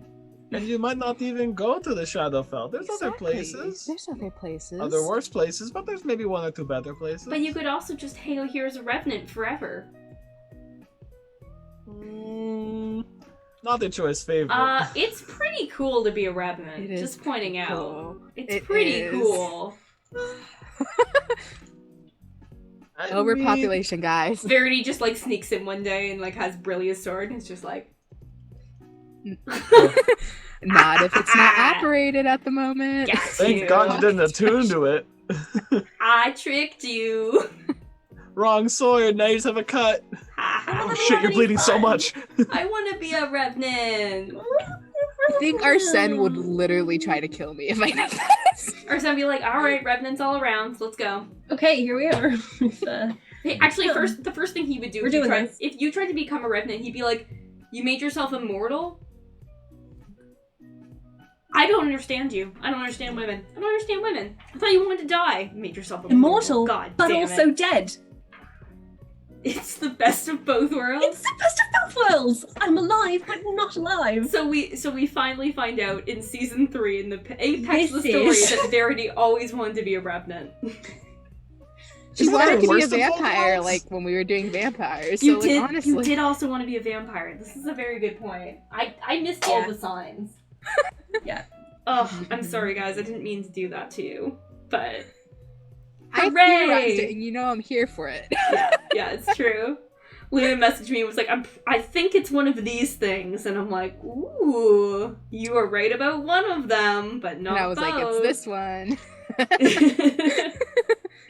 And you might not even go to the Shadowfell. There's other Exactly. places. There's other places. Other worse places, but there's maybe 1 or 2 better places. But you could also just hang out here as a revenant forever. Not the choice favorite. It's pretty cool to be a revenant. It is Just pointing out. cool. It's It pretty is. cool. I Overpopulation, guys. Verity just like sneaks in one day and like has Brillia's sword and it's just like Not if it's not operated at the moment. Got Thank you. God you didn't attune to it. I tricked you. Wrong sword, now you just have a cut. Oh shit, you're bleeding so much. I want to be a revenant. I think Arsene would literally try to kill me if I did this. Or some be like, all right, revenants all around, so let's go. Okay, here we are. Hey, actually, the first thing he would do We're if you, doing tried, this. if you tried to become a revenant, he'd be like, you made yourself immortal? I don't understand you. I don't understand women. I don't understand women. I thought you wanted to die. You made yourself Immortal, God but damn also it. dead. It's the best of both worlds. It's the best of both worlds. I'm alive, but not alive. So we finally find out in season 3 in the apex of the This story is- that Verity always wanted to be a revenant. She Isn't that wanted the to be a worst of both vampire, worlds? like when we were doing vampires. You so, did. like, honestly, You did also want to be a vampire. This is a very good point. I missed all Yeah. the signs. Yeah. Oh, I'm sorry, guys. I didn't mean to do that to you, but I Hooray! theorized it, and you know I'm here for it. yeah, it's true. Luna messaged me and was like, I think it's one of these things, and I'm like, ooh, you are right about one of them, but not And I was like, both. it's this one.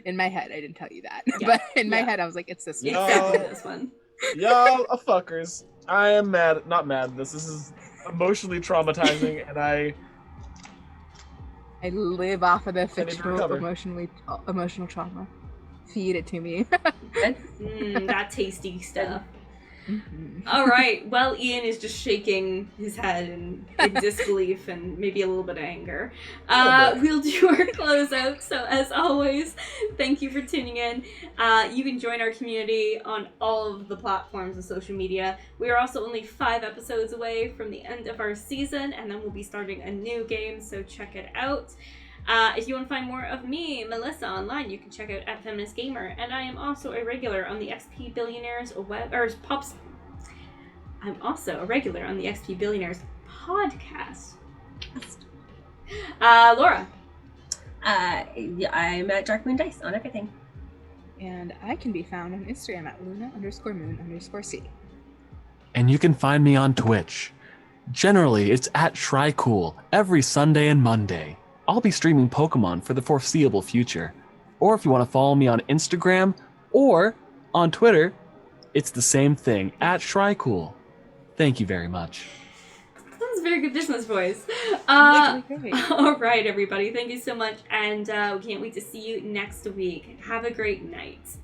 In my head, I didn't tell you that, Yeah. but in my Yeah. head, I was like, it's this one. Yeah. Exactly this one. Y'all are fuckers. I am mad. Not mad. This is emotionally traumatizing, and I live off of the need to fictional recover. emotional trauma. Feed it to me. That tasty stuff. Mhm. All right. Well, Ian is just shaking his head in disbelief and maybe a little bit of anger. We'll do our closeout. So, as always, thank you for tuning in. You can join our community on all of the platforms of social media. We are also only 5 episodes away from the end of our season, and then we'll be starting a new game, so check it out. If you want to find more of me, Melissa, online, you can check out at Feminist Gamer, and I am also a regular on the XP Billionaires Pops. I'm also a regular on the XP Billionaires podcast. Laura. I'm at Dark Moon Dice on everything. And I can be found on Instagram at Luna_Moon_C. And you can find me on Twitch. Generally, it's at Shrycool every Sunday and Monday. I'll be streaming Pokemon for the foreseeable future. Or if you want to follow me on Instagram or on Twitter, it's the same thing, at Shrycool. Thank you very much. That was a very good business voice. Great. All right, everybody. Thank you so much. And we can't wait to see you next week. Have a great night.